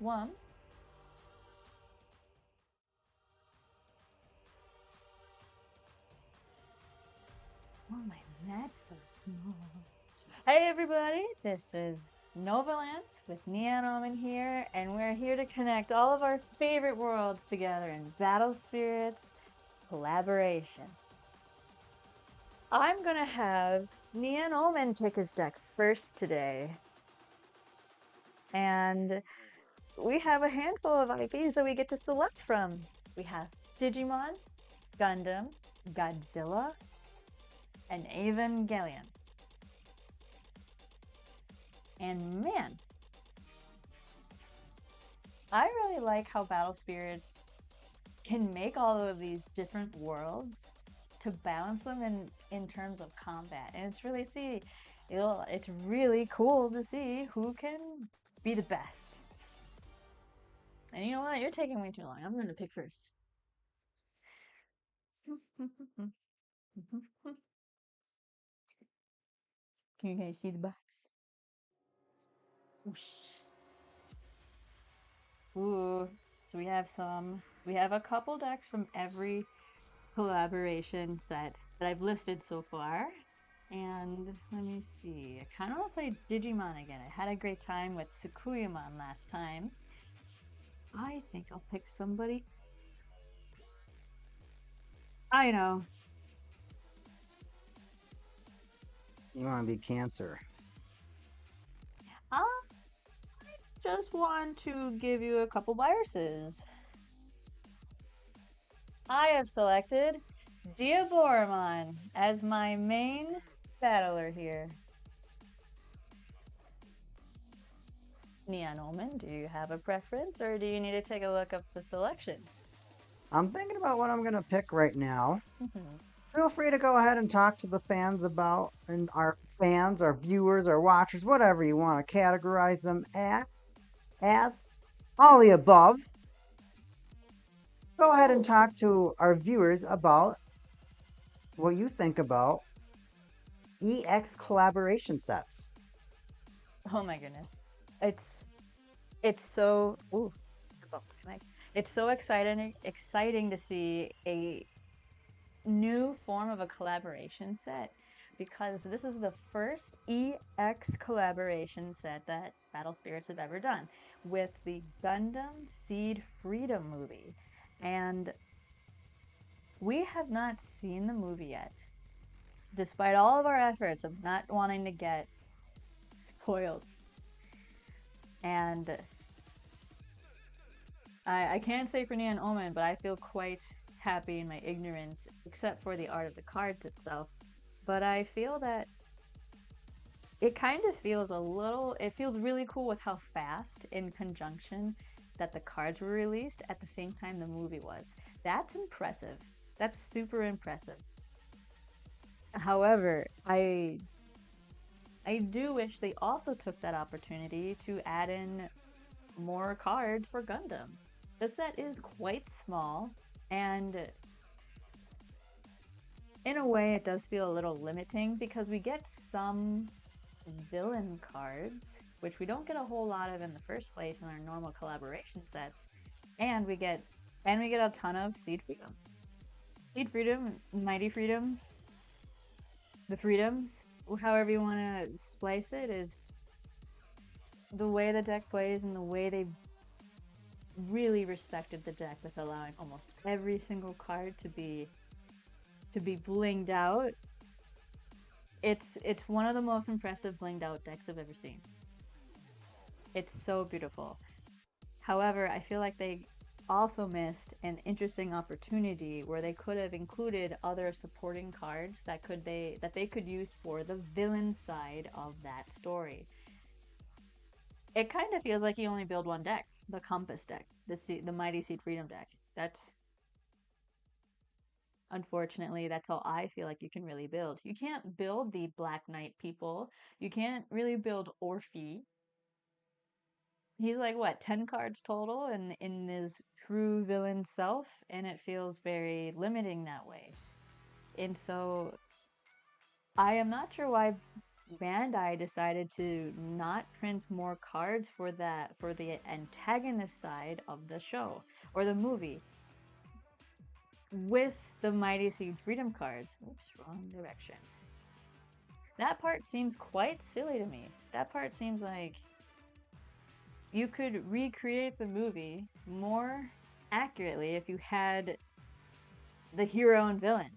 one. Oh, my neck's so small. Hey everybody, this is Novalant with Neonoman here, and we're here to connect all of our favorite worlds together in Battle Spirits collaboration. I'm gonna have Neonoman pick his deck first today. And we have a handful of IPs that we get to select from. We have Digimon, Gundam, Godzilla, and Evangelion. And man, I really like how Battle Spirits can make all of these different worlds to balance them in terms of combat. And it's really cool to see who can be the best. And you know what? You're taking way too long. I'm going to pick first. Can you guys see the box? Ooh. So we have a couple decks from every collaboration set that I've listed so far. And let me see. I kind of want to play Digimon again. I had a great time with Sakuyamon last time. I think I'll pick somebody else. I know. You want to be Cancer. I just want to give you a couple viruses. I have selected Diaboromon as my main battler here. Neonoman, do you have a preference, or do you need to take a look up the selection? I'm thinking about what I'm going to pick right now. Feel free to go ahead and talk to the fans about, and our fans, our viewers, our watchers, whatever you want to categorize them as all the above. Go ahead and talk to our viewers about what you think about EX collaboration sets. Oh my goodness. It's so it's so exciting to see a new form of a collaboration set, because this is the first EX collaboration set that Battle Spirits have ever done with the Gundam Seed Freedom movie. And we have not seen the movie yet, despite all of our efforts of not wanting to get spoiled. And I can't say for Neonoman, but I feel quite happy in my ignorance, except for the art of the cards itself. But I feel that it kind of feels it feels really cool with how fast, in conjunction, that the cards were released at the same time the movie was. That's impressive. That's super impressive. However, I do wish they also took that opportunity to add in more cards for Gundam. The set is quite small, and in a way it does feel a little limiting, because we get some villain cards, which we don't get a whole lot of in the first place in our normal collaboration sets, and we get a ton of Seed Freedom, Mighty Freedom, the Freedoms, however you want to splice it, is the way the deck plays and the way they really respected the deck with allowing almost every single card to be blinged out. It's one of the most impressive blinged out decks I've ever seen. It's so beautiful. However, I feel like they also missed an interesting opportunity where they could have included other supporting cards that they could use for the villain side of that story. It kind of feels like you only build one deck, the Compass deck, the Mighty Seed Freedom deck. Unfortunately, that's all I feel like you can really build. You can't build the Black Knight people. You can't really build Orphe. He's like, what, 10 cards total in his true villain self, and it feels very limiting that way. And so I am not sure why Bandai decided to not print more cards for the antagonist side of the show or the movie with the Mighty Siege Freedom cards. Oops, wrong direction. That part seems quite silly to me. That part seems like you could recreate the movie more accurately if you had the hero and villain.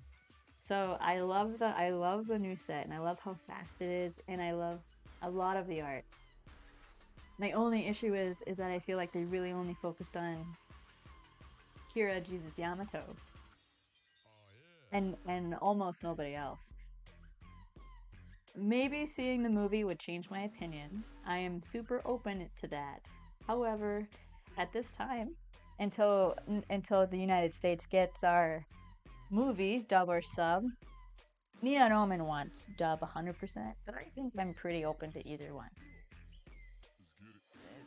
So I love the new set, and I love how fast it is, and I love a lot of the art. My only issue is that I feel like they really only focused on Kira, Jesus, Yamato, and almost nobody else. Maybe seeing the movie would change my opinion. I am super open to that. However, at this time, until the United States gets our movie, dub or sub, Neon Omen wants dub 100%, but I think I'm pretty open to either one.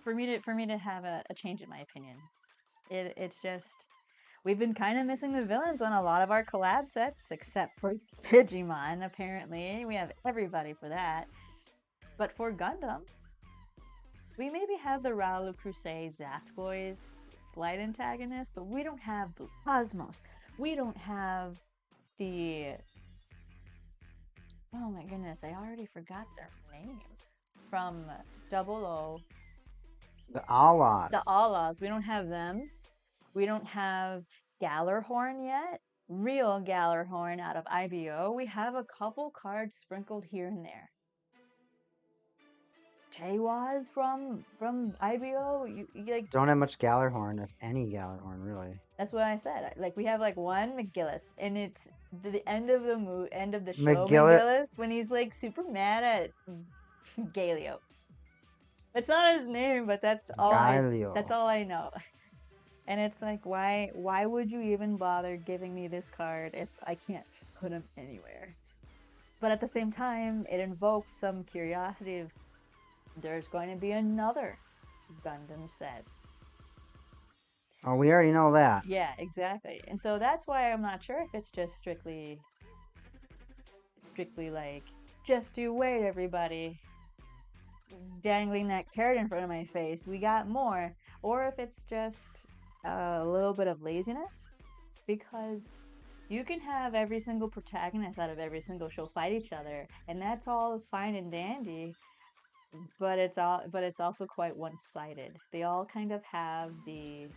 For me to have a change in my opinion. It's just, we've been kind of missing the villains on a lot of our collab sets, except for Digimon, apparently. We have everybody for that. But for Gundam, we maybe have the Raulu Crusade Zaft Boys slight antagonist, but we don't have Blue Cosmos. We don't have the... Oh my goodness, I already forgot their name. From Double O. The Allahs. The Allahs. We don't have them. We don't have Gallarhorn yet. Real Gallarhorn out of IBO. We have a couple cards sprinkled here and there. Teiwaz from IBO. You like don't have much Gallarhorn, if any Gallarhorn, really. That's what I said. Like, we have like one McGillis, and it's the end of the show. McGillis, when he's like super mad at Galio. It's not his name, but that's all. That's all I know. And it's like, why would you even bother giving me this card if I can't put him anywhere? But at the same time, it invokes some curiosity of there's going to be another Gundam set. Oh, we already know that. Yeah, exactly. And so that's why I'm not sure if it's just strictly like, just you wait, everybody, dangling that carrot in front of my face, we got more, or if it's just a little bit of laziness, because you can have every single protagonist out of every single show fight each other, and that's all fine and dandy, but it's also quite one-sided. They all kind of have the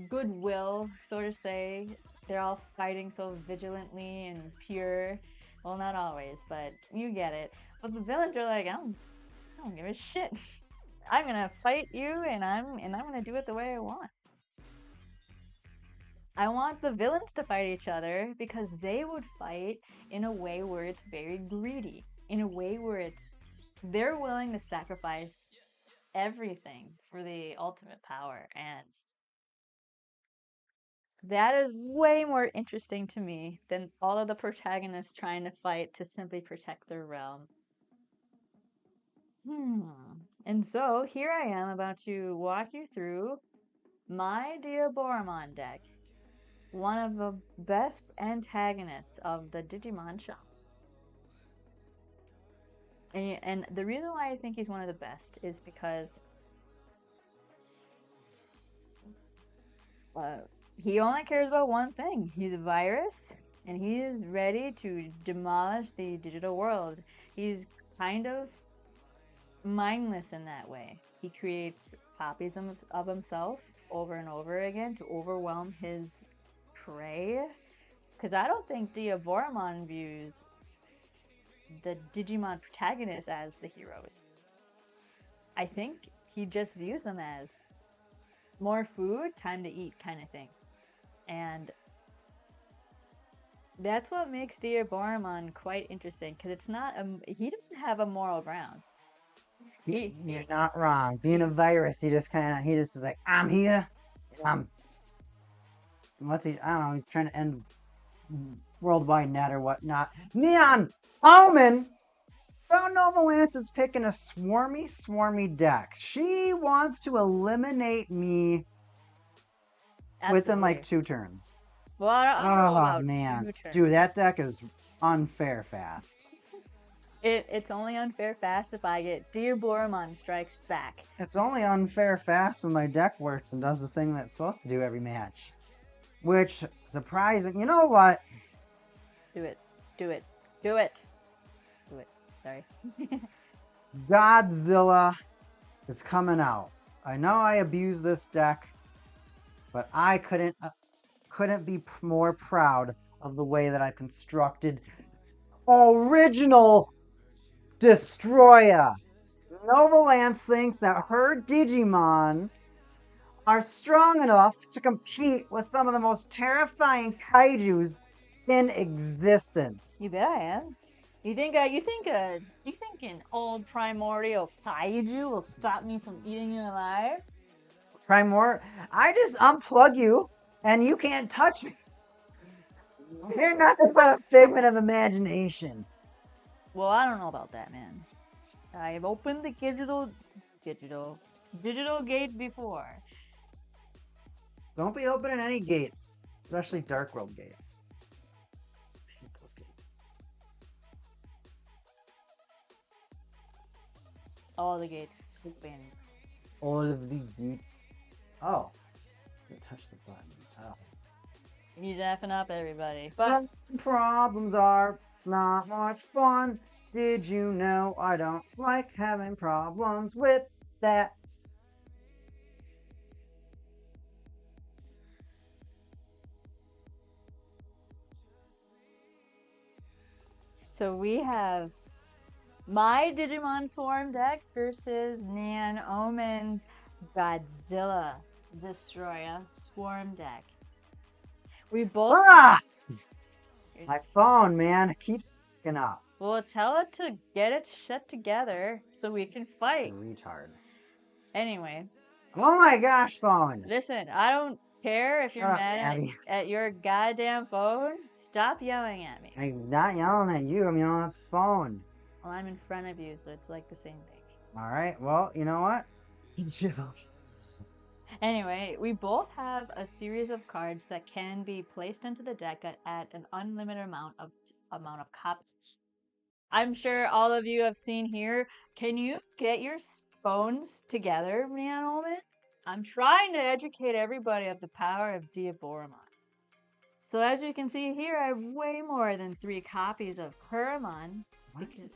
goodwill, so to say. They're all fighting so vigilantly and pure. Well, not always, but you get it. But the villains are like, I don't give a shit. I'm gonna fight you, and I'm gonna do it the way I want. I want the villains to fight each other because they would fight in a way where it's very greedy, in a way where they're willing to sacrifice everything for the ultimate power, and that is way more interesting to me than all of the protagonists trying to fight to simply protect their realm. And so here I am about to walk you through my Diaboromon deck, one of the best antagonists of the Digimon show. And the reason why I think he's one of the best is because he only cares about one thing. He's a virus, and he is ready to demolish the digital world. He's kind of mindless in that way. He creates copies of himself over and over again to overwhelm his prey. Because I don't think Diaboromon views the Digimon protagonists as the heroes. I think he just views them as more food, time to eat kind of thing. And that's what makes Diaboromon quite interesting, because it's not he doesn't have a moral ground. You're not wrong. Being a virus, he just is like, I'm here, and what's he? I don't know. He's trying to end worldwide net or whatnot. Neon Omen. So Nova Lance is picking a swarmy deck. She wants to eliminate me within like 2 turns. Well, I don't know about man, 2 turns. dude, that deck is unfair fast. It's only unfair fast if I get Diaboromon Strikes Back. It's only unfair fast when my deck works and does the thing that it's supposed to do every match. Which, surprising, you know what? Do it. Do it. Do it. Do it. Sorry. Godzilla is coming out. I know I abuse this deck, but I couldn't be more proud of the way that I constructed original Destroya. Nova Lance thinks that her Digimon are strong enough to compete with some of the most terrifying kaijus in existence. You bet I am. You think an old primordial kaiju will stop me from eating you alive? Try more. I just unplug you and you can't touch me. You're nothing but a figment of imagination. Well, I don't know about that, man. I've opened the digital gate before. Don't be opening any gates, especially Dark World gates. I hate those gates. All the gates. Open. All of the gates. Oh, just touch the button. Oh. He's effing up everybody. But Problems are not much fun. Did you know I don't like having problems with that? so we have my Digimon Swarm deck versus Nan Omen's Godzilla Destroya Swarm deck. We both. Ah! My phone, man, it keeps fucking up. Well, tell it to get it shut together so we can fight. Retard. Anyway, Oh my gosh, phone. listen, I don't care if you're Shut up, mad Abby. at your goddamn phone. Stop yelling at me. I'm not yelling at you, I'm yelling at the phone. Well, I'm in front of you, so it's like the same thing. Alright, well, you know what? It's your phone. Anyway, we both have a series of cards that can be placed into the deck at an unlimited amount of copies. I'm sure all of you have seen here. Can you get your phones together, Nan Omen? I'm trying to educate everybody of the power of Diaboromon. So as you can see here, I have way more than 3 copies of Kuramon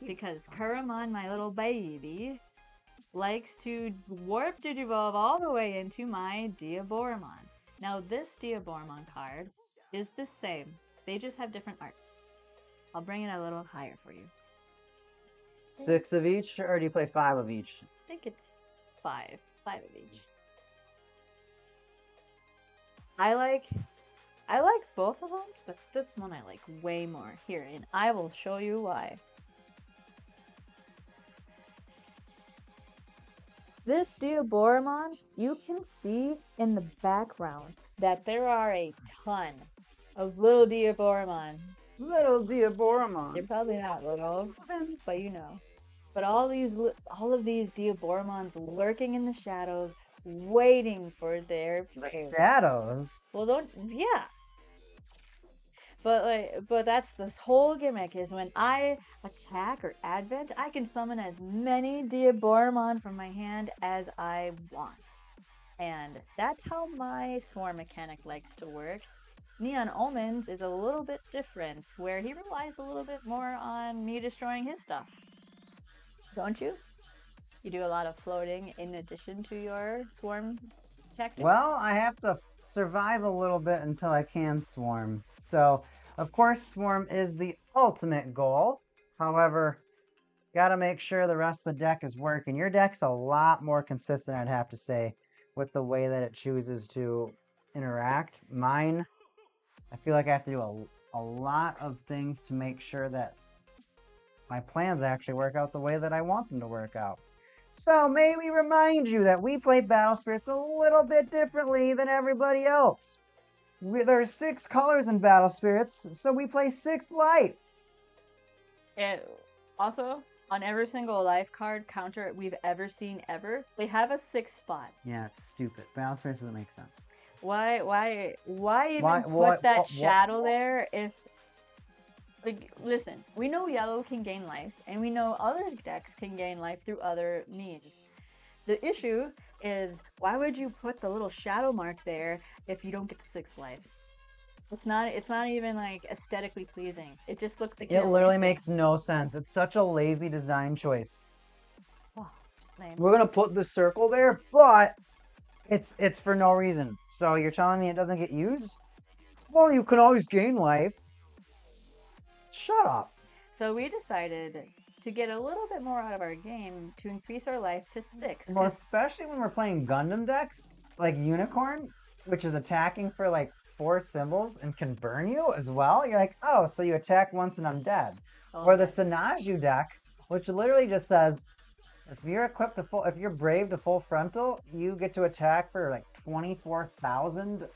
because Kuramon, my little baby, likes to warp Digivolve all the way into my Diaboromon. Now this Diaboromon card is the same. They just have different arts. I'll bring it a little higher for you. 6 of each, or do you play 5 of each? I think it's 5 of each. I like both of them, but this one I like way more. Here, and I will show you why. This Diaboromon, you can see in the background that there are a ton of little Diaboromon. Little Diaboromon. They're probably not little, but you know. But all of these Diaboromons lurking in the shadows, waiting for their prey. Shadows? Well, yeah. But that's this whole gimmick is when I attack or advent, I can summon as many Diaboromon from my hand as I want. And that's how my swarm mechanic likes to work. Neon Omens is a little bit different, where he relies a little bit more on me destroying his stuff. Don't you? You do a lot of floating in addition to your swarm tactics? Well, I have to survive a little bit until I can swarm. So, of course, swarm is the ultimate goal. However, gotta make sure the rest of the deck is working. Your deck's a lot more consistent, I'd have to say, with the way that it chooses to interact. Mine, I feel like I have to do a lot of things to make sure that my plans actually work out the way that I want them to work out. So may we remind you that we play Battle Spirits a little bit differently than everybody else. There's 6 colors in Battle Spirits, so we play 6 light. And also, on every single life card counter we've ever seen ever, they have a 6 spot. Yeah, it's stupid. Battle Spirits doesn't make sense. Why even put that shadow there if Like, listen, we know yellow can gain life, and we know other decks can gain life through other means. The issue is, why would you put the little shadow mark there if you don't get 6 life? It's not even like aesthetically pleasing. It just looks like it literally makes no sense. It's such a lazy design choice. Oh, we're gonna put the circle there, but it's for no reason. So you're telling me it doesn't get used? Well, you can always gain life. Shut up. So we decided to get a little bit more out of our game to increase our life to 6. Well, especially when we're playing Gundam decks, like Unicorn, which is attacking for like 4 symbols and can burn you as well. You're like, oh, so you attack once and I'm dead. Or the Sanaju deck, which literally just says, if you're equipped to full, if you're brave to full frontal, you get to attack for like 24,000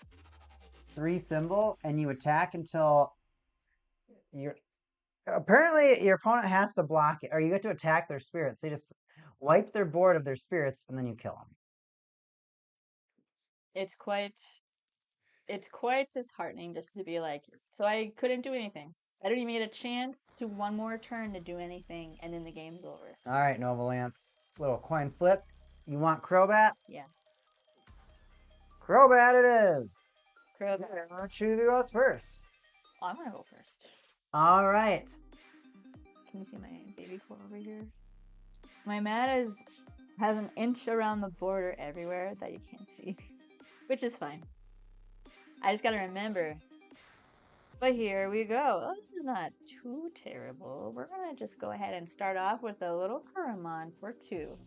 3 symbol, and you attack until you're. Apparently, your opponent has to block it, or you get to attack their spirits. So you just wipe their board of their spirits, and then you kill them. It's quite disheartening just to be like, so I couldn't do anything. I don't even get a chance to one more turn to do anything, and then the game's over. All right, Nova Lance. Little coin flip. You want Crobat? Yeah. Crobat it is. Crobat. Why don't you go first? Oh, I'm gonna go first. All right. Can you see my baby core over here? My mat has an inch around the border everywhere that you can't see, which is fine. I just gotta remember. But here we go. Oh, this is not too terrible. We're gonna just go ahead and start off with a little Kuramon for 2.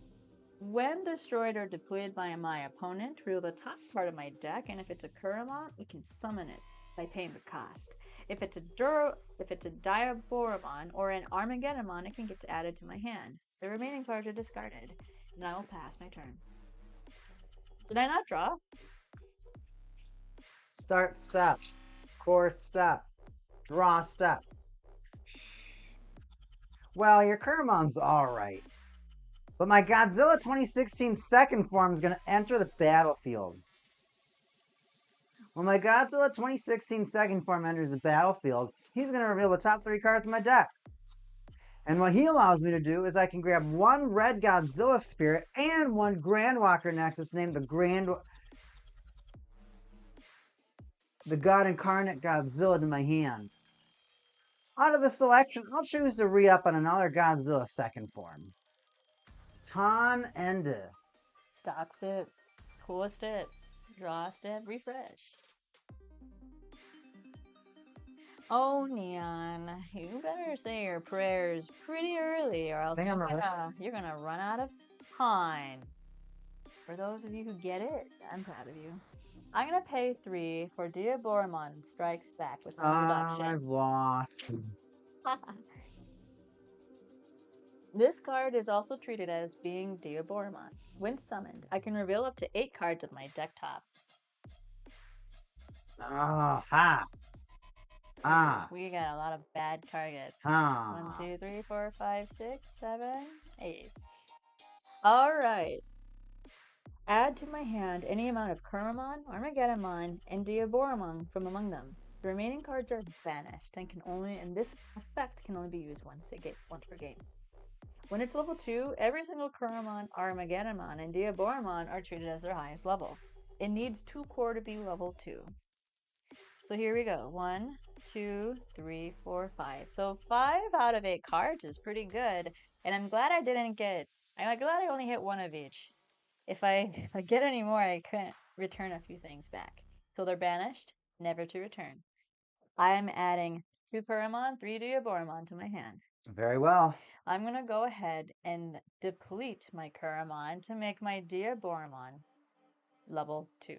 When destroyed or depleted by my opponent, rule the top part of my deck, and if it's a Kuramon, we can summon it by paying the cost. If it's a Diaboromon or an Armageddonmon, it can get added to my hand. The remaining cards are discarded, and I will pass my turn. Did I not draw? Start step. Core step. Draw step. Well, your Kuramon's alright. But my Godzilla 2016 second form is going to enter the battlefield. When my Godzilla 2016 second form enters the battlefield, he's going to reveal the top 3 cards of my deck. And what he allows me to do is I can grab 1 red Godzilla spirit and 1 Grandwalker Nexus named the God Incarnate Godzilla to my hand. Out of the selection, I'll choose to re-up on another Godzilla second form. Ton Ende. Start step, pull step, draw step, refresh. Oh, Neon, you better say your prayers pretty early, or else you're gonna run out of time. For those of you who get it, I'm proud of you. I'm gonna pay 3 for Diaboromon Strikes Back with no reduction. I've lost. This card is also treated as being Diaboromon. When summoned, I can reveal up to 8 cards of my deck top. We got a lot of bad targets. 1, 2, 3, 4, 5, 6, 7, 8. Alright. Add to my hand any amount of Kuramon, Armageddonmon, and Diaboromon from among them. The remaining cards are banished and this effect can only be used once per game. When it's level 2, every single Kuramon, Armageddonmon, and Diaboromon are treated as their highest level. It needs 2 core to be level 2. So here we go. 1, 2, 3, 4, 5. So 5 out of 8 cards is pretty good. And I'm glad I'm glad I only hit 1 of each. If I get any more, I couldn't return a few things back. So they're banished, never to return. I'm adding 2 Kuramon, 3 Diaboromon to my hand. Very well. I'm going to go ahead and deplete my Kuramon to make my Diaboromon level 2.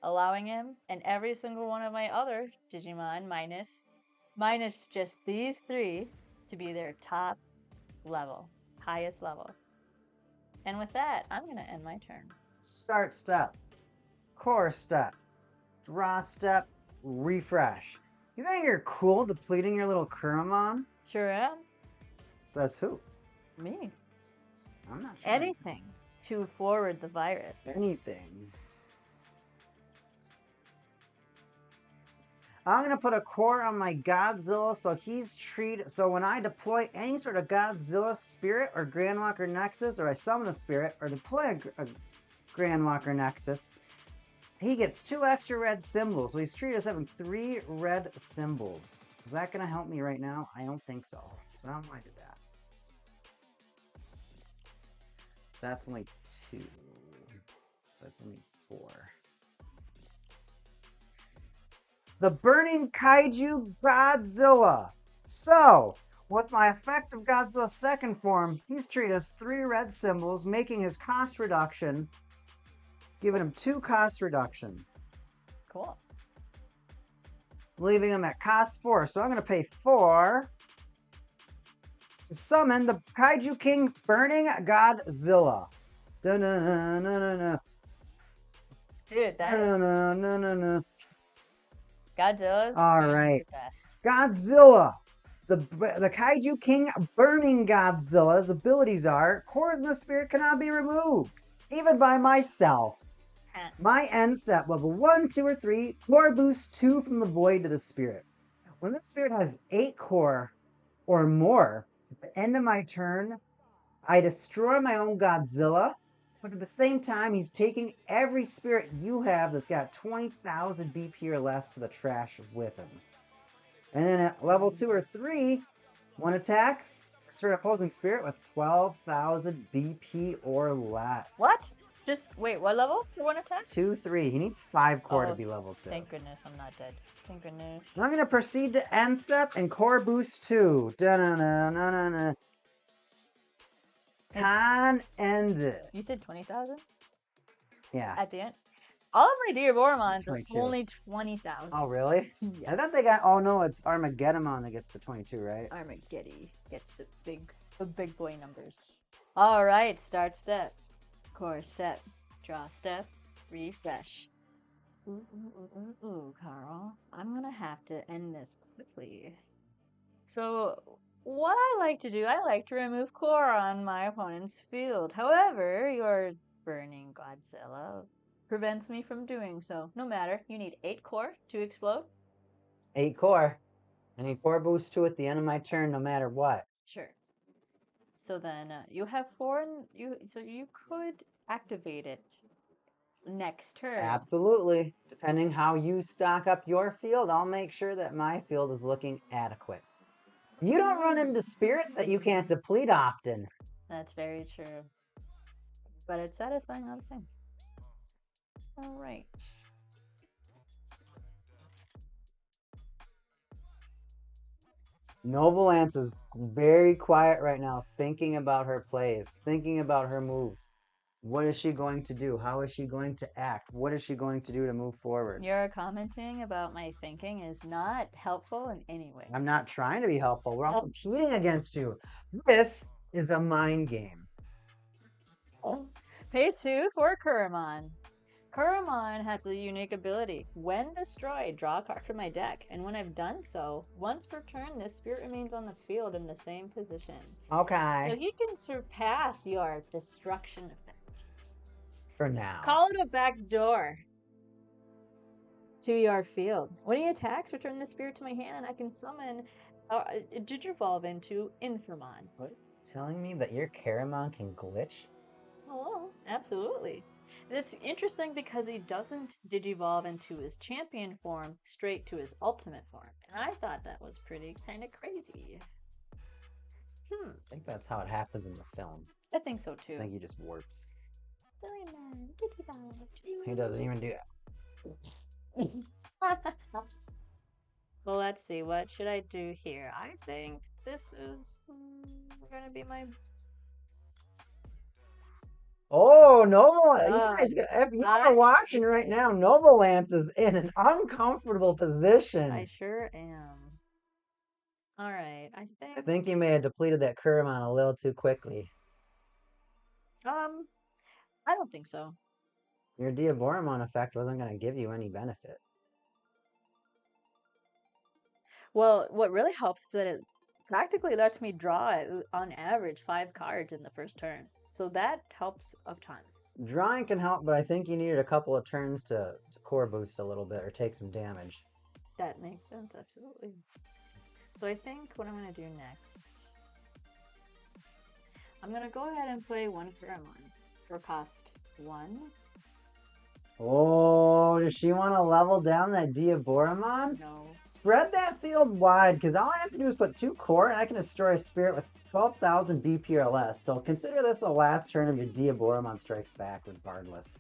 Allowing him and every single one of my other Digimon minus just these 3 to be their top level, highest level. And with that, I'm going to end my turn. Start step, core step, draw step, refresh. You think you're cool depleting your little Kuramon? Sure am. Says who? Me. I'm not sure. Anything to forward the virus. Anything. I'm going to put a core on my Godzilla so he's treated. So when I deploy any sort of Godzilla spirit or Grandwalker Nexus, or I summon a spirit or deploy a Grandwalker Nexus, he gets 2 extra red symbols. So he's treated as having 3 red symbols. Is that going to help me right now? I don't think so. So I don't mind that. So that's only 2. So that's only 4. The Burning Kaiju Godzilla. So, with my effective Godzilla second form, he's treated as 3 red symbols, making his cost reduction, giving him 2 cost reduction. Cool. Leaving him at cost 4. So I'm going to pay 4 to summon the Kaiju King Burning Godzilla. Da-na-na-na-na-na. Dude, that Da-na-na-na-na-na. Godzilla's All right. the best. Godzilla. The Kaiju King Burning Godzilla's abilities are cores in the spirit cannot be removed, even by myself. My end step, level 1, 2, or 3, core boost 2 from the void to the spirit. When the spirit has 8 core or more, at the end of my turn, I destroy my own Godzilla, but at the same time, he's taking every spirit you have that's got 20,000 BP or less to the trash with him. And then at level 2 or 3, one attacks, destroy opposing spirit with 12,000 BP or less. What? Just, wait, what level for one attack? 2, 3. He needs 5 core to be level 2. Thank goodness I'm not dead. Thank goodness. I'm going to proceed to end step and core boost 2. Da-na-na-na-na-na. Time ended. You said 20,000? Yeah. At the end? All of my Diaboromons are 22. only 20,000. Oh, really? Yes. I thought they got... Oh, no, it's Armageddon that gets the 22, right? Armageddon gets the big boy numbers. All right, start step. Core step. Draw step. Refresh. Ooh, Carl. I'm gonna have to end this quickly. So, what I like to do, I like to remove core on my opponent's field. However, your Burning Godzilla prevents me from doing so. No matter, you need 8 core to explode. 8 core. I need core boost 2 at the end of my turn, no matter what. Sure. So then you have 4, so you could activate it next turn. Absolutely. Depending how you stock up your field, I'll make sure that my field is looking adequate. You don't run into spirits that you can't deplete often. That's very true. But it's satisfying all the same. All right. Novolance is very quiet right now, thinking about her plays, thinking about her moves. What is she going to do? How is she going to act? What is she going to do to move forward? Your commenting about my thinking is not helpful in any way. I'm not trying to be helpful. We're all competing against you. This is a mind game. Pay 2 for Kuramon. Kuramon has a unique ability. When destroyed, draw a card from my deck, and when I've done so, once per turn, this spirit remains on the field in the same position. Okay. So he can surpass your destruction effect. For now. Call it a back door to your field. When he attacks, return the spirit to my hand, and I can summon Digivolve into Infamon. What? Telling me that your Karamon can glitch? Oh, absolutely. It's interesting because he doesn't Digivolve into his champion form straight to his ultimate form. And I thought that was pretty kind of crazy. I think that's how it happens in the film. I think so too. I think he just warps. Digivolve. He doesn't even do that. Well, let's see. What should I do here? I think this is going to be my... Oh, Novolance! If you are watching right now, Novolance is in an uncomfortable position. I sure am. All right, I think you may have depleted that Kuramon a little too quickly. I don't think so. Your Diaboromon effect wasn't going to give you any benefit. Well, what really helps is that it practically lets me draw, on average, 5 cards in the first turn. So that helps a ton. Drawing can help, but I think you needed a couple of turns to core boost a little bit or take some damage. That makes sense, absolutely. So I think what I'm going to do next, I'm going to go ahead and play one Pheromone for cost 1. Oh, does she want to level down that Diaboromon? No. Spread that field wide, because all I have to do is put 2 core, and I can destroy a spirit with 12,000 BP or less. So consider this the last turn of your Diaboromon Strikes Back, regardless.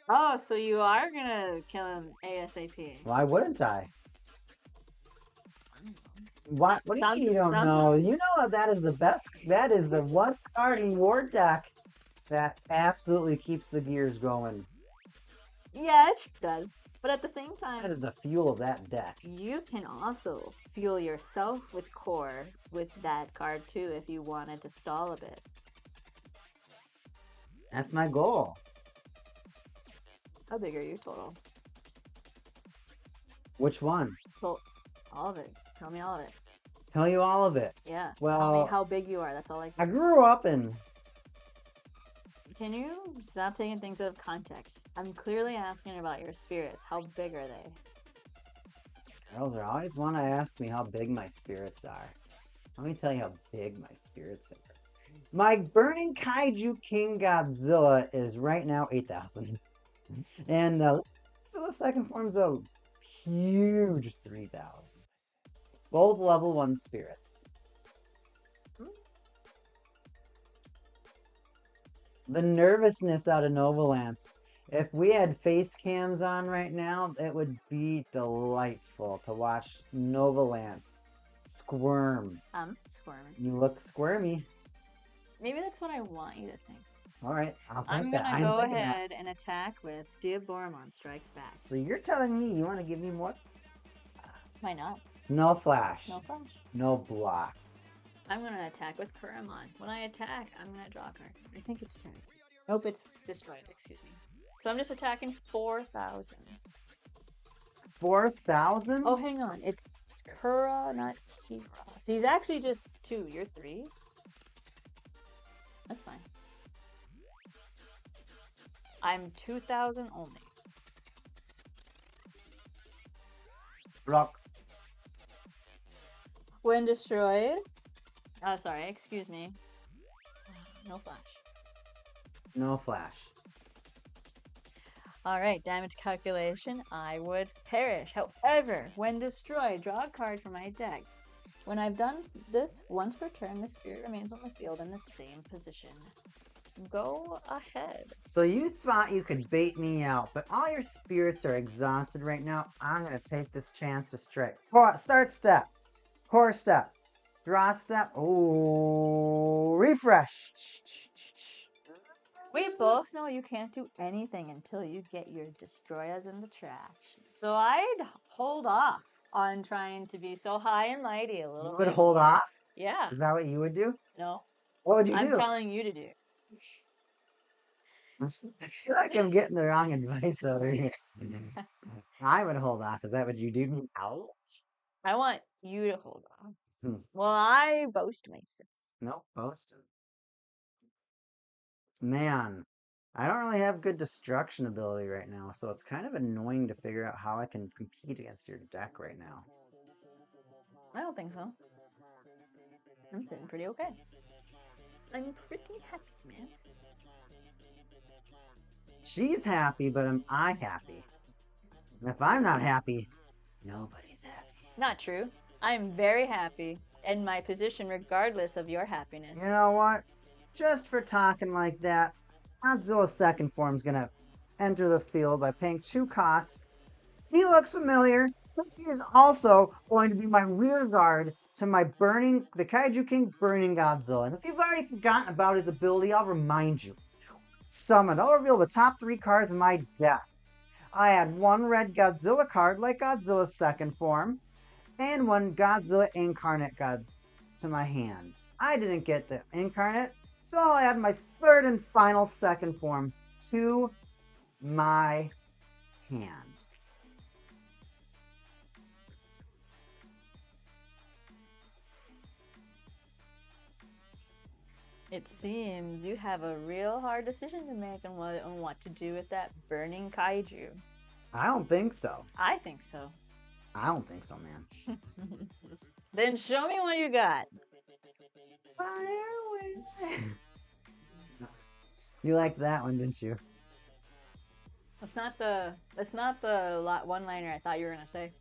Oh, so you are going to kill him ASAP. Why wouldn't I? What do you mean you don't sounds know? right. You know that is the best. That is the one card in your deck that absolutely keeps the gears going. Yeah, it does. But at the same That time, is the fuel of that deck. you can also fuel yourself with core with that card too if you wanted to stall a bit. That's my goal. How big are you total? Which one? Well, all of it. Tell me all of it. Tell you all of it. Yeah. Well, tell me how big you are. That's all I I grew up in. Can you stop taking things out of context? I'm clearly asking about your spirits. How big are they? Girls are always want to ask me how big my spirits are. Let me tell you how big my spirits are. My Burning Kaiju King Godzilla is right now 8,000. And so the second form's a huge 3,000. Both level 1 spirits. The nervousness out of Novolance. If we had face cams on right now, it would be delightful to watch Novolance squirm. I'm squirming. You look squirmy. Maybe that's what I want you to think. All right, I'll I'm think that. gonna I'm go thinking that. ahead and attack with Diaboromon Strikes Back. So you're telling me you want to give me more? Why not? No flash. No flash. No block. I'm gonna attack with Kuramon. When I attack, I'm gonna draw a card. I think it's attack. Nope, it's destroyed. Excuse me. So I'm just attacking 4,000. 4,000? Oh, hang on. It's Kura, not Kira. So he's actually just 2. You're 3. That's fine. I'm 2,000 only. Block. When destroyed. Oh, sorry. Excuse me. No flash. No flash. Alright, damage calculation. I would perish. However, when destroyed, draw a card from my deck. When I've done this once per turn, the spirit remains on the field in the same position. Go ahead. So you thought you could bait me out, but all your spirits are exhausted right now. I'm going to take this chance to strike. Start step. Core step. Draw step. Oh, refresh. We both know you can't do anything until you get your destroyers in the trash. So I'd hold off on trying to be so high and mighty a little You bit. would hold off? Yeah. Is that what you would do? No. What would you I'm do? telling you to do. I feel like I'm getting the wrong advice over here. I would hold off. Is that what you do? Ouch. I want you to hold off. Hmm. Well, I boast myself. Nope, posted. Man, I don't really have good destruction ability right now, so it's kind of annoying to figure out how I can compete against your deck right now. I don't think so. I'm sitting pretty okay. I'm pretty happy, man. She's happy, but am I happy? And if I'm not happy, nobody's happy. Not true. I'm very happy in my position regardless of your happiness. You know what? Just for talking like that, Godzilla's second form's gonna enter the field by paying 2 costs. He looks familiar, but he is also going to be my rear guard to my the Kaiju King Burning Godzilla. And if you've already forgotten about his ability, I'll remind you. Summoned. I'll reveal the top 3 cards of my deck. I had 1 red Godzilla card, like Godzilla's second form, and 1 Godzilla Incarnate God to my hand. I didn't get the Incarnate, so I'll add my 3rd and final second form to my hand. It seems you have a real hard decision to make on what to do with that burning kaiju. I don't think so. I think so. I don't think so, man. Then show me what you got. Fire away. You liked that one, didn't you? That's not the one-liner I thought you were gonna say.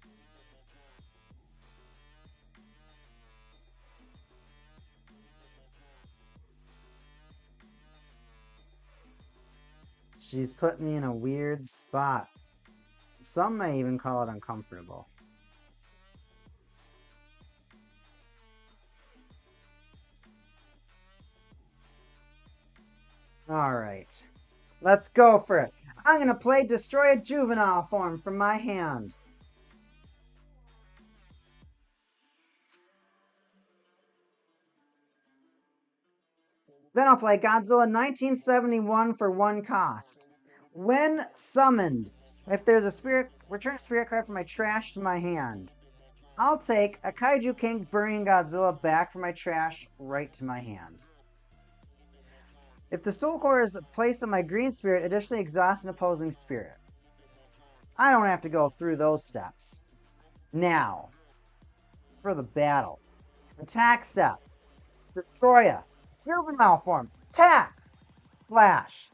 She's put me in a weird spot. Some may even call it uncomfortable. Alright. Let's go for it. I'm gonna play Destroy a Juvenile form from my hand. Then I'll play Godzilla 1971 for 1 cost. When summoned, if there's a spirit, return a spirit card from my trash to my hand. I'll take a Kaiju King Burning Godzilla back from my trash right to my hand. If the Soul Core is placed on my green spirit, additionally exhaust an opposing spirit. I don't have to go through those steps. Now, for the battle. Attack step. Destroy a juvenile form. Attack! Flash.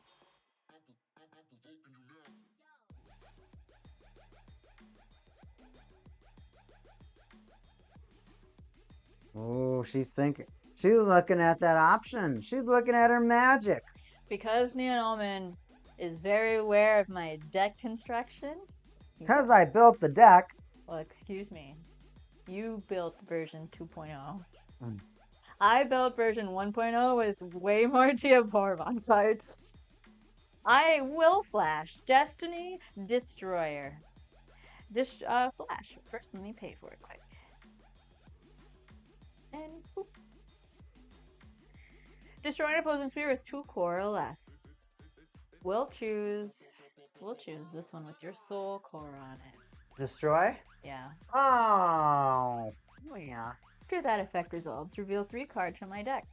Oh, she's thinking. She's looking at that option. She's looking at her magic. Because Neonoman is very aware of my deck construction. Because I built the deck. Well, excuse me. You built version 2.0. I built version 1.0 with way more Diaboromon cards. I will flash Destiny Destroyer. Flash. First, let me pay for it quick. And boop. Destroy an opposing spirit with 2 core or less. We'll choose this one with your soul core on it. Destroy? Yeah. Oh. Yeah. After that effect resolves, reveal 3 cards from my deck.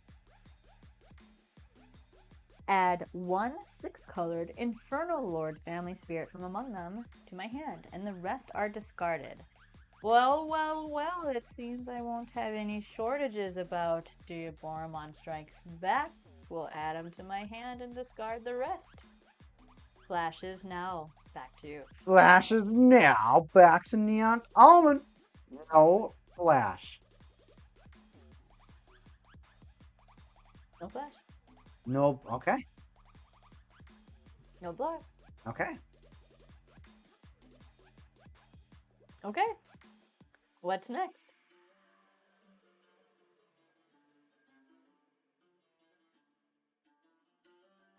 Add 1 6-colored Infernal Lord family spirit from among them to my hand, and the rest are discarded. Well, it seems I won't have any shortages about Diaboromon Strikes Back. We'll add them to my hand and discard the rest. Flashes now. Back to you. Flashes now. Back to Neon Almond. No flash. No flash. No. Okay. No blood. Okay. Okay. What's next?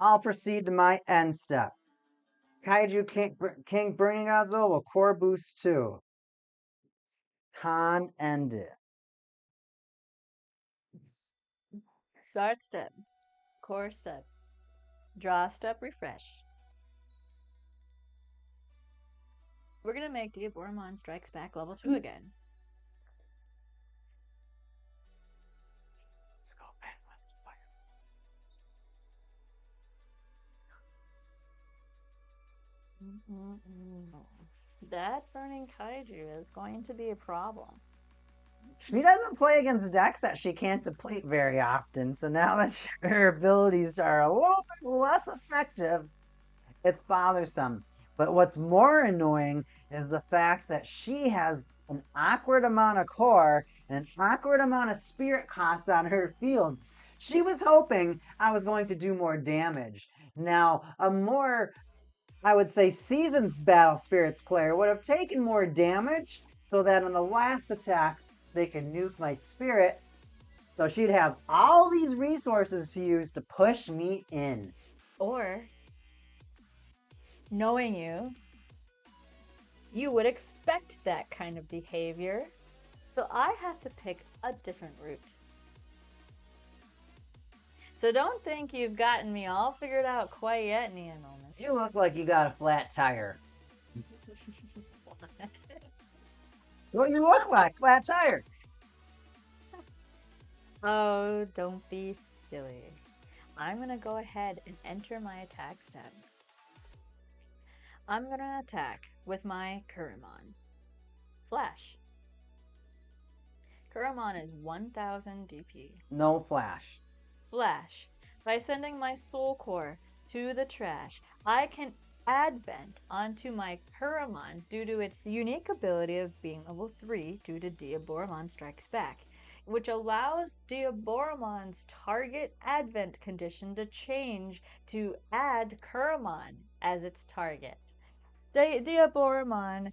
I'll proceed to my end step. Kaiju King Burning Godzilla will core boost 2. Con ended. Start step. Core step. Draw step, refresh. We're gonna make Diaboromon Strikes Back level 2 again. Let's go back with fire. That burning kaiju is going to be a problem. She doesn't play against decks that she can't deplete very often, so now that her abilities are a little bit less effective, it's bothersome. But what's more annoying is the fact that she has an awkward amount of core and an awkward amount of spirit cost on her field. She was hoping I was going to do more damage. Now, a more, I would say, seasoned Battle Spirits player would have taken more damage so that on the last attack, they can nuke my spirit. So she'd have all these resources to use to push me in. Or, knowing you would expect that kind of behavior. So I have to pick a different route. So don't think you've gotten me all figured out quite yet, Neonoman. You look like you got a flat tire. That's what you look like, flat tire. Oh, don't be silly. I'm gonna go ahead and enter my attack step. I'm gonna attack with my Kurimon. Flash. Kuramon is 1000 DP. No flash. Flash. By sending my soul core to the trash, I can advent onto my Kuramon due to its unique ability of being level 3 due to Diaboromon Strikes Back, which allows Diaboromon's target advent condition to change to add Kuramon as its target. Diaboromon,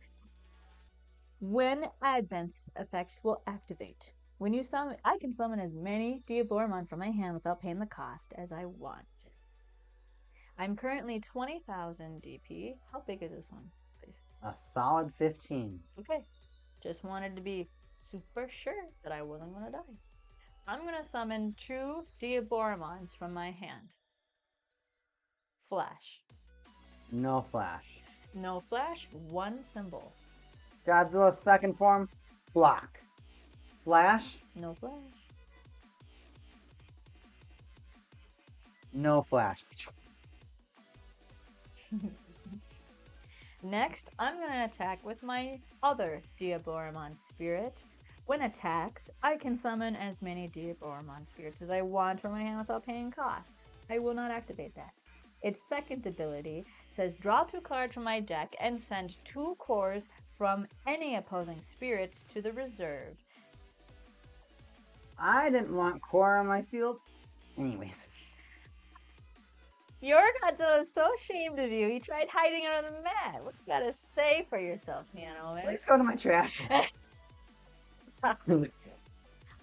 when advent's effects will activate. When you summon, I can summon as many Diaboromon from my hand without paying the cost as I want. I'm currently 20,000 DP. How big is this one, please? A solid 15. Okay. Just wanted to be super sure that I wasn't going to die. I'm going to summon 2 Diaboromons from my hand. Flash. No flash. No flash, 1 symbol. Godzilla's second form, block. Flash. No flash. No flash. Next, I'm going to attack with my other Diaboromon spirit. When attacks, I can summon as many Diaboromon spirits as I want from my hand without paying cost. I will not activate that. Its second ability says draw 2 cards from my deck and send 2 cores from any opposing spirits to the reserve. I didn't want core on my field. Anyways. Your Godzilla is so ashamed of you. He tried hiding under the mat. What's you gotta say for yourself, Piano Man? Let's go to my trash.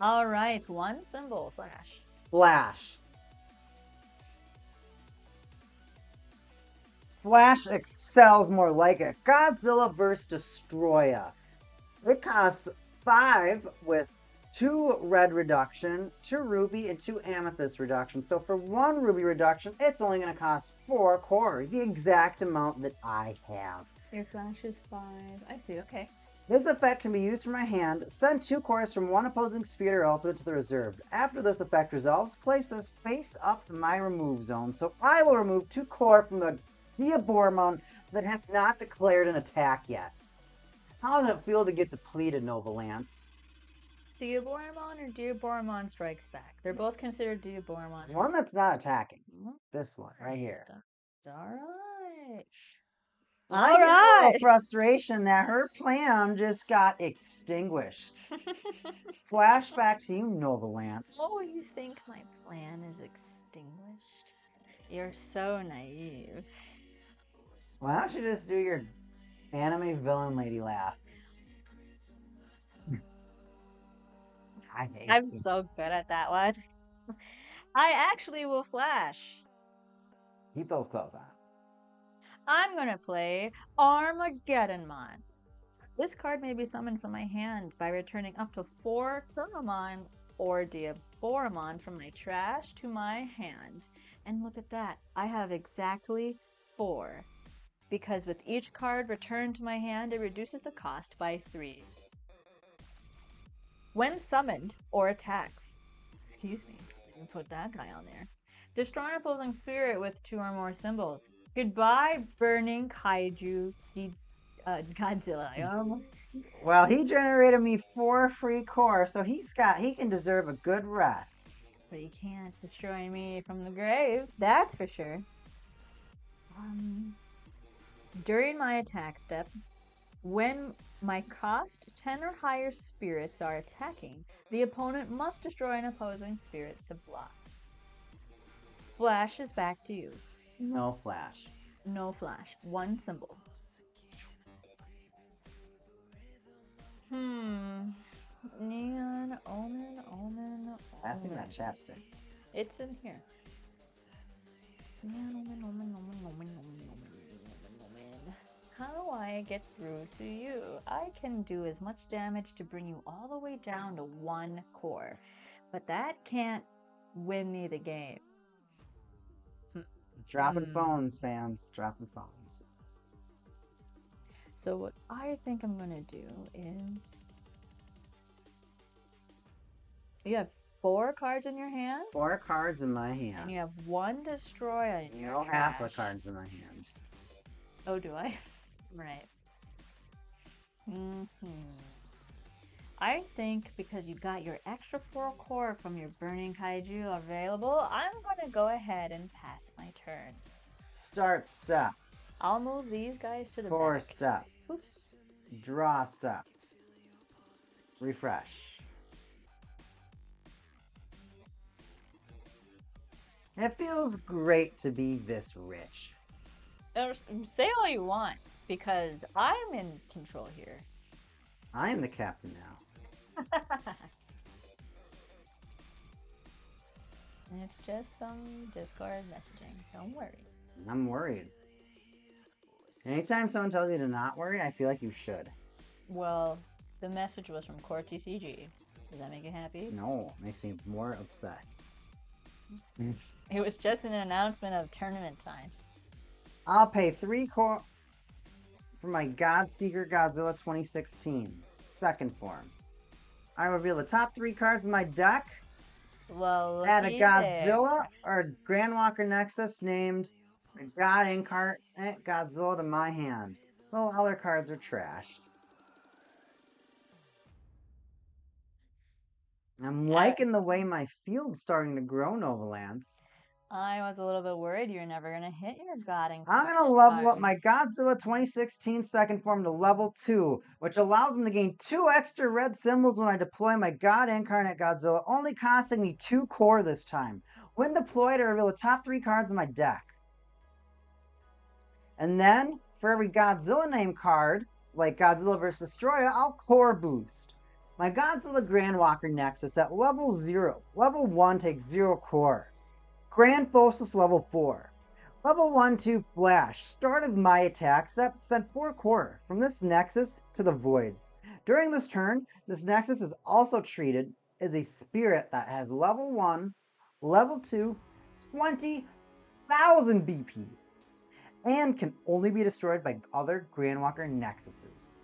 All right, 1 symbol, Flash. Flash. Flash excels more like it. Godzilla vs. Destroya. It costs 5 with 2 red reduction, 2 ruby, and 2 amethyst reduction. So for 1 ruby reduction, it's only going to cost 4 core, the exact amount that I have. Your Flash is 5. I see, okay. This effect can be used from my hand. Send 2 cores from 1 opposing spirit or ultimate to the reserve. After this effect resolves, place this face up in my remove zone. So I will remove 2 core from the Diaboromon that has not declared an attack yet. How does it feel to get depleted, Nova Lance? Diaboromon or Diaboromon Strikes Back? They're both considered Diaboromon. One that's not attacking. This one, right here. Alright. I get a little frustration that her plan just got extinguished. Flashback to you, Nova Lance. Oh, you think my plan is extinguished? You're so naive. Why don't you just do your anime villain lady laugh? I'm so good at that one. I actually will flash. Keep those clothes on. I'm gonna play Armageddonmon. This card may be summoned from my hand by returning up to 4 Kuramon or Diaboromon from my trash to my hand. And look at that, I have exactly 4. Because with each card returned to my hand, it reduces the cost by 3. When summoned or attacks, excuse me, didn't put that guy on there. Destroy an opposing spirit with 2 or more symbols. Goodbye, burning kaiju Godzilla. Well, he generated me 4 free core, so he can deserve a good rest. But he can't destroy me from the grave, that's for sure. During my attack step, when my cost 10 or higher spirits are attacking, the opponent must destroy an opposing spirit to block. Flash is back to you. No flash. No flash. 1 symbol. Neon, Omen. Pass me that chapstick. It's in here. Neon, Omen. How do I get through to you? I can do as much damage to bring you all the way down to 1 core, but that can't win me the game. Dropping phones, fans. Dropping phones. So what I think I'm gonna do is, you have 4 cards in your hand. 4 cards in my hand. And you have 1 destroy in your half trash. the cards in my hand. Oh, do I? Right. I think because you got your extra 4 core from your Burning Kaiju available, I'm gonna go ahead and pass my turn. Start step. I'll move these guys to the Core back. step. Oops. Draw step. Refresh. It feels great to be this rich. Say all you want, because I'm in control here. I am the captain now. It's just some Discord messaging. Don't worry. I'm worried. Anytime someone tells you to not worry, I feel like you should. Well, the message was from Core TCG. Does that make you happy? No, it makes me more upset. It was just an announcement of tournament times. I'll pay 3 core for my Godseeker Godzilla 2016 second form. I reveal the top 3 cards in my deck. Well, Add a Godzilla or a Grandwalker Nexus named God Incarnate Godzilla to my hand. All other cards are trashed. I'm liking the way my field's starting to grow, Novalance. I was a little bit worried you're never going to hit your God Incarnate. I'm going to level up my Godzilla 2016 second form to level 2, which allows him to gain 2 extra red symbols when I deploy my God Incarnate Godzilla, only costing me 2 core this time. When deployed, I reveal the top 3 cards in my deck. And then, for every Godzilla name card, like Godzilla vs. Destroyer, I'll core boost. My Godzilla Grandwalker Nexus at level 0. Level 1 takes 0 core. Grand Phosis level 4. Level 1-2 Flash. Start of my attack sent 4 core from this Nexus to the Void. During this turn, this Nexus is also treated as a spirit that has level 1, level 2, 20,000 BP, and can only be destroyed by other Grandwalker Nexuses.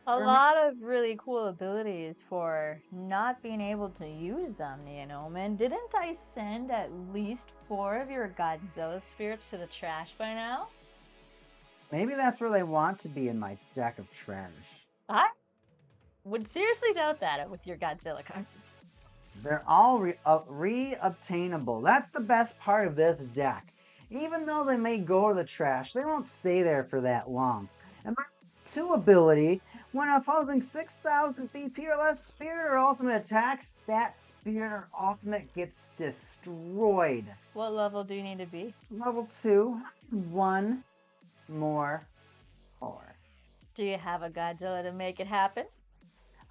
A lot of really cool abilities for not being able to use them, Neonoman. Didn't I send at least 4 of your Godzilla spirits to the trash by now? Maybe that's where they want to be in my deck of trash. I would seriously doubt that with your Godzilla cards. They're all re-obtainable. That's the best part of this deck. Even though they may go to the trash, they won't stay there for that long. And my 2 ability, when opposing 6,000 BP or less spirit or ultimate attacks, that spirit or ultimate gets destroyed. What level do you need to be? Level 2, 1 more core. Do you have a Godzilla to make it happen?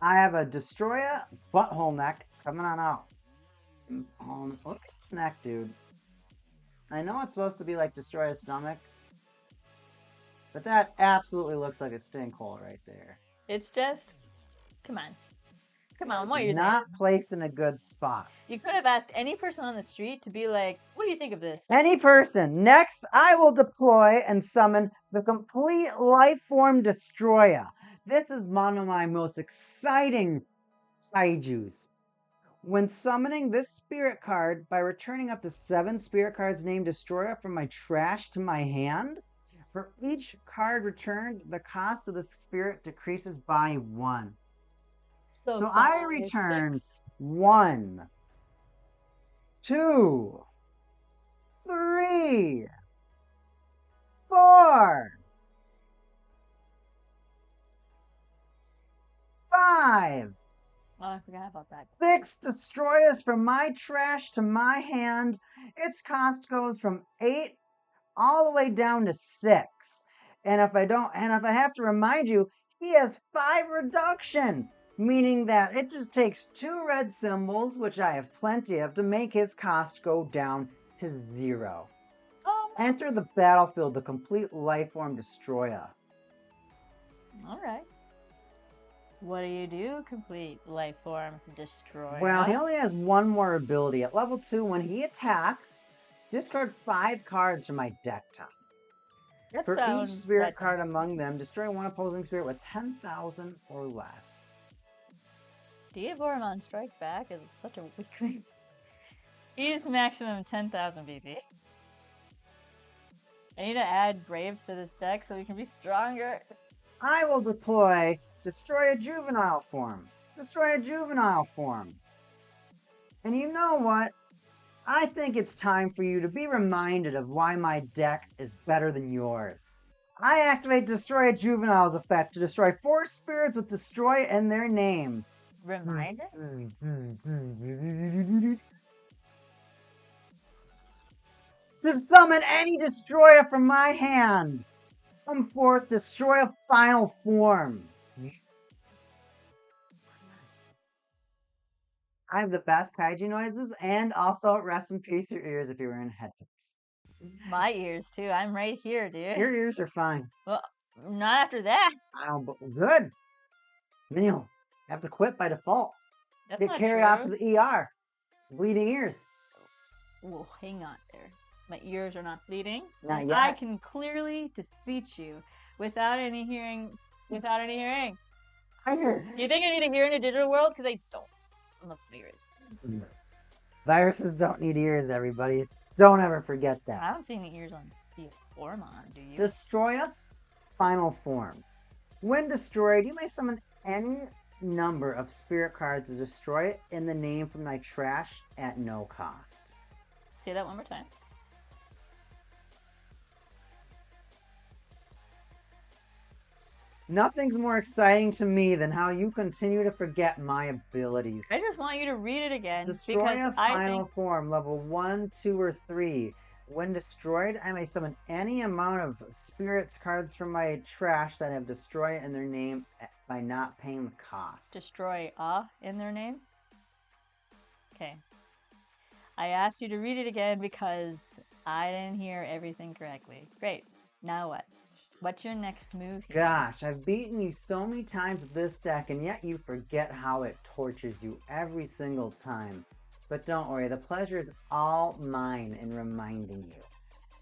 I have a Destroyer Butthole Neck coming on out. Look at this neck, dude. I know it's supposed to be like Destroy a Stomach, but that absolutely looks like a stink hole right there. It's just, come on. Come on, what are you not placed in a good spot. You could have asked any person on the street to be like, what do you think of this? Any person. Next, I will deploy and summon the complete life form Destroyer. This is one of my most exciting kaijus. When summoning this spirit card by returning up to 7 spirit cards named Destroyer from my trash to my hand, for each card returned, the cost of the spirit decreases by 1. So I return 1, 2, 3, 4, 5. Oh, I forgot about that. 6 Destroyers from my trash to my hand. Its cost goes from 8 all the way down to 6. And if I have to remind you, he has 5 reduction, meaning that it just takes 2 red symbols, which I have plenty of, to make his cost go down to 0. Enter the battlefield, the complete life form Destroyer. All right. What do you do, complete life form Destroyer? Well, he only has 1 more ability. At level 2, when he attacks, discard 5 cards from my deck top. For each spirit card among them, destroy 1 opposing spirit with 10,000 or less. Diaboromon Strike Back is such a weak. He's maximum 10,000 BP. I need to add Braves to this deck so we can be stronger. I will deploy destroy a juvenile form. Destroy a juvenile form. And you know what? I think it's time for you to be reminded of why my deck is better than yours. I activate Destroy a Juvenile's effect to destroy 4 spirits with Destroy in their name. Reminder? To summon any destroyer from my hand. Come forth, destroy a final form. I have the best kaiju noises, and also rest in peace your ears if you're wearing headphones. My ears too. I'm right here, dude. Your ears are fine. Well, not after that. Good. Then you'll have to quit by default. That's Get not carried true. off to the ER. Bleeding ears. Oh, hang on there. My ears are not bleeding. Not yet. I can clearly defeat you without any hearing. Without any hearing. You think I need a hearing in the digital world? Because I don't. I'm a virus. Viruses don't need ears, everybody. Don't ever forget that. I don't see any ears on UlforceVeedramon, do you? Destroy a final form. When destroyed, you may summon any number of spirit cards to destroy it in the name from my trash at no cost. Say that one more time. Nothing's more exciting to me than how you continue to forget my abilities. I just want you to read it again. Destroy a final form, level 1, 2, or 3. When destroyed, I may summon any amount of spirits cards from my trash that have destroy it in their name by not paying the cost. Destroy in their name? Okay. I asked you to read it again because I didn't hear everything correctly. Great. Now what? What's your next move here? Gosh, I've beaten you so many times with this deck, and yet you forget how it tortures you every single time. But don't worry, the pleasure is all mine in reminding you.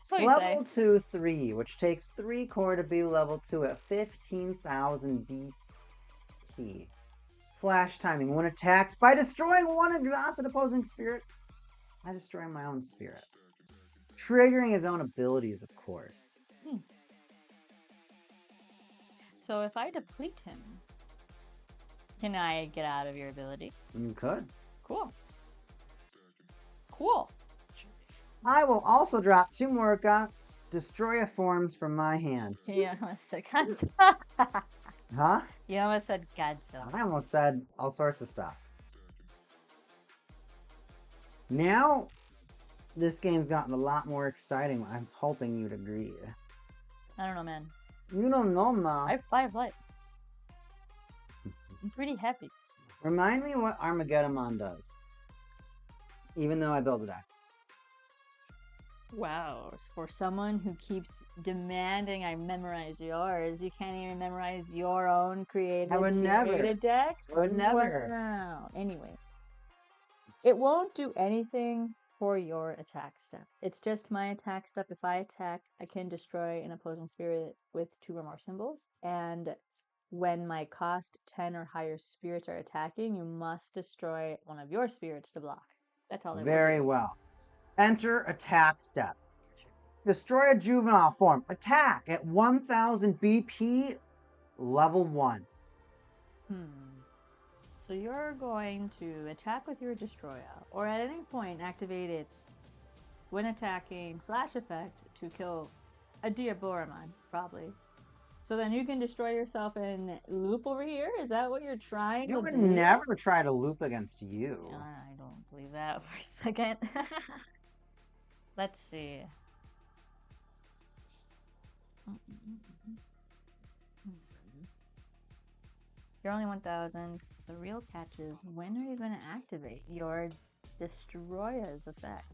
So you Level say. 2, 3, which takes 3 core to be level 2 at 15,000 BP. Flash timing. When attacks by destroying one exhausted opposing spirit, I destroy my own spirit. Triggering his own abilities, of course. So if I deplete him, can I get out of your ability? You could. Cool. Cool. I will also drop 2 more destroyer forms from my hands. You almost said Godzilla. Huh? You almost said Godzilla. I almost said all sorts of stuff. Now, this game's gotten a lot more exciting. I'm hoping you'd agree. I don't know, man. You don't know, Ma. I have 5 life. I'm pretty happy. Remind me what MirageGaogamon does. Even though I built a deck. Wow. For someone who keeps demanding I memorize yours, you can't even memorize your own created decks? I would never. Wow. Anyway. It won't do anything for your attack step. It's just my attack step. If I attack, I can destroy an opposing spirit with 2 or more symbols. And when my cost 10 or higher spirits are attacking, you must destroy one of your spirits to block. That's all it will do. Very well. Enter attack step. Destroy a juvenile form. Attack at 1000 BP, level 1. So you're going to attack with your destroyer, or at any point activate its, when attacking, flash effect to kill a Diaboramon, probably. So then you can destroy yourself and loop over here? Is that what you're trying to do? You would never try to loop against you. I don't believe that for a second. Let's see. You're only 1,000. The real catch is, when are you going to activate your Destroyer's effect?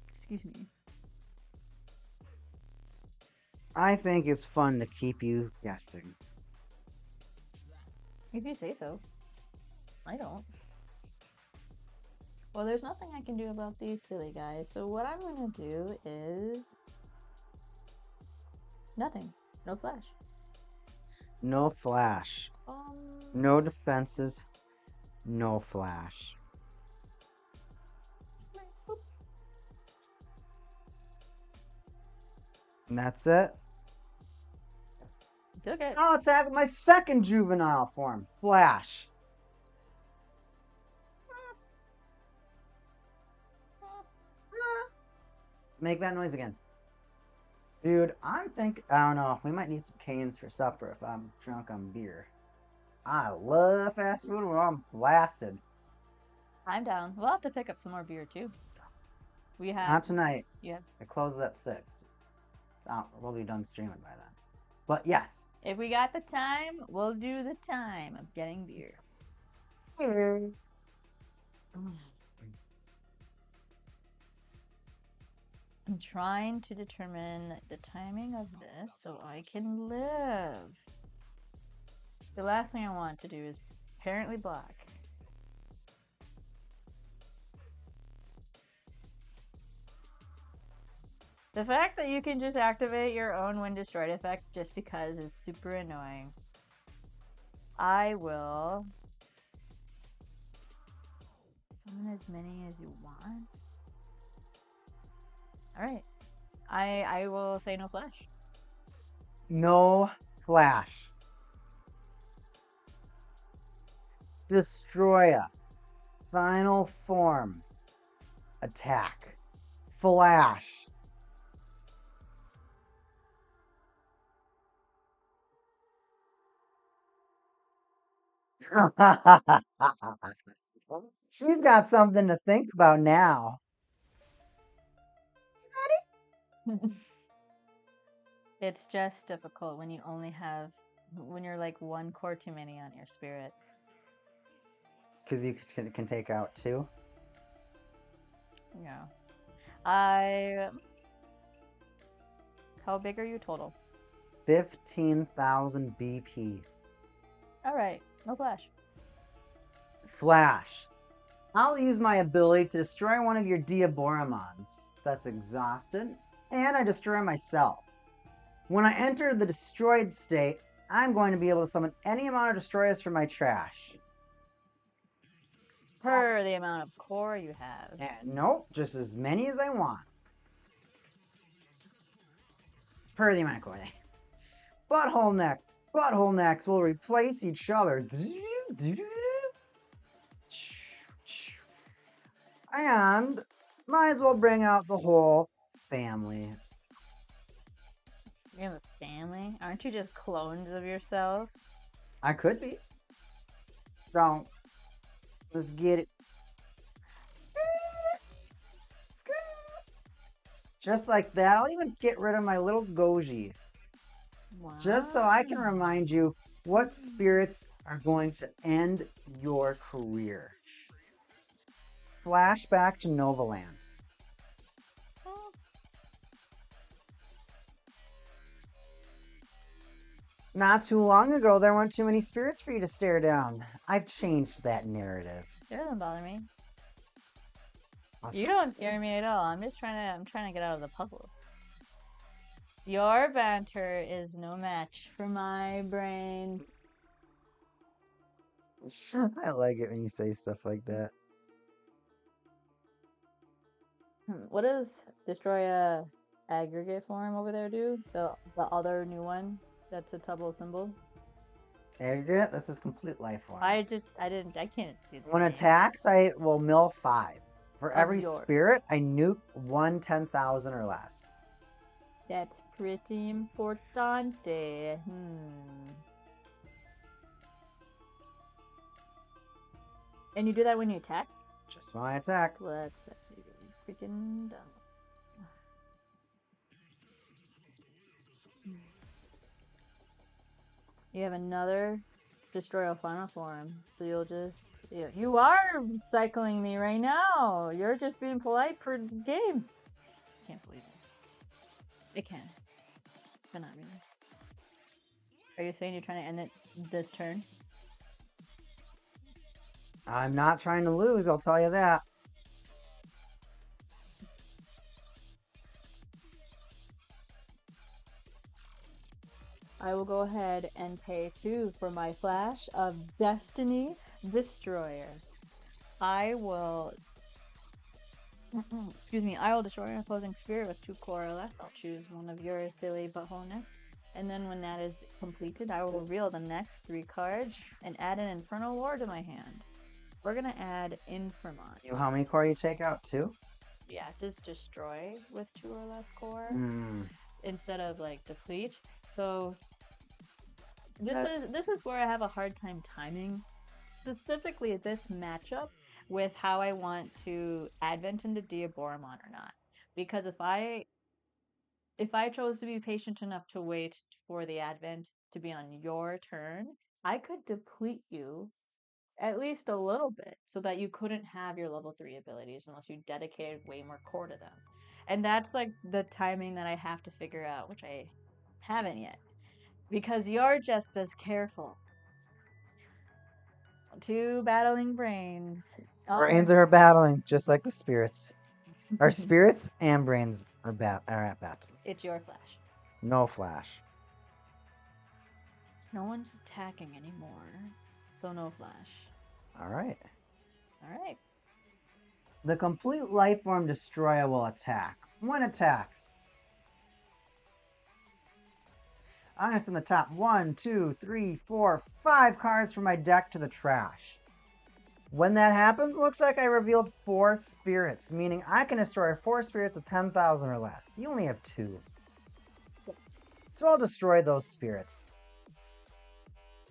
Excuse me. I think it's fun to keep you guessing. If you say so. I don't. Well, there's nothing I can do about these silly guys, so what I'm going to do is... nothing. No flash. No flash. No defenses. No flash. And that's it. Took it. I'll attack with my second juvenile form, Flash. Make that noise again. Dude, I don't know, we might need some canes for supper if I'm drunk on beer. I love fast food when I'm blasted. I'm down. We'll have to pick up some more beer too. We have. Not tonight. Yeah. It closes at 6. It's out. We'll be done streaming by then. But yes. If we got the time, we'll do the time of getting beer. I'm trying to determine the timing of this so I can live. The last thing I want to do is apparently block. The fact that you can just activate your own when destroyed effect just because is super annoying. I will summon as many as you want. Alright. I will say no flash. No flash. Destroya. Final form. Attack. Flash. She's got something to think about now. It's just difficult when you only have, when you're like one core too many on your spirit. Because you can take out 2. Yeah. How big are you total? 15,000 BP. Alright, no flash. Flash. I'll use my ability to destroy one of your Diaboromons that's exhausted, and I destroy myself. When I enter the destroyed state, I'm going to be able to summon any amount of destroyers from my trash. Per the amount of core you have. Nope, just as many as I want. Per the amount of core. Butthole necks will replace each other. And might as well bring out the whole family. You have a family? Aren't you just clones of yourself? I could be. So, let's get it. Just like that. I'll even get rid of my little Goji. Wow. Just so I can remind you what spirits are going to end your career. Flashback to Novalance. Not too long ago, there weren't too many spirits for you to stare down. I've changed that narrative. It doesn't bother me. You don't scare me at all. I'm trying to get out of the puzzle. Your banter is no match for my brain. I like it when you say stuff like that. What does destroy a aggregate form over there do? The other new one that's a double symbol? Aggregate? This is complete life form. I can't see the When name. attacks, I will mill 5. For Of every yours. spirit, I nuke 1 10,000 or less. That's pretty importante. And you do that when you attack? Just when I attack. Well, that's actually really freaking dumb. You have another destroy a final form, so you'll just... You are cycling me right now! You're just being polite per game. Can't believe it. I can. But not really. Are you saying you're trying to end it this turn? I'm not trying to lose, I'll tell you that. I will go ahead and pay 2 for my Flash of Destiny Destroyer. I will... Excuse me, I will destroy an opposing spirit with 2 core or less. I'll choose one of your silly butthole necks. And then when that is completed, I will reveal the next 3 cards and add an Infernal War to my hand. We're gonna add Infernmon. How many core you take out? 2? Yeah, it says destroy with 2 or less core instead of like deplete. So this is where I have a hard time timing specifically this matchup with how I want to advent into Diaboromon or not. Because if I chose to be patient enough to wait for the advent to be on your turn, I could deplete you at least a little bit so that you couldn't have your level 3 abilities unless you dedicated way more core to them. And that's like the timing that I have to figure out, which I haven't yet. Because you're just as careful. 2 battling brains. Brains are battling, just like the spirits. Our spirits and brains are at battle. It's your flash. No flash. No one's attacking anymore, so no flash. Alright. Alright. The complete life form destroyer will attack. When attacks, I'm going to send the top 1, 2, 3, 4, 5 cards from my deck to the trash. When that happens, looks like I revealed 4 spirits, meaning I can destroy 4 spirits of 10,000 or less. You only have 2. So I'll destroy those spirits.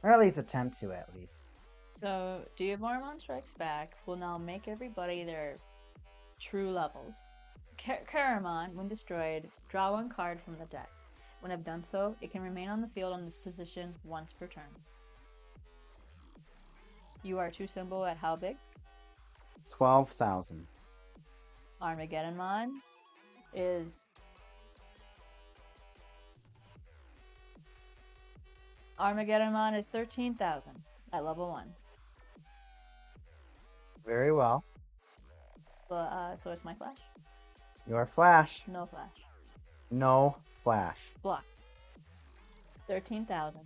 Or at least attempt to, at least. So, Diaboromon Strikes Back will now make everybody their true levels. Caramon, when destroyed, draw 1 card from the deck. When I've done so, it can remain on the field on this position once per turn. You are 2 symbol at how big? 12,000. Armageddonmon is... Armageddonmon is 13,000 at level 1. Very well. But, so it's my flash? Your flash. No flash. No flash. Block. 13,000.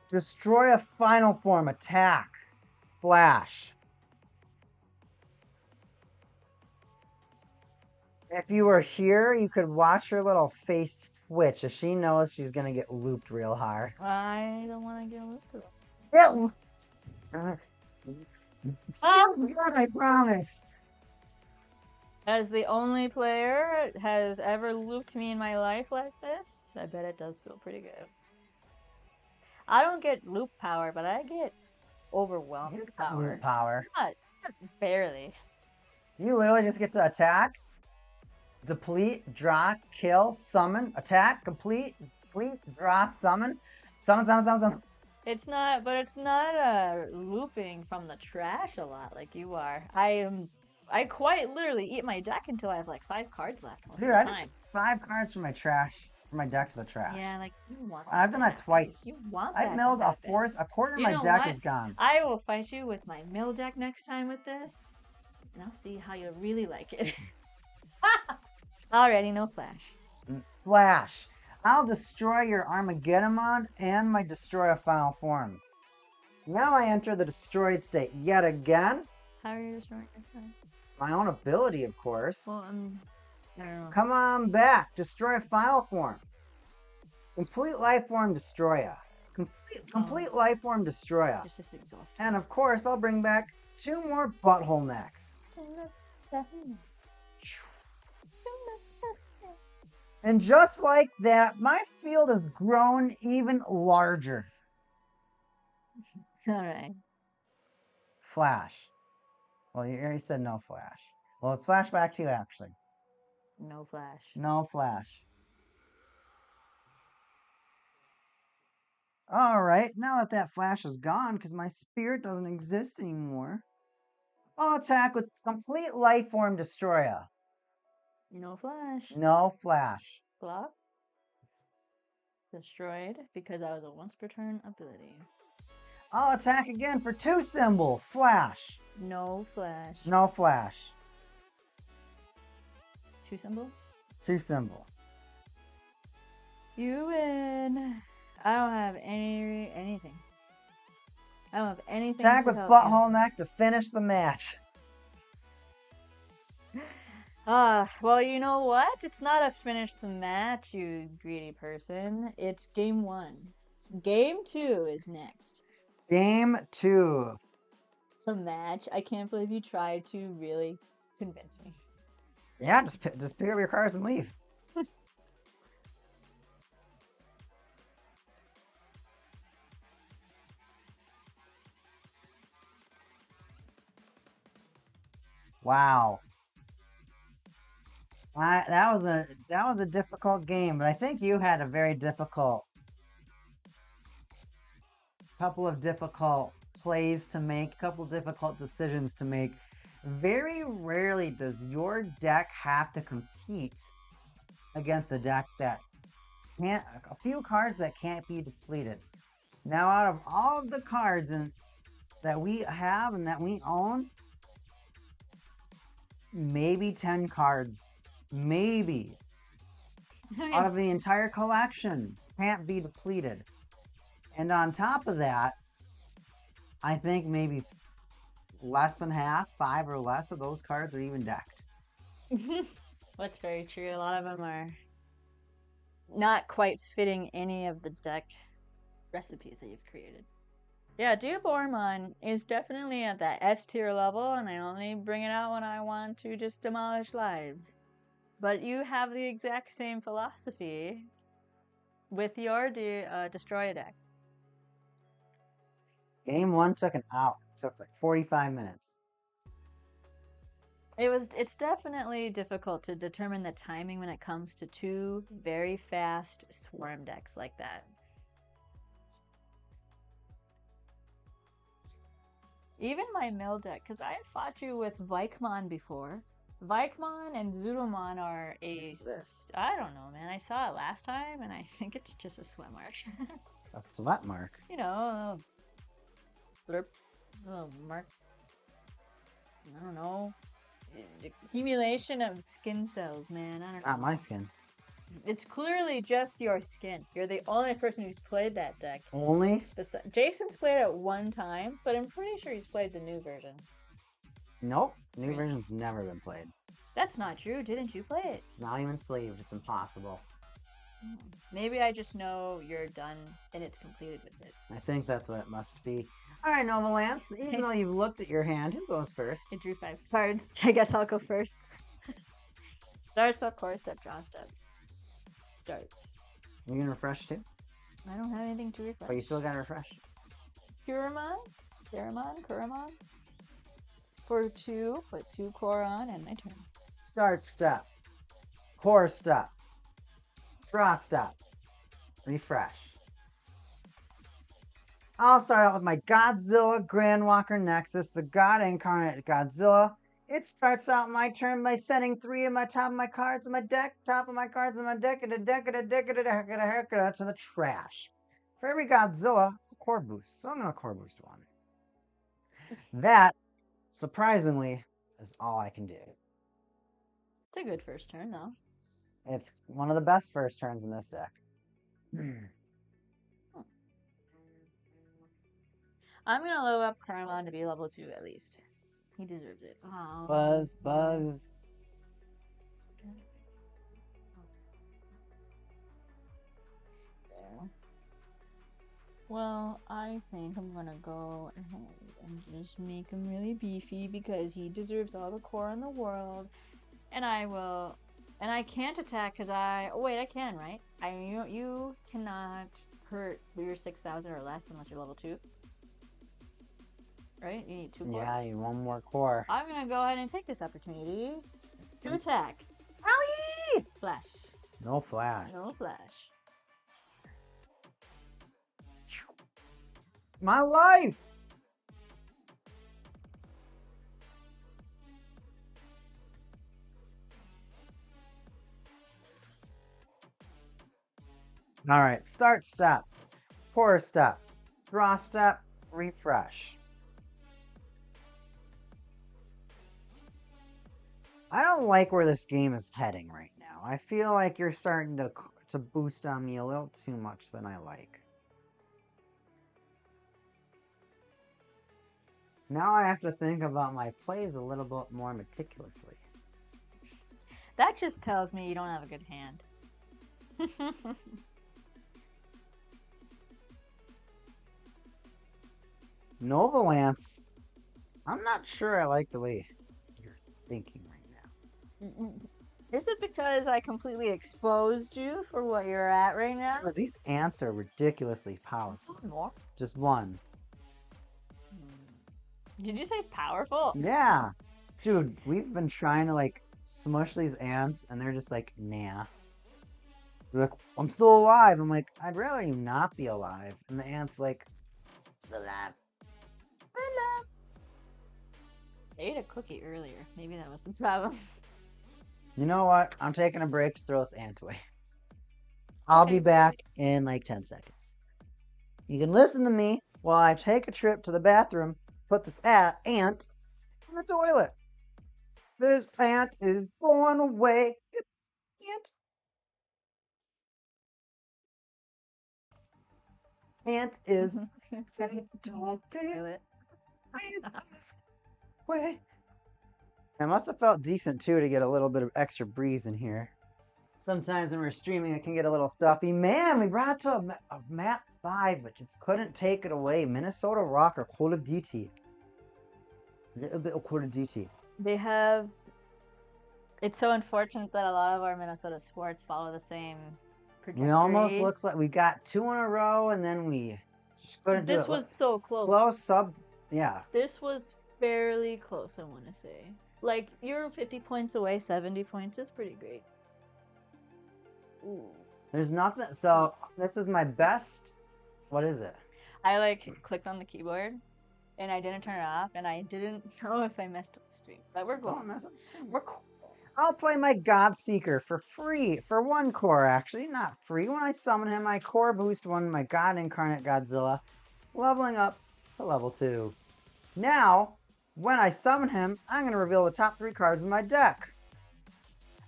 Destroy a final form. Attack. Flash. If you were here, you could watch her little face twitch as she knows she's going to get looped real hard. I don't want to get looped. Get looped. Oh, God, I promise. As the only player has ever looped me in my life like this, I bet it does feel pretty good. I don't get loop power, but I get overwhelmed power. Loop power. Not barely. You literally just get to attack, deplete, draw, kill, summon, attack, complete, deplete, draw, summon, summon. It's not, but it's not looping from the trash a lot like you are. I quite literally eat my deck until I have like 5 cards left. Dude, I just 5 cards from my deck to the trash. Yeah, like you want. I've done that twice. You want I that milled to a quarter of my deck is gone. I will fight you with my mill deck next time with this, and I'll see how you really like it. Already, no flash. Flash. I'll destroy your Armageddonmon and my Destroy a Final Form. Now I enter the destroyed state yet again. How are you destroying yourself? My own ability, of course. Well, I don't know. Come on back. Destroy a Final Form. Complete Life Form Destroyer. Complete Life Form Destroyer. It's just exhausting. And of course, I'll bring back 2 more Butthole Necks. And just like that, my field has grown even larger. Alright. Flash. Well, you already said no flash. Well, let's flash back to you, actually. No flash. No flash. Alright, now that that flash is gone, because my spirit doesn't exist anymore, I'll attack with Complete Life Form Destroyer. No flash. No flash. Block. Destroyed because I was a once per turn ability. I'll attack again for 2 symbol. Flash. No flash. No flash. 2 symbol? 2 symbol. You win. I don't have anything. I don't have anything. Attack with Butthole Neck to finish the match. Well, you know what? It's not a finish the match, you greedy person. It's game 1. Game 2 is next. Game 2. The match. I can't believe you tried to really convince me. Yeah, just pick up your cards and leave. Wow. That was a difficult game, but I think you had a very difficult couple of difficult plays to make, a couple difficult decisions to make. Very rarely does your deck have to compete against a deck that can't, a few cards that can't be depleted. Now, out of all of the cards that we have and that we own, maybe 10 cards, maybe, out of the entire collection can't be depleted. And on top of that, I think maybe less than half, 5 or less of those cards are even decked. That's very true. A lot of them are not quite fitting any of the deck recipes that you've created. Yeah, Dubormon is definitely at that S tier level, and I only bring it out when I want to just demolish lives. But you have the exact same philosophy with your Destroy deck. Game 1 took an hour. It took like 45 minutes. It's definitely difficult to determine the timing when it comes to 2 very fast swarm decks like that. Even my mill deck, because I have fought you with Vikemon before. Vikemon and Zudomon are I don't know, man. I saw it last time, and I think it's just a sweat mark. A sweat mark? You know, blurp, mark. I don't know. Accumulation of skin cells, man. I don't know. Not my skin. It's clearly just your skin. You're the only person who's played that deck. Only? Jason's played it 1 time, but I'm pretty sure he's played the new version. Nope. New version's never been played. That's not true. Didn't you play it? It's not even sleeved. It's impossible. Maybe I just know you're done and it's completed with it. I think that's what it must be. Alright, Nova Lance, even though you've looked at your hand, who goes first? I drew 5 cards. I guess I'll go first. Start, step, core step, draw step. Start. You gonna refresh too? I don't have anything to refresh. But you still gotta refresh. Kuramon? Kuramon? For 2, put 2 core on and my turn. Start step. Core step. Draw step. Refresh. I'll start out with my Godzilla Grandwalker Nexus, the God Incarnate Godzilla. It starts out my turn by sending 3 of my top of my cards in my deck, top of my cards in my deck, and a deck, and a deck, and a deck, and a deck, to the trash. For every Godzilla, a core boost. So I'm gonna core boost 1. That, surprisingly, is all I can do. It's a good first turn, though. It's one of the best first turns in this deck. I'm gonna level up Kuramon to be level 2 at least. He deserves it. Oh. Buzz. There. Well, I think I'm gonna go ahead and just make him really beefy because he deserves all the core in the world. And I will... And I can't attack because oh wait, I can, right? You cannot hurt your 6,000 or less unless you're level 2. Right? You need 2 core. Yeah, you need 1 more core. I'm gonna go ahead and take this opportunity to attack. Owie! Flash. No flash. No flash. My life! Alright, start step. Core step. Draw step. Refresh. I don't like where this game is heading right now. I feel like you're starting to boost on me a little too much than I like. Now I have to think about my plays a little bit more meticulously. That just tells me you don't have a good hand. Nova Lance. I'm not sure I like the way you're thinking right now. Is it because I completely exposed you for what you're at right now? These ants are ridiculously powerful. More? Just one. Did you say powerful? Yeah. Dude, we've been trying to like smush these ants and they're just like, nah. They're like, I'm still alive. I'm like, I'd rather you not be alive. And the ant's like, still alive. Still alive. I ate a cookie earlier. Maybe that was the problem. You know what? I'm taking a break to throw this ant away. I'll be back in like 10 seconds. You can listen to me while I take a trip to the bathroom, put this ant in the toilet. This ant is going away. Ant is Toilet. way. It must have felt decent too to get a little bit of extra breeze in here. Sometimes when we're streaming, it can get a little stuffy. Man, we brought it to a map 5, but just couldn't take it away. Minnesota Rock or Call of Duty. A little bit of Call of Duty. They have. It's so unfortunate that a lot of our Minnesota sports follow the same trajectory. We almost looks like we got 2 in a row, and then we just couldn't do it. This was so close. Close sub, yeah. This was fairly close, I want to say. Like, you're 50 points away, 70 points is pretty great. Ooh. There's nothing. So this is my best. What is it? I like clicked on the keyboard and I didn't turn it off and I didn't know if I messed up the stream. But we're cool. Don't mess up the stream. We're cool. I'll play my Godseeker for free. For 1 core, actually. Not free. When I summon him, I core boost 1 my God Incarnate Godzilla, leveling up to level 2. Now, when I summon him, I'm going to reveal the top 3 cards in my deck.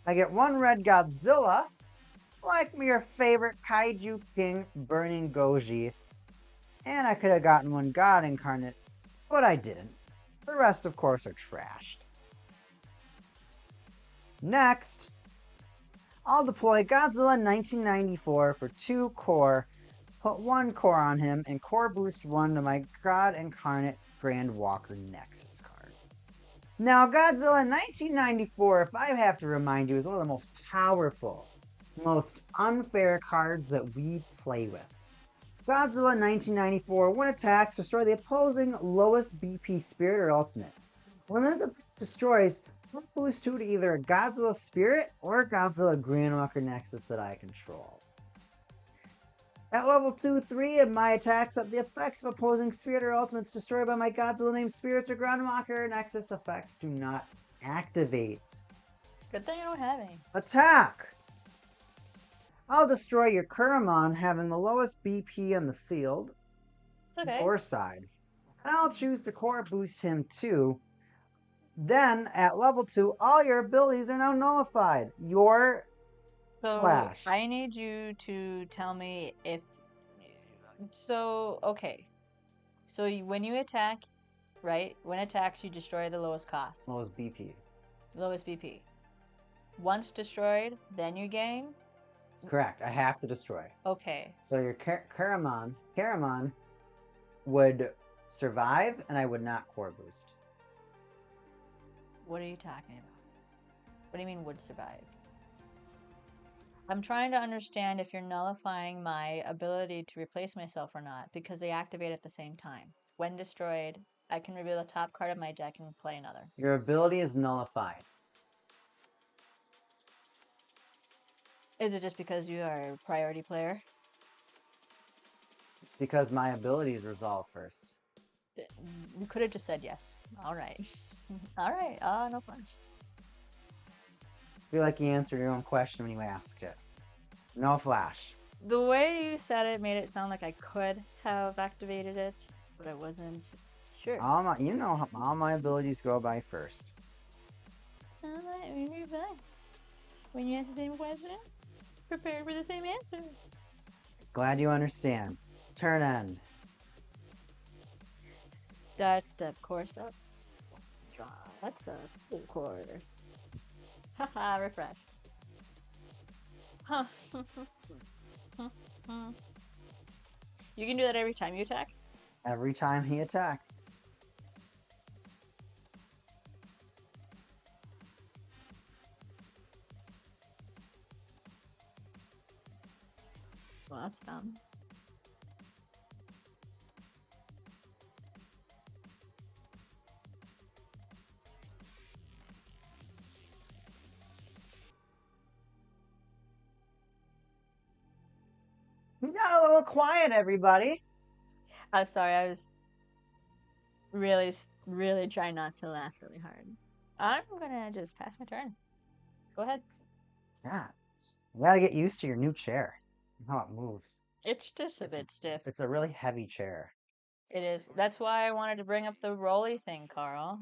I get 1 red Godzilla, like your favorite Kaiju King, Burning Goji. And I could have gotten 1 God Incarnate, but I didn't. The rest, of course, are trashed. Next, I'll deploy Godzilla 1994 for 2 core, put 1 core on him, and core boost 1 to my God Incarnate Grand Walker Nexus card. Now, Godzilla 1994, if I have to remind you, is one of the most powerful, most unfair cards that we play with. Godzilla 1994, when attacks, destroy the opposing lowest BP Spirit or Ultimate. When this destroys, boost 2 to either a Godzilla Spirit or a Godzilla Grand Walker Nexus that I control. At level 2-3 of my attacks up, the effects of opposing Spirit or Ultimates destroyed by my Godzilla named Spirits or Grand Walker Nexus effects do not activate. Good thing I don't have any. Attack! I'll destroy your Kuramon having the lowest BP on the field. It's okay. Or side. And I'll choose to core boost him too. Then, at level 2, all your abilities are now nullified. Your Flash. I need you to tell me if... So, okay. So when you attack, right? When attacks, you destroy the lowest cost. lowest BP. Lowest BP. Once destroyed, then you gain? Correct. I have to destroy. Okay. So your Karamon would survive, and I would not core boost. What are you talking about? What do you mean would survive? I'm trying to understand if you're nullifying my ability to replace myself or not, because they activate at the same time. When destroyed, I can reveal the top card of my deck and play another. Your ability is nullified. Is it just because you are a priority player? It's because my abilities resolve first. You could have just said yes. Alright. Alright, no punch. I feel like you answered your own question when you asked it. No flash. The way you said it made it sound like I could have activated it, but I wasn't sure. All my abilities go by first. Alright, you're fine. When you ask the same question, prepare for the same answer. Glad you understand. Turn end. Start step, core step. Draw. That's a school course. Haha, refresh. Huh. You can do that every time you attack? Every time he attacks. Well, that's dumb. We got a little quiet, everybody. I'm sorry, I was really trying not to laugh really hard. I'm gonna just pass my turn. Go ahead. Yeah. You gotta get used to your new chair. That's how it moves. It's just a bit stiff. It's a really heavy chair. It is. That's why I wanted to bring up the rolly thing, Carl.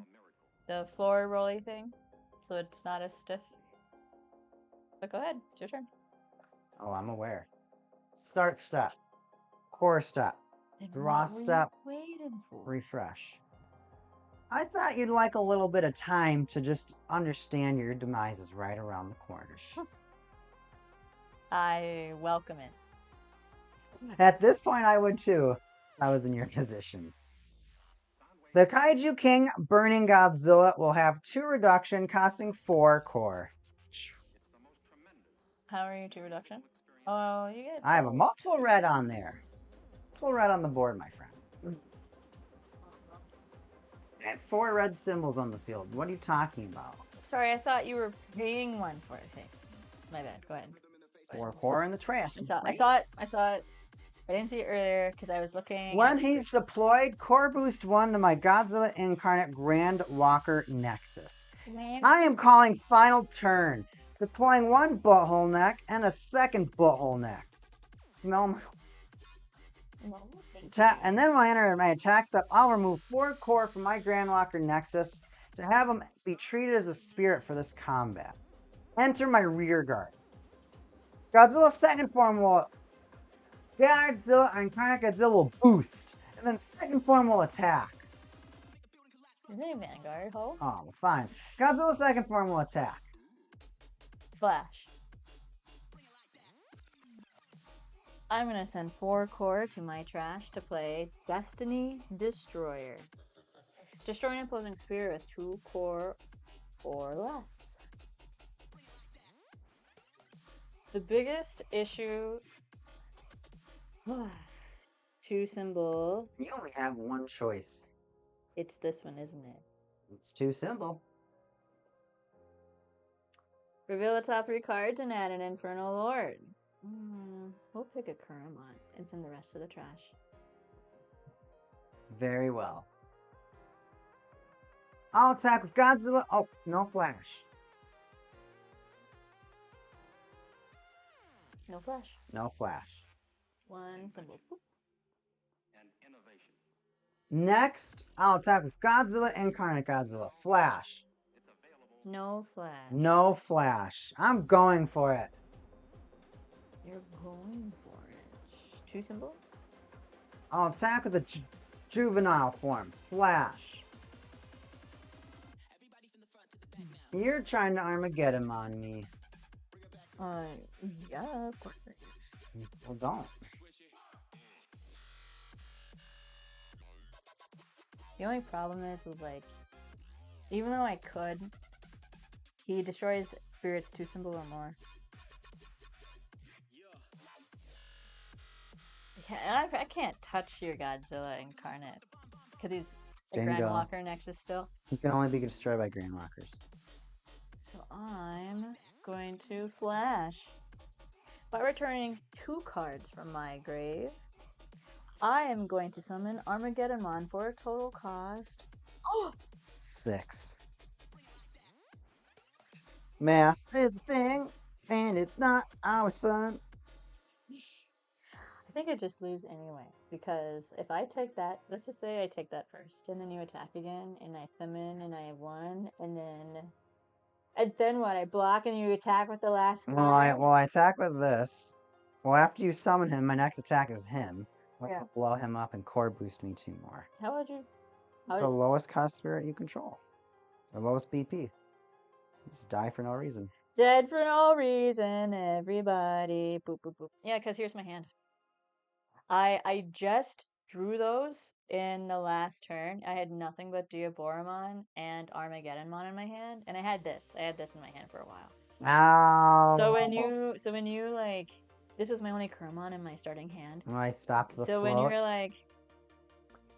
The floor rolly thing. So it's not as stiff. But go ahead. It's your turn. Oh, I'm aware. Start step. Core step. Draw step. Waiting for. Refresh. I thought you'd like a little bit of time to just understand your demise is right around the corner. I welcome it. At this point, I would too, if I was in your position. The Kaiju King Burning Godzilla will have 2 reduction, costing 4 core. How are you to reduction? Oh, you get. I have a multiple red on there. Multiple red on the board, my friend. I have 4 red symbols on the field. What are you talking about? Sorry, I thought you were paying one for it. Hey, my bad. Go ahead. 4 core in the trash. I saw it. I didn't see it earlier because I was looking. When he's deployed, core boost 1 to my Godzilla Incarnate Grand Walker Nexus. I am calling final turn. Deploying 1 butthole neck and a 2nd butthole neck. Smell my... And then when I enter my attack step, I'll remove 4 core from my Grand Walker Nexus to have him be treated as a spirit for this combat. Enter my rear guard. Godzilla's 2nd form will... Incarnate Godzilla will boost, and then 2nd form will attack. Hey, Vanguard, ho. Oh, fine. Godzilla's 2nd form will attack. Flash. I'm gonna send 4 core to my trash to play Destiny Destroyer. Destroy an opposing spirit with 2 core or less. The biggest issue... 2 symbol. You only have 1 choice. It's this one, isn't it? It's 2 symbol. Reveal the top 3 cards and add an Infernal Lord. We'll pick a Kuramon and send the rest to the trash. Very well. I'll attack with Godzilla. Oh, no flash. No flash. No flash. 1 symbol. Boop. Next, I'll attack with Godzilla Incarnate Godzilla. Flash. No flash. No flash. I'm going for it. You're going for it. 2 symbol? I'll attack with a juvenile form. Flash. You're trying to Armageddon on me. Yeah, of course it is. Well, don't. The only problem is, like, even though I could, he destroys spirits 2 symbol or more. I can't touch your Godzilla Incarnate because he's a Grand Walker Nexus still. He can only be destroyed by Grand Walkers. So I'm going to flash. By returning 2 cards from my grave, I am going to summon Armageddonmon for a total cost 6. Math is a thing, and it's not always fun. I think I just lose anyway, because if I take that, let's just say I take that first, and then you attack again, and I summon, and I have 1, and then what? I block, and you attack with the last card? I attack with this. Well, after you summon him, my next attack is him. Let's blow him up and core boost me 2 more. How would you? It's the lowest cost spirit you control. Or lowest BP. Just die for no reason. Dead for no reason, everybody. Boop, boop, boop. Yeah, because here's my hand. I just drew those in the last turn. I had nothing but Diaboromon and Armageddonmon in my hand, and I had this. I had this in my hand for a while. Ow. So when you like, this was my only Kurmon in my starting hand. I stopped the So float. when you were like,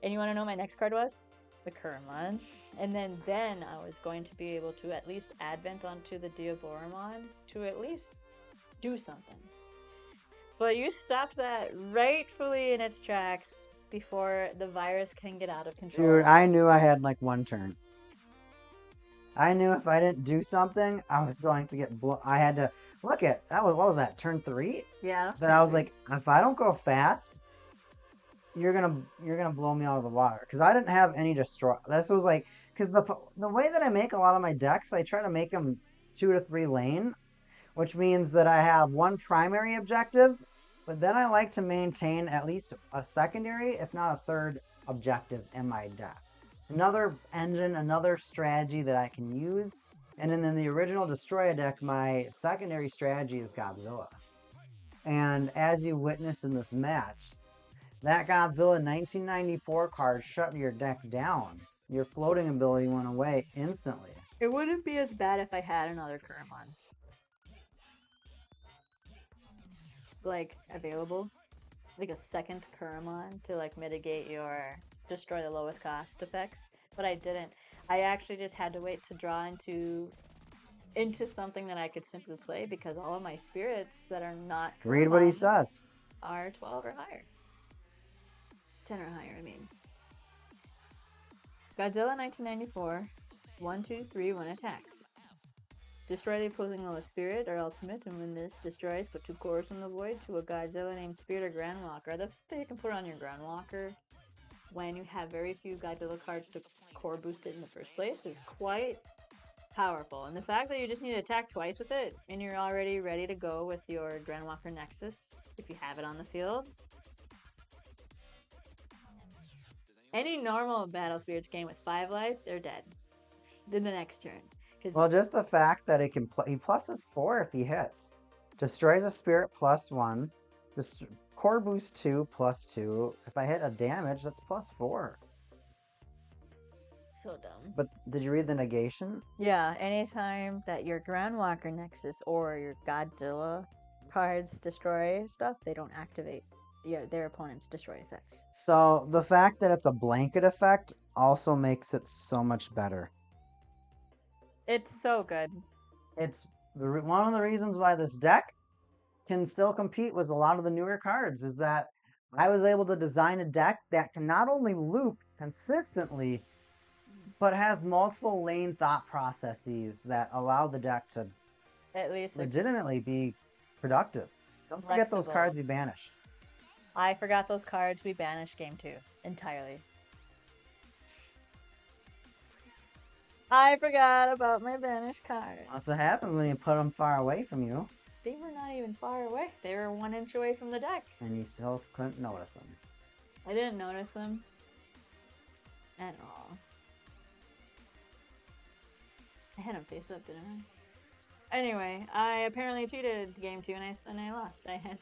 and you want to know what my next card was? The Kurmon. And then I was going to be able to at least advent onto the Diaboromon to at least do something. But you stopped that rightfully in its tracks before the virus can get out of control. Dude, I knew I had like one turn. I knew if I didn't do something, I was going to get I had to look at that. What was that? Turn 3? Yeah. But I was like, if I don't go fast, you're gonna blow me out of the water. Because I didn't have any destroy. This was like, because the way that I make a lot of my decks, I try to make them 2 to 3 lane, which means that I have one primary objective, but then I like to maintain at least a secondary, if not a third objective in my deck. Another engine, another strategy that I can use. And then in the original Destroyer deck, my secondary strategy is Godzilla. And as you witness in this match, that Godzilla 1994 card shut your deck down. Your floating ability went away instantly. It wouldn't be as bad if I had another Kurmon. Like, available. Like a second Kurmon to like mitigate your destroy the lowest cost effects. But I didn't. I actually just had to wait to draw into something that I could simply play because all of my spirits that are not Kurmon Read what he says. Are 12 or higher. 10 or higher, I mean. Godzilla 1994, 1, 2, 3, 1 attacks. Destroy the opposing lowest spirit or ultimate, and when this destroys, put 2 cores from the void to a Godzilla named Spirit or Groundwalker. The fact that you can put on your Groundwalker when you have very few Godzilla cards to core boost it in the first place is quite powerful. And the fact that you just need to attack twice with it, and you're already ready to go with your Groundwalker Nexus, if you have it on the field. Any normal Battle Spirits game with 5 life, they're dead. In the next turn. Well, just the fact that it can he pluses 4 if he hits. Destroys a spirit +1. Core boost 2 +2. If I hit a damage, that's +4. So dumb. But did you read the negation? Yeah, anytime that your Groundwalker Nexus or your Godzilla cards destroy stuff, they don't activate their opponent's destroy effects. So the fact that it's a blanket effect also makes it so much better. It's so good. It's one of the reasons why this deck can still compete with a lot of the newer cards is that I was able to design a deck that can not only loop consistently, but has multiple lane thought processes that allow the deck to at least legitimately be productive. Don't forget those cards he banished. I forgot those cards we banished game 2 entirely. I forgot about my banished cards. That's what happens when you put them far away from you. They were not even far away. They were 1 inch away from the deck. And you still couldn't notice them. I didn't notice them at all. I had them face up, didn't I? Anyway, I apparently cheated game 2 and I lost. I had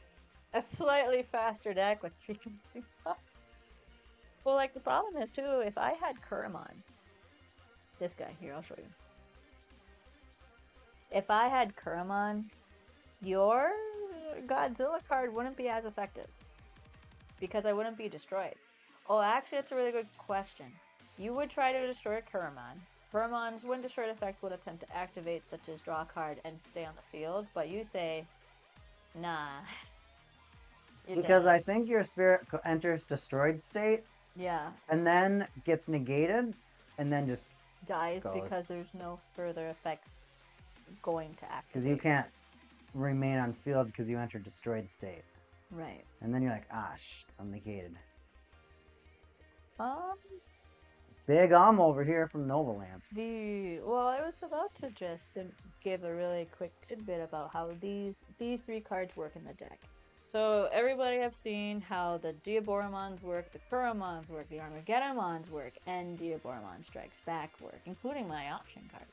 a slightly faster deck with 3 missing stuff. Well, like, the problem is, too, if I had Kurmon, this guy, here, I'll show you. If I had Kurmon, your Godzilla card wouldn't be as effective. Because I wouldn't be destroyed. Oh, actually, that's a really good question. You would try to destroy Kurmon. Kurmon's when destroyed effect would attempt to activate, such as draw a card and stay on the field, but you say, nah. Because I think your spirit enters destroyed state. Yeah. And then gets negated, and then just dies because there's no further effects going to activate. Because you can't remain on field because you entered destroyed state. Right. And then you're like, ah, I'm negated. Big over here from Novalance. Well, I was about to just give a really quick tidbit about how these 3 cards work in the deck. So everybody have seen how the Diaboromons work, the Kuromons work, the Armageddonmons work, and Diaboromon Strikes Back work, including my option card.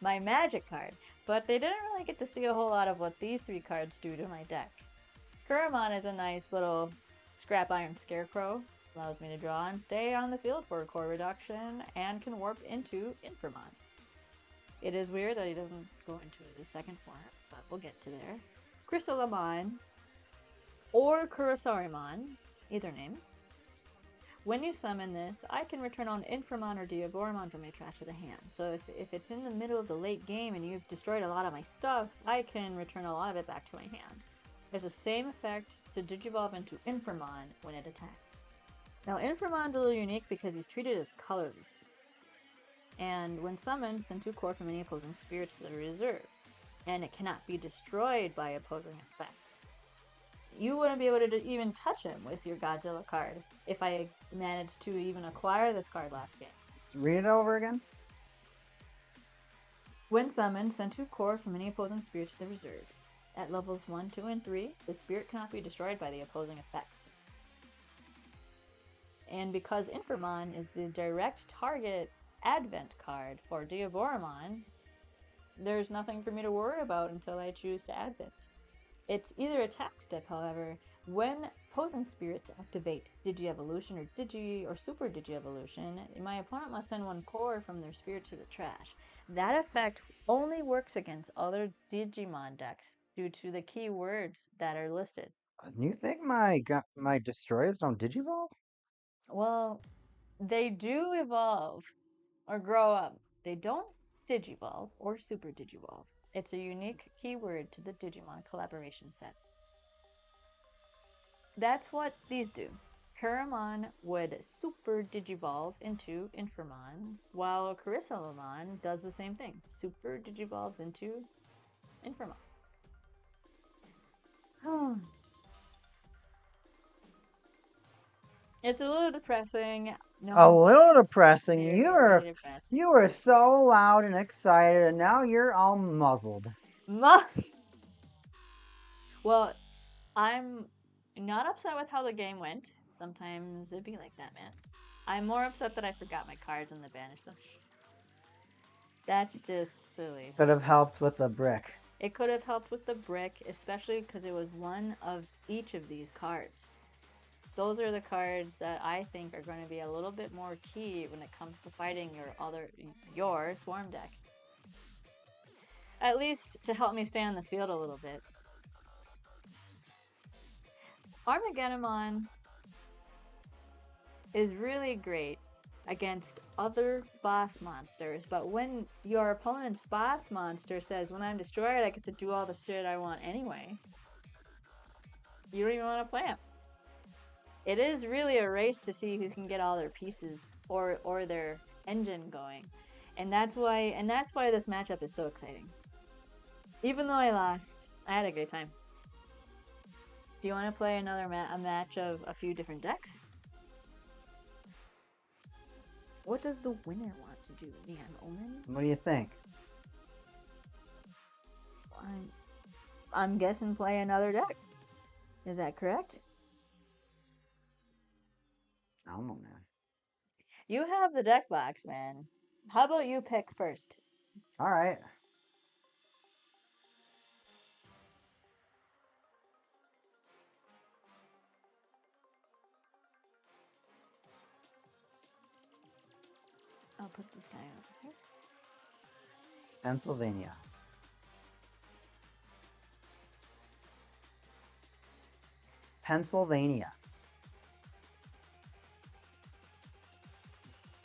my magic card, but they didn't really get to see a whole lot of what these 3 cards do to my deck. Kuramon is a nice little scrap iron scarecrow, allows me to draw and stay on the field for a core reduction, and can warp into Inframon. It is weird that he doesn't go into the second form, but we'll get to there. Chrysalamon, or Kurosarimon, either name. When you summon this, I can return on Inframon or Diaboromon from my trash to the hand. So if it's in the middle of the late game and you've destroyed a lot of my stuff, I can return a lot of it back to my hand. There's the same effect to Digivolve into Inframon when it attacks. Now Inframon's a little unique because he's treated as colorless. And when summoned, send 2 core from any opposing spirits to the reserve. And it cannot be destroyed by opposing effects. You wouldn't be able to even touch him with your Godzilla card if I managed to even acquire this card last game. Read it over again. When summoned, send 2 core from any opposing spirit to the reserve. At levels 1, 2, and 3, the spirit cannot be destroyed by the opposing effects. And because Inframon is the direct target Advent card for Diaboromon, there's nothing for me to worry about until I choose to Advent. Its either attack step, however, when opposing spirits activate Digi-Evolution or Super Digi-Evolution, my opponent must send 1 core from their spirit to the trash. That effect only works against other Digimon decks due to the keywords that are listed. You think my destroyers don't digivolve? Well, they do evolve or grow up. They don't digivolve or super digivolve. It's a unique keyword to the Digimon collaboration sets. That's what these do. Kuramon would super digivolve into Inframon, while Chrysalamon does the same thing. Super digivolves into Inframon. It's a little depressing. No, A little depressing. it's You really depressing. were so loud and excited, and now you're all muzzled. Well, I'm not upset with how the game went. Sometimes it'd be like that, man. I'm more upset that I forgot my cards and the banished them. That's just silly. Could have helped with the brick. It could have helped with the brick, especially because it was one of each of these cards. Those are the cards that I think are going to be a little bit more key when it comes to fighting your swarm deck. At least to help me stay on the field a little bit. MirageGaogamon is really great against other boss monsters, but when your opponent's boss monster says, when I'm destroyed, I get to do all the shit I want anyway, you don't even want to play him. It is really a race to see who can get all their pieces or their engine going, and that's why this matchup is so exciting. Even though I lost, I had a good time. Do you want to play another a match of a few different decks? What does the winner want to do? Man, Omen? What do you think? I'm guessing play another deck. Is that correct? I don't know, man. You have the deck box, man. How about you pick first? All right. I'll put this guy over here. Pennsylvania. Pennsylvania.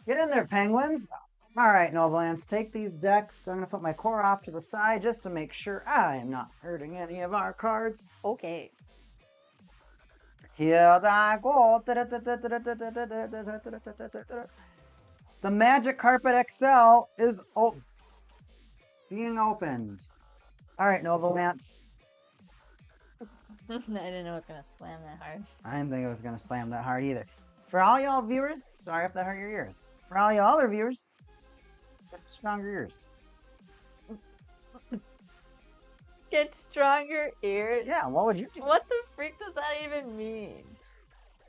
Get in there, penguins. All right, Noblance, take these decks. I'm going to put my core off to the side just to make sure I am not hurting any of our cards. Okay. Here I go. The Magic Carpet XL is being opened. All right, Noblance. I didn't know it was going to slam that hard. I didn't think it was going to slam that hard either. For all y'all viewers, sorry if that hurt your ears. For all y'all other viewers, get stronger ears. Get stronger ears? Yeah, what would you do? What the freak does that even mean?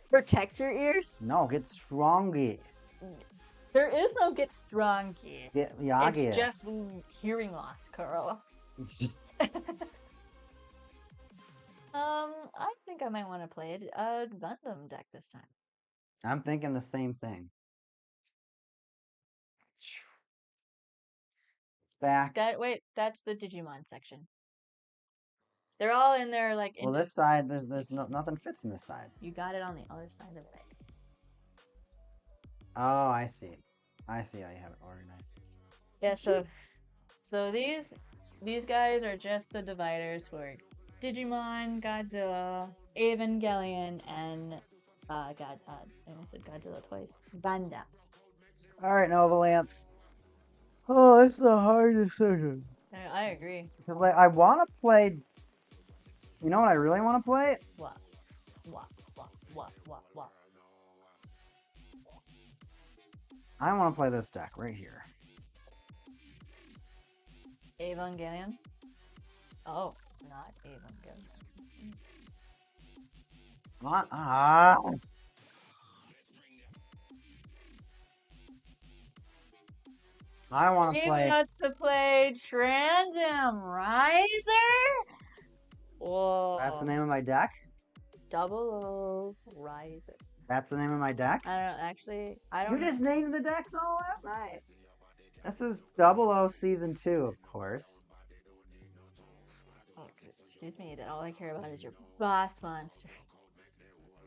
Protect your ears? No, get stronger. There is no get strong key. Yagi. It's just hearing loss, Carl. It's just... I think I might want to play a Gundam deck this time. I'm thinking the same thing. Back. Wait, that's the Digimon section. They're all in there like. Well, this side, there's nothing fits in this side. You got it on the other side of it. Oh, I see. I see how you have it organized. Yeah. So these guys are just the dividers for Digimon, Godzilla, Evangelion, and I almost said Godzilla twice. Gundam. All right, Nova Lance. Oh, it's a hard decision. I agree. I want to play. You know what I really want to play? What? I want to play this deck right here. Evangelion? Oh, not Evangelion. What? I want to play. He wants to play Transam Riser? Whoa. That's the name of my deck? 00 Riser. That's the name of my deck? I don't know, actually, I don't You know. just named the decks all last night. This is 00 Season 2, of course. Oh, excuse me, that all I care about is your boss monster.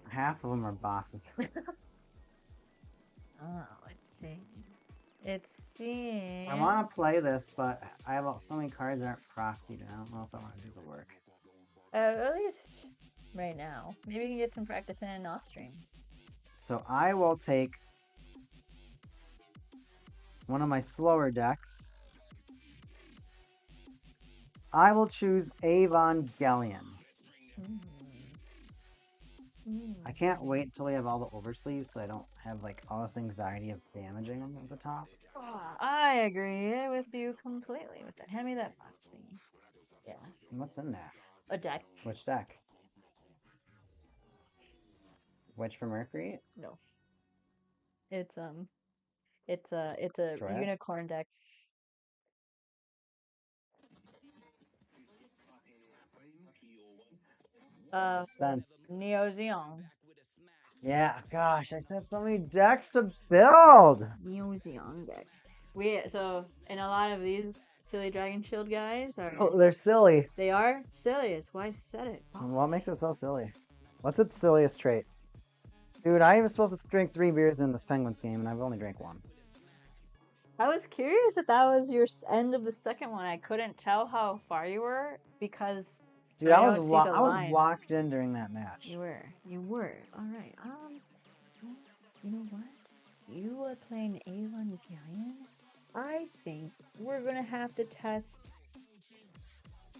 Half of them are bosses. Oh, let's see. It seems... I want to play this, but I have so many cards that aren't proxied. I don't know if I want to do the work. At least right now. Maybe we can get some practice in off stream. So I will take one of my slower decks. I will choose Evangelion. I can't wait until we have all the oversleeves so I don't have like all this anxiety of damaging them at the top. Oh, I agree with you completely with that. Hand me that box thingy. Yeah. What's in there? A deck. Which deck? Witch for Mercury? No. It's a Strat? unicorn deck. Suspense. Neo Zeon. Yeah, gosh, I have so many decks to build. Neo Zeon deck. So in a lot of these silly Dragon Shield guys are. Oh, they're silly. They are silly. That's why I said it. What makes it so silly? What's its silliest trait? Dude, I was supposed to drink 3 beers in this Penguins game, and I've only drank 1. I was curious if that was your end of the second one. I couldn't tell how far you were because. Dude, I was locked in during that match. You were. All right. You know what? You are playing Evangelion. I think we're gonna have to test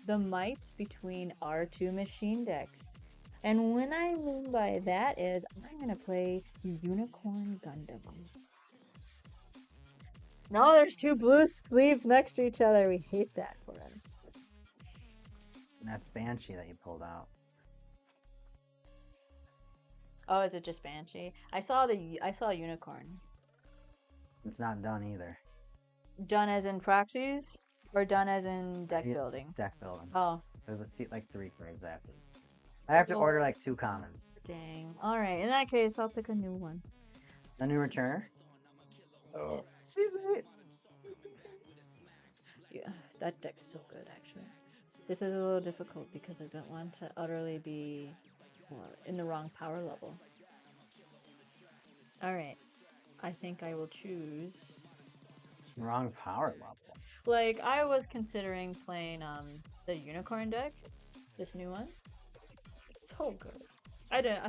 the might between our two machine decks. And what I mean by that is I'm gonna play Unicorn Gundam. No, there's 2 blue sleeves next to each other. We hate that for us. And that's Banshee that you pulled out. Oh, is it just Banshee? I saw Unicorn. It's not done either. Done as in proxies? Or done as in deck building? Deck building. Oh. There's like 3 cards after. I have to order like 2 commons. Dang. Alright, in that case, I'll pick a new one. A new returner? Oh. Excuse me. Yeah, that deck's so good, actually. This is a little difficult because I don't want to utterly be in the wrong power level. Alright. I think I will choose... Wrong power level. Like, I was considering playing the Unicorn deck. This new one. So good. I don't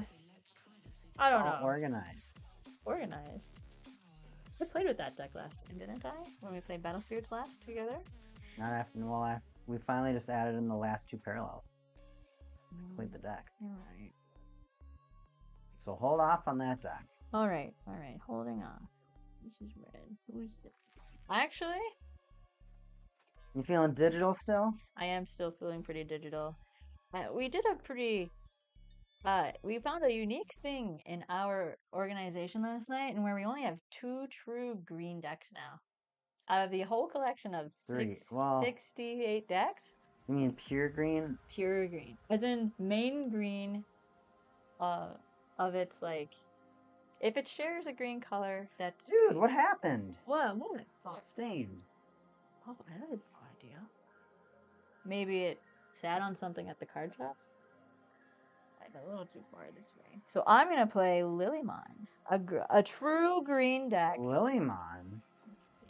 know. Organized. Organized. I played with that deck last time, didn't I? When we played Battle Spirits last together? Not after, well, we finally just added in the last 2 parallels. Played the deck. Alright. So hold off on that deck. Alright, holding off. This is red. Who's this? Actually, You feeling digital still? I am still feeling pretty digital. We did a pretty We found a unique thing in our organization last night, and where we only have 2 true green decks now. Out of the whole collection of 68 decks, you mean pure green? pure green. As in main green of its like if it shares a green color, that's Dude, what happened? What? It's all stained. Oh, I had no idea. Maybe it sat on something at the card shop? I'm a little too far this way. So I'm gonna play Lilymon, a true green deck. Lilymon?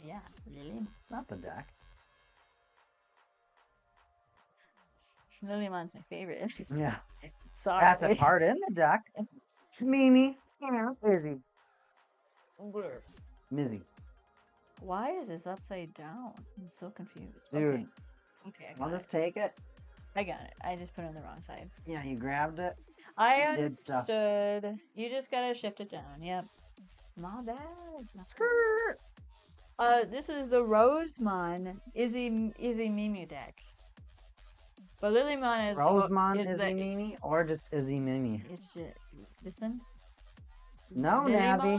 Yeah, Lilymon. It's not the deck. Lilymon's my favorite. Yeah. Sorry. That's a part in the deck. It's Mimi. Izzy. Mizzy. Why is this upside down? I'm so confused. Dude. Okay. I'll just take it. I got it. I just put it on the wrong side. Yeah, you grabbed it. I understood. Did stuff. You just gotta shift it down. Yep. Not bad. Skirt. This is the Rosemon Izzy Mimi deck. But Lilymon is Rosemon Izzy Mimi or just Izzy Mimi? It's just listen. No, Nabby.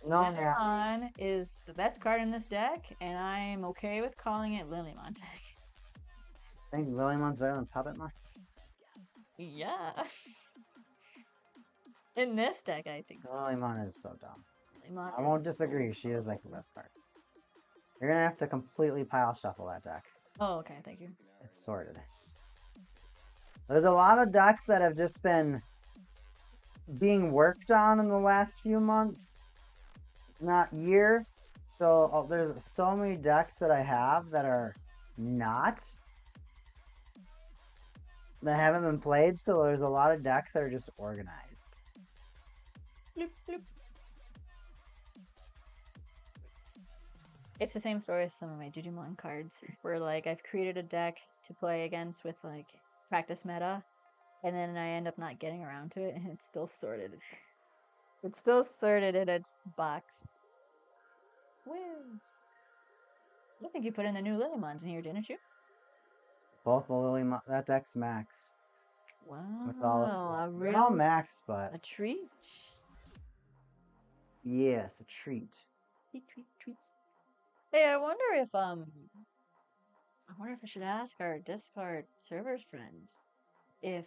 No, Lilymon is the best card in this deck, and I'm okay with calling it Lilymon deck. I think Lilymon's better than Puppet Mon. Yeah. In this deck, I think so. Lilymon is so dumb. Lilymon I won't disagree. She is like the best card. You're gonna have to completely pile shuffle that deck. Oh, okay. Thank you. It's sorted. There's a lot of decks that have just been being worked on in the last few months, not year. So there's so many decks that I have that are not, that haven't been played. So there's a lot of decks that are just organized. Bloop, bloop. It's the same story as some of my Digimon cards, where like I've created a deck to play against with like practice meta, and then I end up not getting around to it, and it's still sorted. It's still sorted in its box. Woo! I think you put in the new Lilymons in here, didn't you? Both the Lilymon, that deck's maxed. Wow, With all they're all maxed, but a treat. Yes, a treat. Treat. Hey, I wonder if I should ask our Discord servers friends if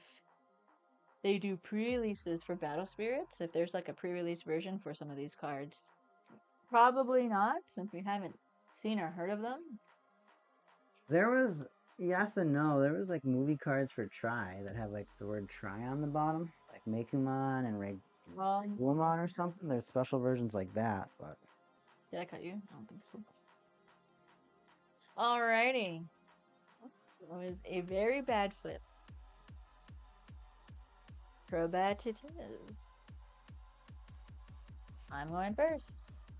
they do pre-releases for Battle Spirits, if there's like a pre-release version for some of these cards. Probably not, since we haven't seen or heard of them. There was yes and no. There was like movie cards for Try that have like the word Try on the bottom, like Makumon and Regulamon or something. There's special versions like that, but did I cut you? I don't think so. Alrighty. That was a very bad flip. Crobat it is. I'm going first.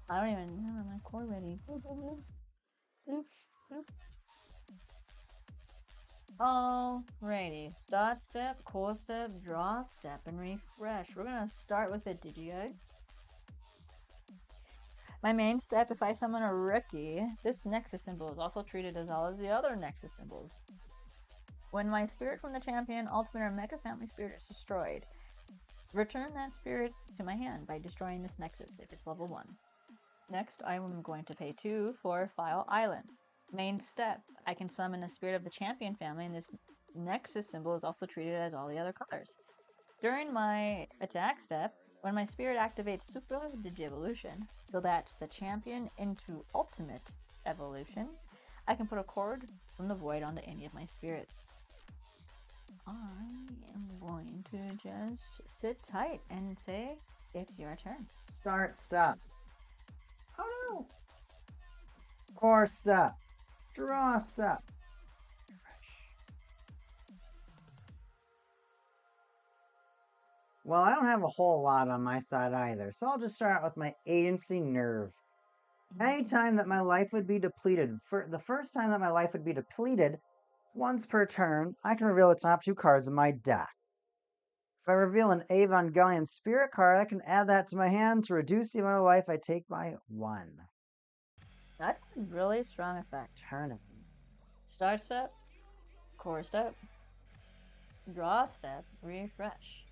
I don't even have my core ready. Alrighty. Start step, core step, draw step, and refresh. We're gonna start with a Digi. My main step, if I summon a rookie, this Nexus symbol is also treated as all as the other Nexus symbols. When my spirit from the champion, ultimate, or mega family spirit is destroyed, return that spirit to my hand by destroying this Nexus if it's level 1. Next, I am going to pay 2 for File Island. Main step, I can summon a spirit of the champion family, and this Nexus symbol is also treated as all the other colors. During my attack step, when my spirit activates Super Digi-Evolution, so that's the champion into ultimate evolution, I can put a cord from the void onto any of my spirits. I am going to just sit tight and say, it's your turn. Start step. Oh no! Core step. Draw step. Well, I don't have a whole lot on my side either, so I'll just start with my Agency Nerve. Anytime that my life would be depleted, for the first time that my life would be depleted, once per turn, I can reveal the top 2 cards of my deck. If I reveal an Evangelion Spirit card, I can add that to my hand to reduce the amount of life I take by 1. That's a really strong effect. Turn it. Start step, core step, draw step, refresh.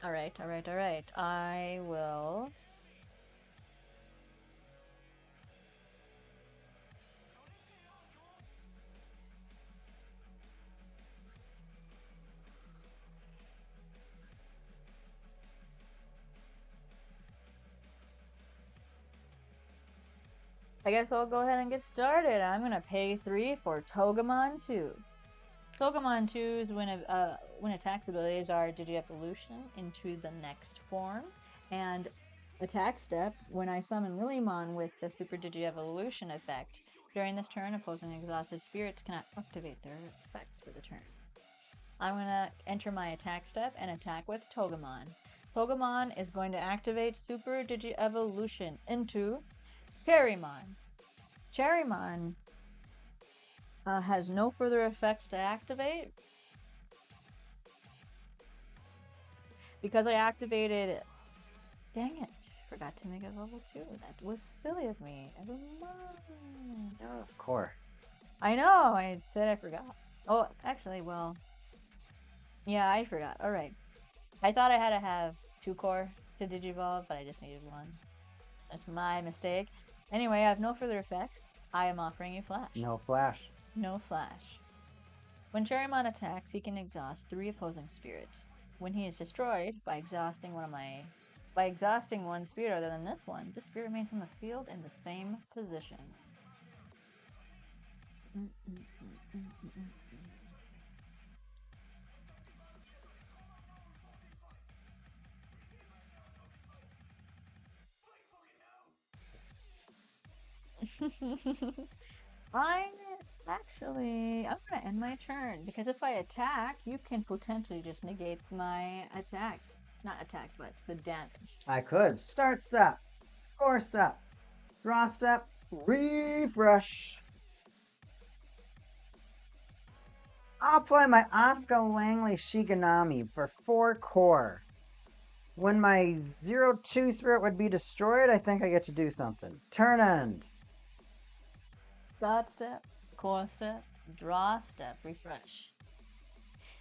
Alright. I will... I guess I'll go ahead and get started. I'm gonna pay 3 for Togemon 2. Togemon 2's when attacks abilities are Digi-Evolution into the next form, and attack step when I summon Lilymon with the Super Digi-Evolution effect. During this turn, opposing exhausted spirits cannot activate their effects for the turn. I'm gonna enter my attack step and attack with Togemon. Togemon is going to activate Super Digi-Evolution into Cherrymon. Cherrymon has no further effects to activate. Because I activated... Dang it. Forgot to make it level 2. That was silly of me. Never mind. Oh, of course. I know. I said I forgot. Oh, actually, well... Yeah, I forgot. Alright. I thought I had to have 2 core to Digivolve, but I just needed 1. That's my mistake. Anyway, I have no further effects. I am offering you Flash. No flash. No Flash. When Cherrymon attacks, he can exhaust 3 opposing spirits. When he is destroyed by exhausting one spirit other than this one, this spirit remains on the field in the same position. I'm gonna end my turn, because if I attack, you can potentially just negate my attack. Not attack, but the damage. I could. Start step. Core step. Draw step. Refresh. I'll play my Asuka Langley Shiganami for 4 core. When my 0-2 spirit would be destroyed, I think I get to do something. Turn end. Start step, core step, draw step, refresh.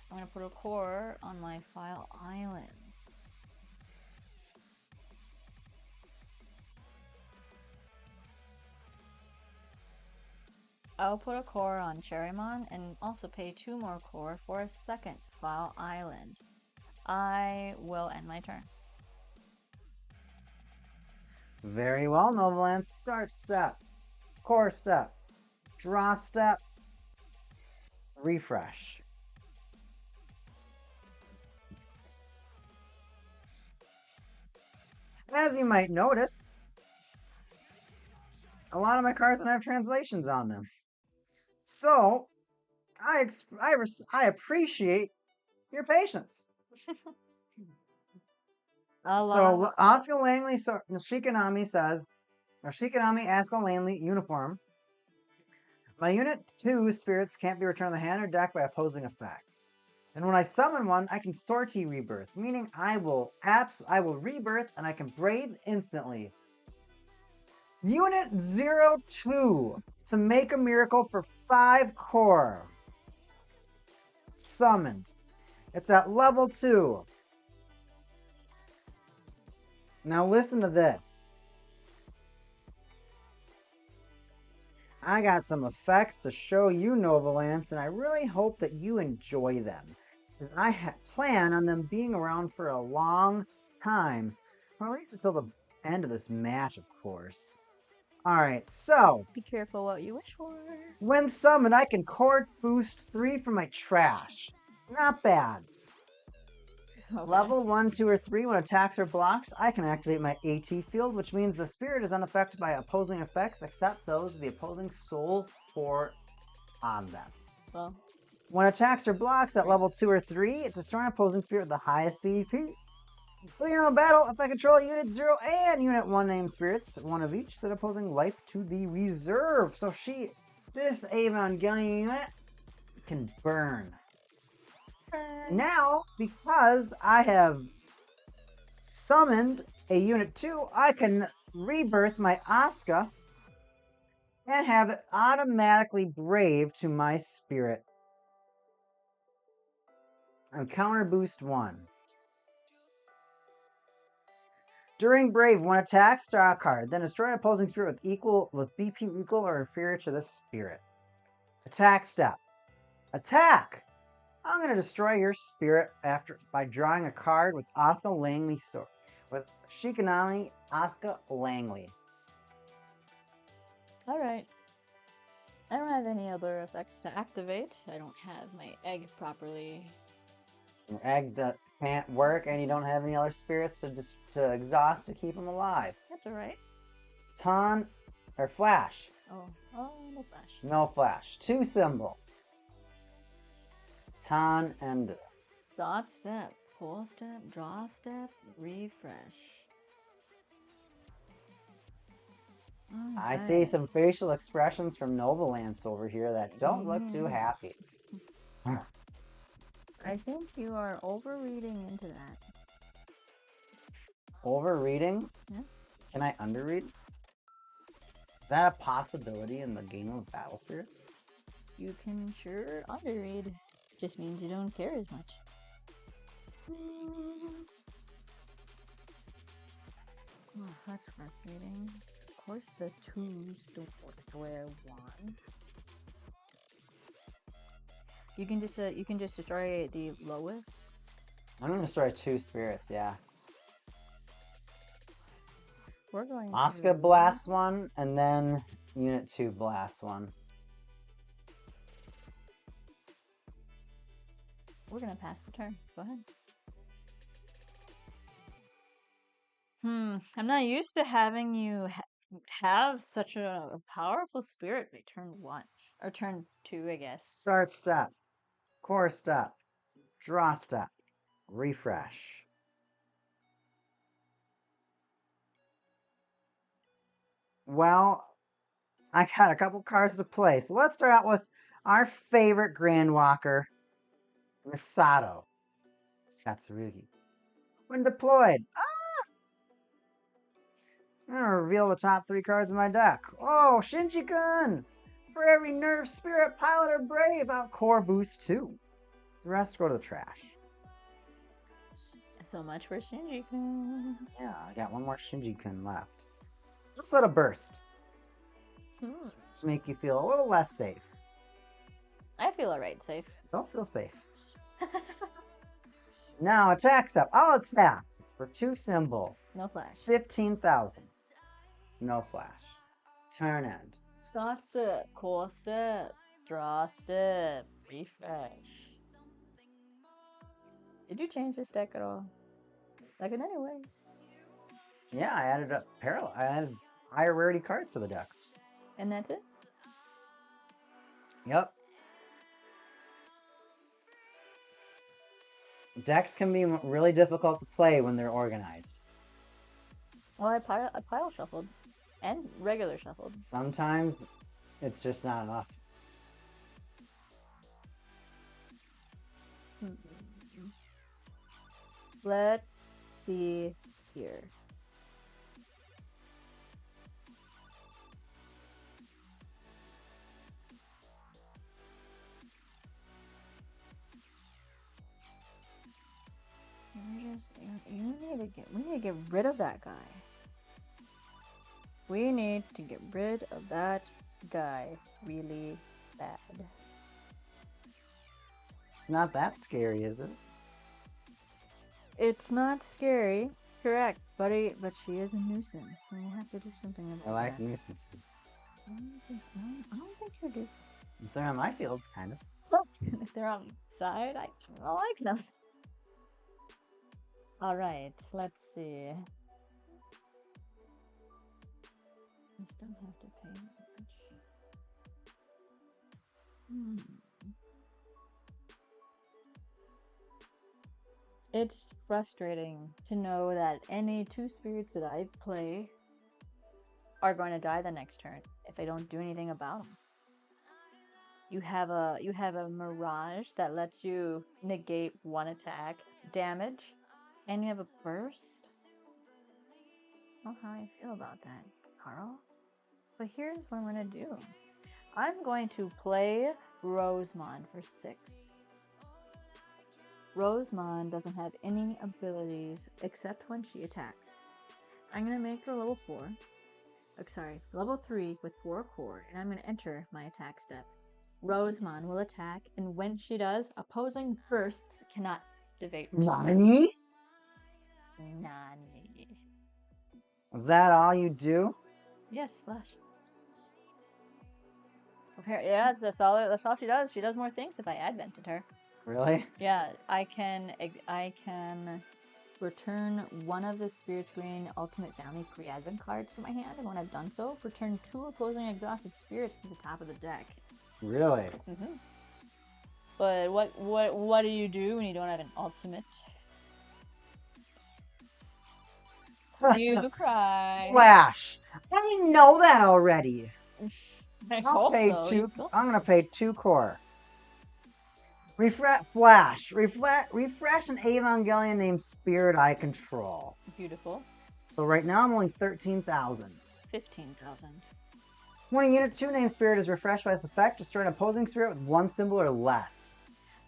I'm going to put a core on my file island. I'll put a core on Cherrymon and also pay 2 more core for a second file island. I will end my turn. Very well, Novalance. Start step, core step, draw step, refresh. As you might notice, a lot of my cards don't have translations on them. So, I appreciate your patience. So, Asuka Langley Shikanami says, or Shikanami Asuka Langley uniform. My unit 2 spirits can't be returned to the hand or deck by opposing effects. And when I summon one, I can sortie rebirth, meaning I will rebirth and I can brave instantly. Unit 02 to make a miracle for 5 core. Summoned. It's at level 2. Now listen to this. I got some effects to show you, Novalance, and I really hope that you enjoy them, because I plan on them being around for a long time, or at least until the end of this match, of course. Alright, so... Be careful what you wish for. When summoned, I can core boost 3 from my trash. Not bad. Okay. Level 1, 2, or 3, when attacks or blocks, I can activate my AT field, which means the spirit is unaffected by opposing effects except those with the opposing soul core on them. Well, when attacks or blocks at level 2 or 3, it destroys an opposing spirit with the highest PvP. Beginning of battle, if I control Unit 0 and Unit 1 named spirits, one of each, set opposing life to the reserve. So this Evangelion unit can burn. Now, because I have summoned a Unit 2, I can rebirth my Asuka and have it automatically brave to my spirit. And counter boost 1. During Brave, when attacks, draw a card. Then destroy an opposing spirit with BP equal or inferior to this spirit. Attack step. Attack! I'm going to destroy your spirit by drawing a card with Asuka Langley sword. With Shikanami Asuka Langley. Alright. I don't have any other effects to activate. I don't have my egg properly. Your egg can't work, and you don't have any other spirits to exhaust to keep them alive. That's alright. Flash. Oh, no flash. No flash. 2 symbol. Ton and Dot step, pull step, draw step, refresh. I see some facial expressions from Novalance over here that don't look too happy. I think you are overreading into that. Overreading? Yeah. Can I underread? Is that a possibility in the game of Battle Spirits? You can sure underread. Just means you don't care as much. Oh, that's frustrating. Of course the 2s don't work the way I want. You can just destroy the lowest. I'm gonna destroy 2 spirits, yeah. We're going Asuka to blasts 1, and then Unit 2 blasts 1. We're gonna pass the turn. Go ahead. I'm not used to having you have such a powerful spirit by turn 1. Or turn 2, I guess. Start step. Core step. Draw step. Refresh. Well, I got a couple cards to play. So let's start out with our favorite Grand Walker, Misato Katsurugi. When deployed, I'm going to reveal the top 3 cards of my deck. Oh, Shinji-kun! For every Nerve, Spirit, Pilot, or Brave, out Core Boost 2. The rest go to the trash. So much for Shinji-kun. Yeah, I got one more Shinji-kun left. Let's let it burst. To make you feel a little less safe. I feel alright safe. Don't feel safe. Now, attack step. I'll attack for 2 symbol. No flash. 15,000. No flash. Turn end. Start step, core step, draw step, refresh. Did you change this deck at all? Like in any way? Yeah, I added I added higher rarity cards to the deck. And that's it? Yep. Decks can be really difficult to play when they're organized. Well, I pile shuffled. And regular shuffled. Sometimes it's just not enough. Let's see here. We need to get rid of that guy. We need to get rid of that guy really bad. It's not that scary, is it? It's not scary, correct, but she is a nuisance, so we have to do something about that. I like nuisances. I don't think you do. If they're on my field, kind of. If they're outside, I like them. Alright, let's see. I still have to pay much. It's frustrating to know that any 2 spirits that I play are going to die the next turn if I don't do anything about them. You have a Mirage that lets you negate 1 attack damage, and you have a burst. I don't know how I feel about that, Carl. But here's what I'm gonna do. I'm going to play Rosemon for 6. Rosemon doesn't have any abilities except when she attacks. I'm gonna make her level 4. Level 3 with 4 core, and I'm gonna enter my attack step. Rosemon will attack, and when she does, opposing bursts cannot activate. Nani? Nani. Is that all you do? Yes, Flash. Yeah, that's all she does. She does more things if I advented her. Really? Yeah, I can return one of the Spirit's Green Ultimate Family pre-advent cards to my hand, and when I've done so, return 2 opposing exhausted spirits to the top of the deck. Really? But what do you do when you don't have an ultimate? You cry. Flash. I know that already. I'll pay so. I'm gonna pay 2 core. Refresh an Evangelion named Spirit I control. Beautiful. So right now I'm only 13,000. 15,000. When a unit 2 named Spirit is refreshed by this effect, destroy an opposing spirit with 1 symbol or less.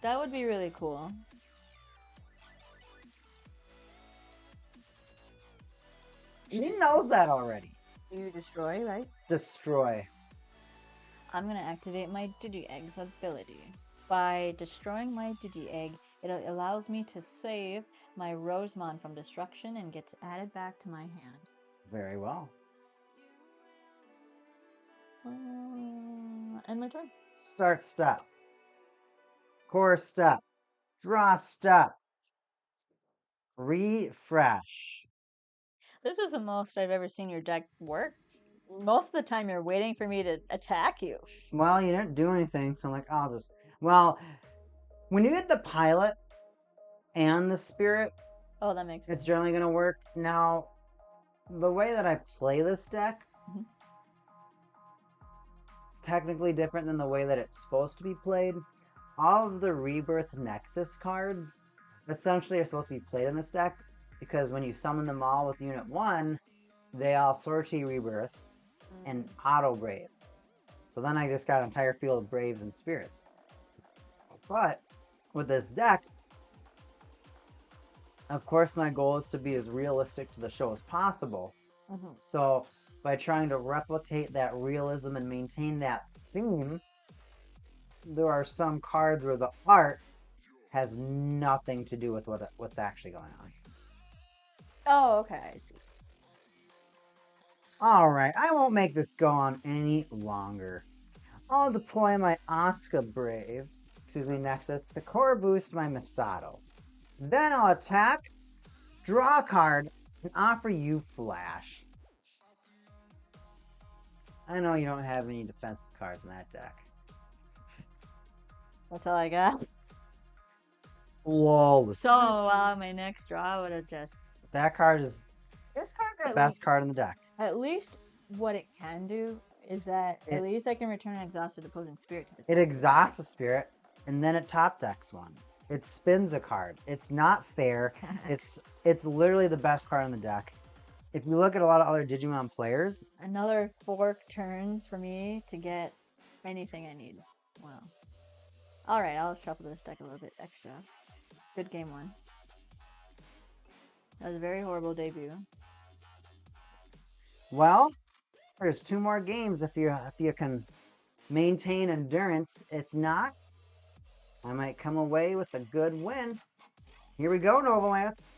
That would be really cool. She knows that already. You destroy, right? Destroy. I'm gonna activate my Digi-Egg's ability. By destroying my Digi-Egg, it allows me to save my Rosemon from destruction and gets added back to my hand. Very well. End my turn. Start step. Core step. Draw step. Refresh. This is the most I've ever seen your deck work. Most of the time you're waiting for me to attack you. Well, you didn't do anything, so I'm like, I'll just... Well, when you get the pilot and the spirit, oh, that makes sense. It's generally going to work. Now, the way that I play this deck is technically different than the way that it's supposed to be played. All of the Rebirth Nexus cards essentially are supposed to be played in this deck because when you summon them all with Unit 1, they all Sortie Rebirth and Auto Brave. So then I just got an entire field of Braves and Spirits. But with this deck, of course my goal is to be as realistic to the show as possible. So by trying to replicate that realism and maintain that theme, there are some cards where the art has nothing to do with what's actually going on. Oh, okay, I see. Alright, I won't make this go on any longer. I'll deploy my Nexus to core boost my Masato. Then I'll attack, draw a card, and offer you Flash. I know you don't have any defensive cards in that deck. That's all I got. Flawless. So, my next draw would have just... That card is this card the best card in the deck. At least what it can do is that at least I can return an exhausted opposing spirit to the deck. It exhausts a spirit, and then it top decks one. It spins a card. It's not fair. It's literally the best card in the deck. If you look at a lot of other Digimon players... Another 4 turns for me to get anything I need. Wow. Alright, I'll shuffle this deck a little bit extra. Good game 1. That was a very horrible debut. Well, there's 2 more games if you can maintain endurance. If not, I might come away with a good win. Here we go, Novolance.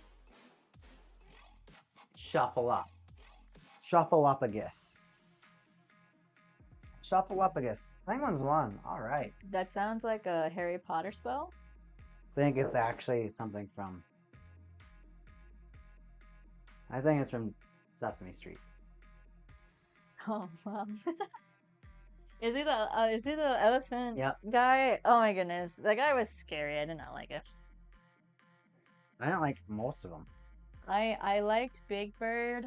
Shuffle up. Shuffle upagus. Shuffle upagus. Penguins won. Alright. That sounds like a Harry Potter spell. I think it's actually something from... I think it's from Sesame Street. Oh, wow. Is he the elephant guy? Oh my goodness. That guy was scary. I did not like it. I didn't like most of them. I liked Big Bird.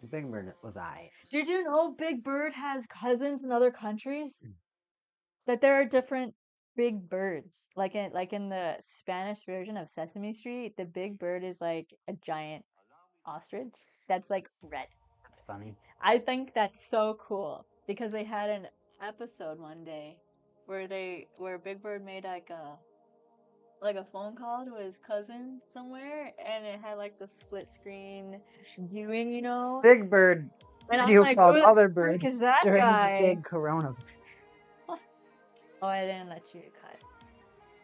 Big Bird was I. Did you know Big Bird has cousins in other countries? That there are different Big Birds. Like in the Spanish version of Sesame Street, the Big Bird is like a giant ostrich that's like red. That's funny. I think that's so cool. because they had an episode one day where Big Bird made like a phone call to his cousin somewhere, and it had like the split screen viewing, you know. Big Bird And I'm video like, called who the other frick birds is that during the guy? big coronavirus. Oh, I didn't let you cut.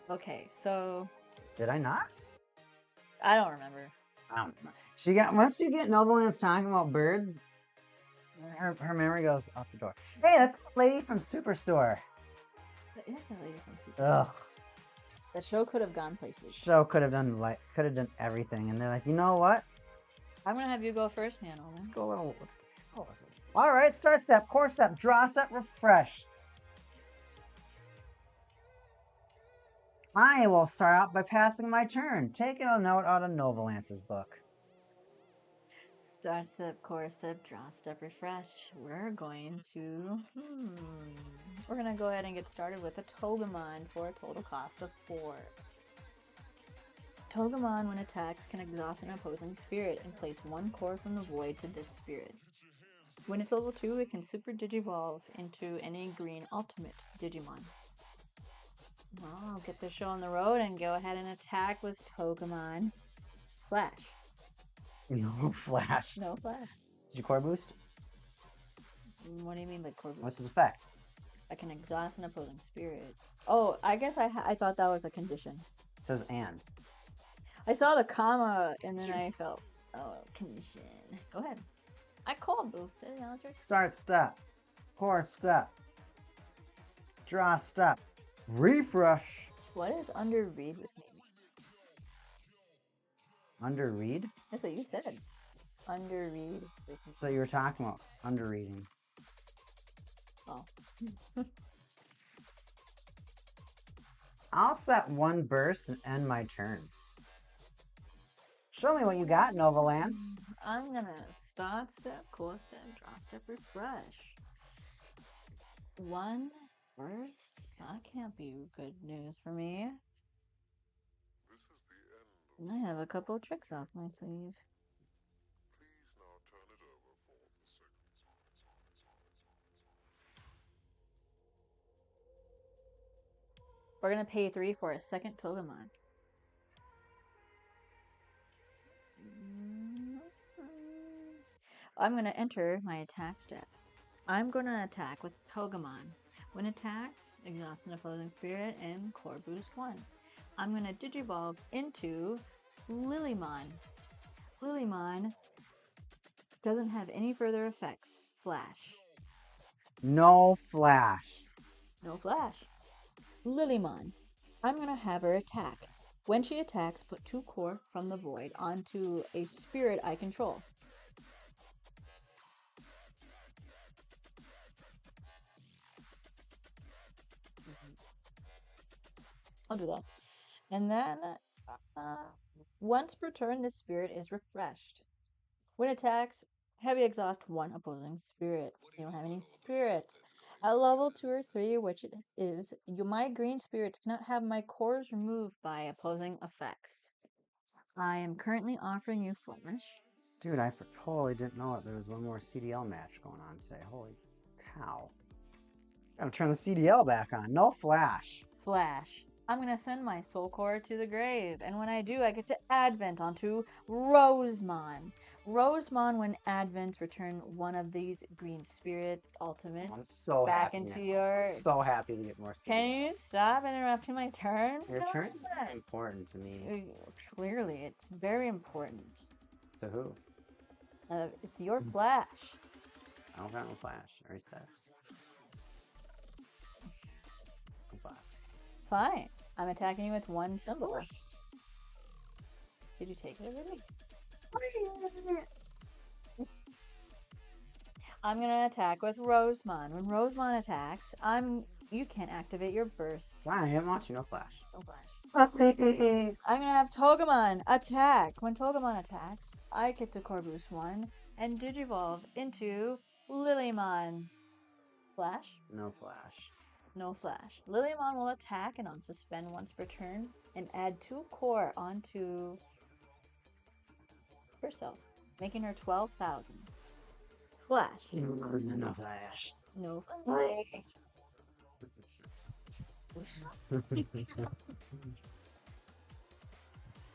Okay, so Did I not? I don't remember. I don't know. She got once you get Nobleland's talking about birds, her memory goes out the door. Hey, that's the lady from Superstore. That is the lady from Super. Ugh. That show could have gone places. Show could have done everything, and they're like, you know what? I'm gonna have you go first, Hannah. Let's go a little. All right, start step, core step, draw step, refresh. I will start out by passing my turn, taking a note out of Novalance's book. Start step, core step, draw step, refresh. We're going to we're gonna go ahead and get started with a Togemon for a total cost of 4. Togemon, when attacks, can exhaust an opposing spirit and place 1 core from the void to this spirit. When it's level 2, it can super digivolve into any green ultimate Digimon. Well, I'll get this show on the road and go ahead and attack with Togemon. Flash. No flash. No flash. Did you core boost? What do you mean by core boost? What's his effect? I can exhaust an opposing spirit. Oh, I guess I thought that was a condition. It says and. I saw the comma and then I felt, oh, condition. Go ahead. I called boosted. Now it's your Start step, core step, draw step, refresh. What is under read with me? Under read? That's what you said. Under read with me. So you were talking about under reading. Oh. I'll set 1 burst and end my turn. Show me what you got, Novalance. I'm gonna start step, core step, draw step, refresh. 1 burst? That can't be good news for me. I have a couple of tricks off my sleeve. We're gonna pay 3 for a second Togemon. I'm gonna enter my attack step. I'm gonna attack with Togemon. When attacks, exhaust an opposing spirit and core boost 1. I'm gonna digivolve into Lilymon. Lilymon doesn't have any further effects. Flash. No flash. No flash. Lilymon. I'm gonna have her attack. When she attacks, put 2 core from the void onto a spirit I control. I'll do that. And then, once per turn, this spirit is refreshed. When attacks, heavy exhaust 1 opposing spirit. You don't have any spirits. At level 2 or 3, which it is, my green spirits cannot have my cores removed by opposing effects. I am currently offering you Flash. Dude, I totally didn't know that there was one more CDL match going on today. Holy cow. Gotta turn the CDL back on. No flash. Flash. I'm gonna send my soul core to the grave, and when I do, I get to advent onto Rosemon. Rosemon, when advents, return 1 of these green spirit ultimates I'm so back happy into now. your. So happy to get more CDL. Can you stop interrupting my turn? Your No, turn's very important to me. Clearly, it's very important. To who? It's your flash. I don't got no flash. I already said. No flash. Fine. I'm attacking you with 1 symbol. Did you take it already? I'm gonna attack with Rosemon. When Rosemon attacks, you can't activate your burst. Fine, I haven't watched you. No flash. No flash. I'm gonna have Togemon attack. When Togemon attacks, I get to core boost 1 and digivolve into Lilymon. Flash? No flash. No flash. Lilymon will attack and unsuspend once per turn and add 2 core onto herself, making her 12,000. Flash. No flash. No.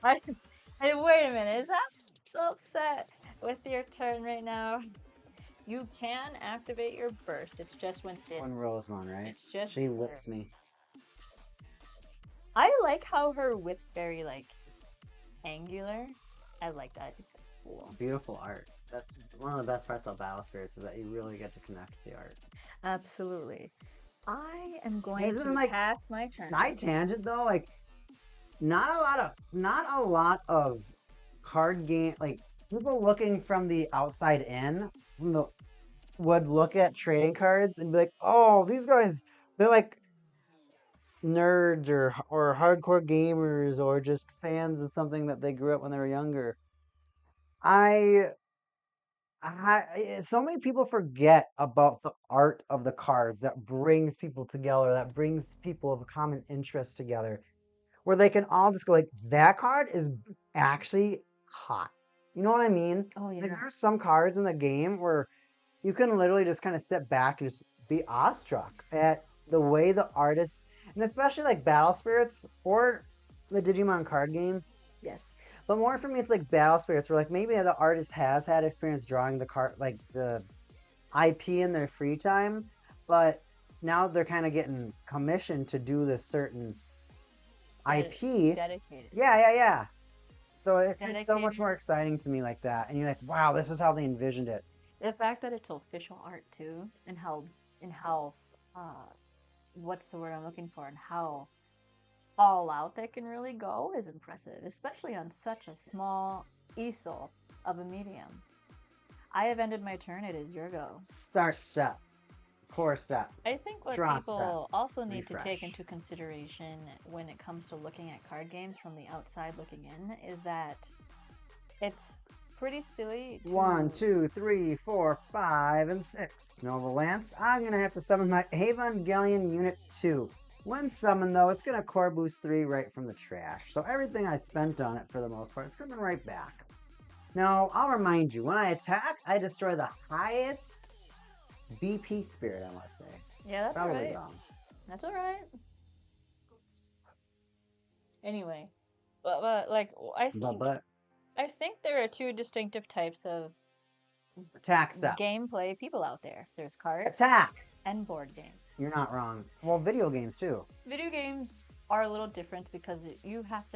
I, hey, wait a minute. Is that so upset with your turn right now? You can activate your burst. It's just when it's One Rosemon, right? It's just She whips me. I like how her whip's very like angular. I like that. I think that's cool. Beautiful art. That's one of the best parts about Battle Spirits is that you really get to connect with the art. Absolutely. I am going to like pass my turn. Side tangent though, like not a lot of card game like people looking from the outside in would look at trading cards and be like, oh, these guys, they're like nerds or hardcore gamers or just fans of something that they grew up when they were younger. So many people forget about the art of the cards that brings people together, that brings people of a common interest together, where they can all just go like, that card is actually hot. You know what I mean? Oh yeah. Like there's some cards in the game where you can literally just kind of sit back and just be awestruck at the way the artist, and especially like Battle Spirits or the Digimon card game. Yes. But more for me, it's like Battle Spirits, where like maybe the artist has had experience drawing the card, like the IP in their free time, but now they're kind of getting commissioned to do this certain IP. Dedicated. Yeah. So it's so Dedicated. much more exciting to me like that, and you're like, wow, this is how they envisioned it. The fact that it's official art too, and how what's the word I'm looking for, and how all out they can really go is impressive, especially on such a small easel of a medium. I have ended my turn. It is your go. Start step, core step. I think what Draw people step, also need to refresh. take into consideration when it comes to looking at card games from the outside looking in is that it's pretty silly. 1, 2, 3, 4, 5, and 6. Nova Lance. I'm gonna have to summon my Evangelion Unit 2. When summoned, though, it's gonna core boost 3 right from the trash. So everything I spent on it, for the most part, it's coming right back. Now, I'll remind you, when I attack, I destroy the highest BP spirit, I must say. Yeah, that's Probably alright. wrong. That's alright. Anyway, but like I think there are two distinctive types of attack step gameplay people out there. There's cards attack and board games. You're not wrong. Well, video games too. Video games are a little different because you have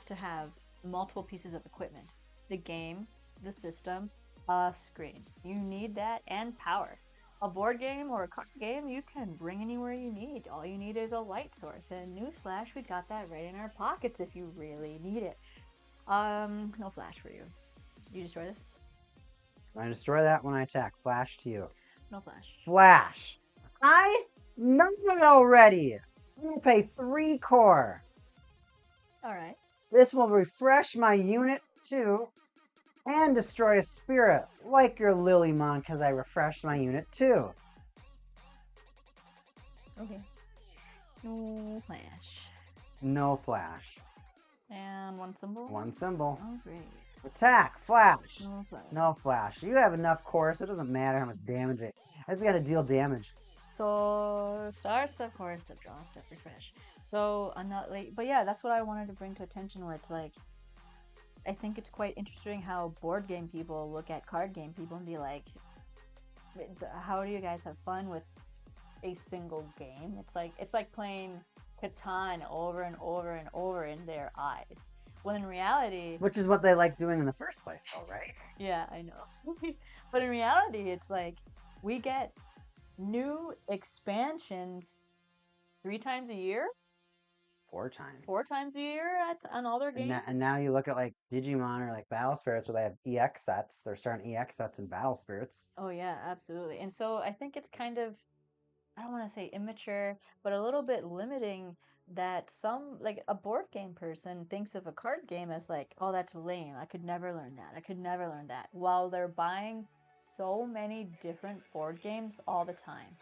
to have multiple pieces of equipment. The game, the system, a screen. You need that and power. A board game or a card game you can bring anywhere you need. All you need is a light source. And newsflash, we got that right in our pockets if you really need it. No flash for you. You destroy this? I destroy that when I attack. Flash to you. No flash. Flash. I know it already. I'm gonna pay 3 core. Alright. This will refresh my unit too, and destroy a spirit, like your Lilymon, because I refreshed my unit too. Okay. No flash. No flash. And one symbol? One symbol. Oh, great. Attack. Flash. No flash. No flash. You have enough core, so it doesn't matter how much damage it. I just gotta deal damage. So, start, step, core, step, draw, step, refresh. So, I'm not late. But yeah, that's what I wanted to bring to attention, where it's like, I think it's quite interesting how board game people look at card game people and be like, how do you guys have fun with a single game? It's like playing Catan over and over and over in their eyes. When in reality... Which is what they like doing in the first place, though, right? Yeah, I know. But in reality, it's like, we get new expansions 3 times a year? 4 times. 4 times a year on all their games? And now you look at like Digimon or like Battle Spirits where they have EX sets. They're starting EX sets in Battle Spirits. Oh yeah, absolutely. And so I think it's kind of, I don't want to say immature, but a little bit limiting that some, like a board game person thinks of a card game as like, oh, that's lame. I could never learn that. I could never learn that. While they're buying so many different board games all the time.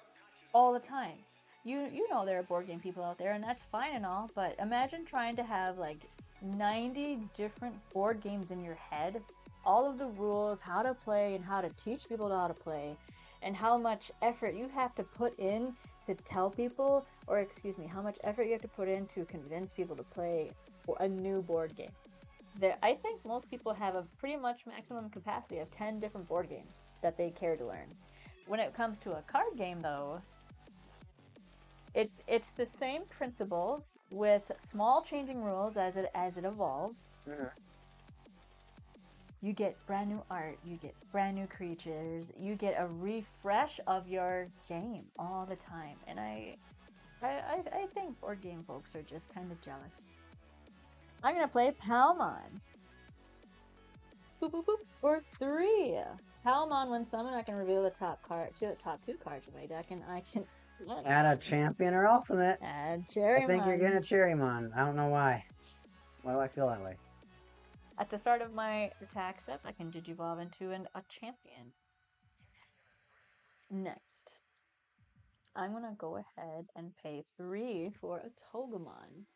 All the time. You know there are board game people out there, and that's fine and all, but imagine trying to have like 90 different board games in your head, all of the rules, how to play, and how to teach people how to play, and how much effort you have to put in to tell people, or excuse me, how much effort you have to put in to convince people to play a new board game. I think most people have a pretty much maximum capacity of 10 different board games that they care to learn. When it comes to a card game, though, it's the same principles with small changing rules as it evolves. You get brand new art, you get brand new creatures, you get a refresh of your game all the time. And I think board game folks are just kind of jealous. I'm gonna play Palmon. Boop boop boop for 3. Palmon, when summoned, I can reveal the top 2 cards of my deck, and I can add a champion or ultimate. Add Cherrymon. I think you're getting a Cherrymon. I don't know why. Why do I feel that way? At the start of my attack step, I can Digivolve into a champion. Next, I'm gonna go ahead and pay 3 for a Togemon.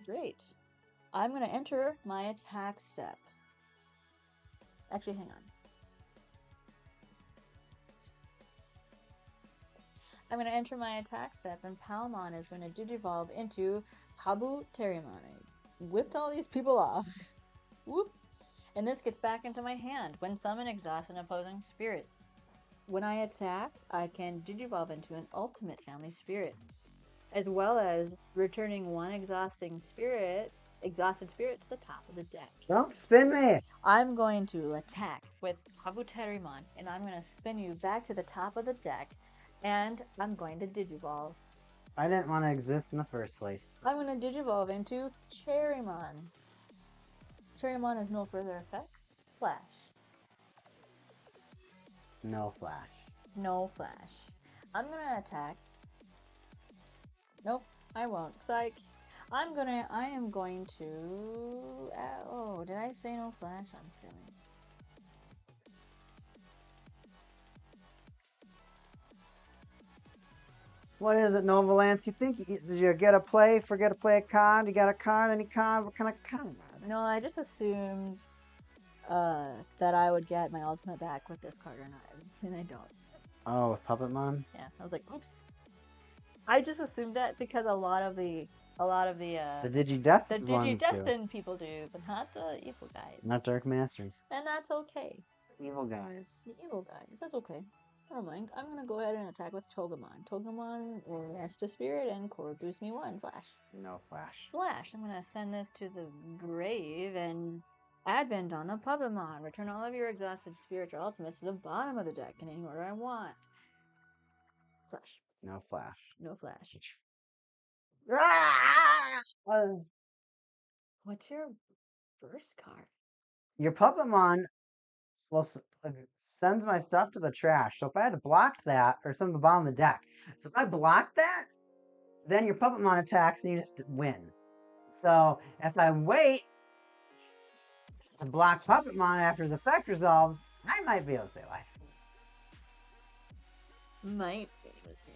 Great. I'm gonna enter my attack step. Actually, hang on. I'm going to enter my attack step, and Palmon is going to Digivolve into Kabuterimon. I whipped all these people off. Whoop! And this gets back into my hand. When summoned, exhaust an opposing spirit. When I attack, I can Digivolve into an ultimate family spirit, as well as returning one exhausted spirit to the top of the deck. Don't spin me! I'm going to attack with Kabuterimon, and I'm going to spin you back to the top of the deck. And I'm going to Digivolve. I didn't want to exist in the first place. I'm going to Digivolve into Cherrymon. Cherrymon has no further effects. Flash. No flash. No flash. I'm going to attack. Nope, I won't. Psych. I am going to... oh, did I say no flash? I'm silly. What is it, Novalance? You think did you get a play? Forget to play a card? You got a card? Any card? What kind of card? No, I just assumed that I would get my ultimate back with this card or not, and I don't. Oh, with Puppetmon? Yeah, I was like, oops. I just assumed that because a lot of the Digidestined people do, but not the evil guys. Not Dark Masters. And that's okay. Evil guys. The evil guys, that's okay. Never mind. I'm gonna go ahead and attack with Togemon. Togemon will rest a spirit and core boost me 1. Flash. No flash. Flash. I'm gonna send this to the grave and advent on a Puppetmon. Return all of your exhausted spirits or ultimates to the bottom of the deck in any order I want. Flash. No flash. No flash. Ah! What's your first card? Your Puppetmon sends my stuff to the trash. So if I had to block that, or send to the bottom of the deck. So if I block that, then your Puppetmon attacks and you just win. So if I wait to block Puppetmon after his effect resolves, I might be able to stay alive. Might be able to.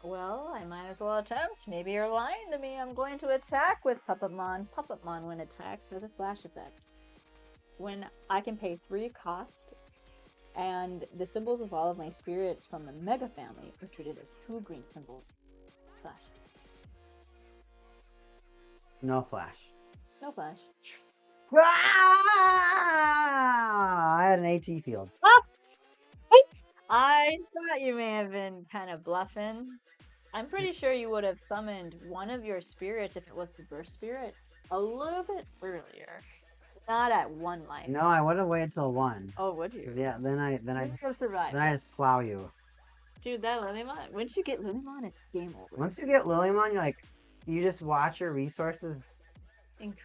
Well, I might as well attempt. Maybe you're lying to me. I'm going to attack with Puppetmon. Puppetmon, when attacks, has a flash effect. When I can pay 3 cost, and the symbols of all of my spirits from the Mega family are treated as 2 green symbols. Flash. No flash. No flash. Ah! I had an AT field. I thought you may have been kind of bluffing. I'm pretty sure you would have summoned one of your spirits, if it was the burst spirit, a little bit earlier. Not at 1 life. No, I would have waited till 1. Oh, would you? Yeah, then I just survived. Then I just plow you. Dude, that Lilymon. Once you get Lilymon, it's game over. Once you get Lilymon, you just watch your resources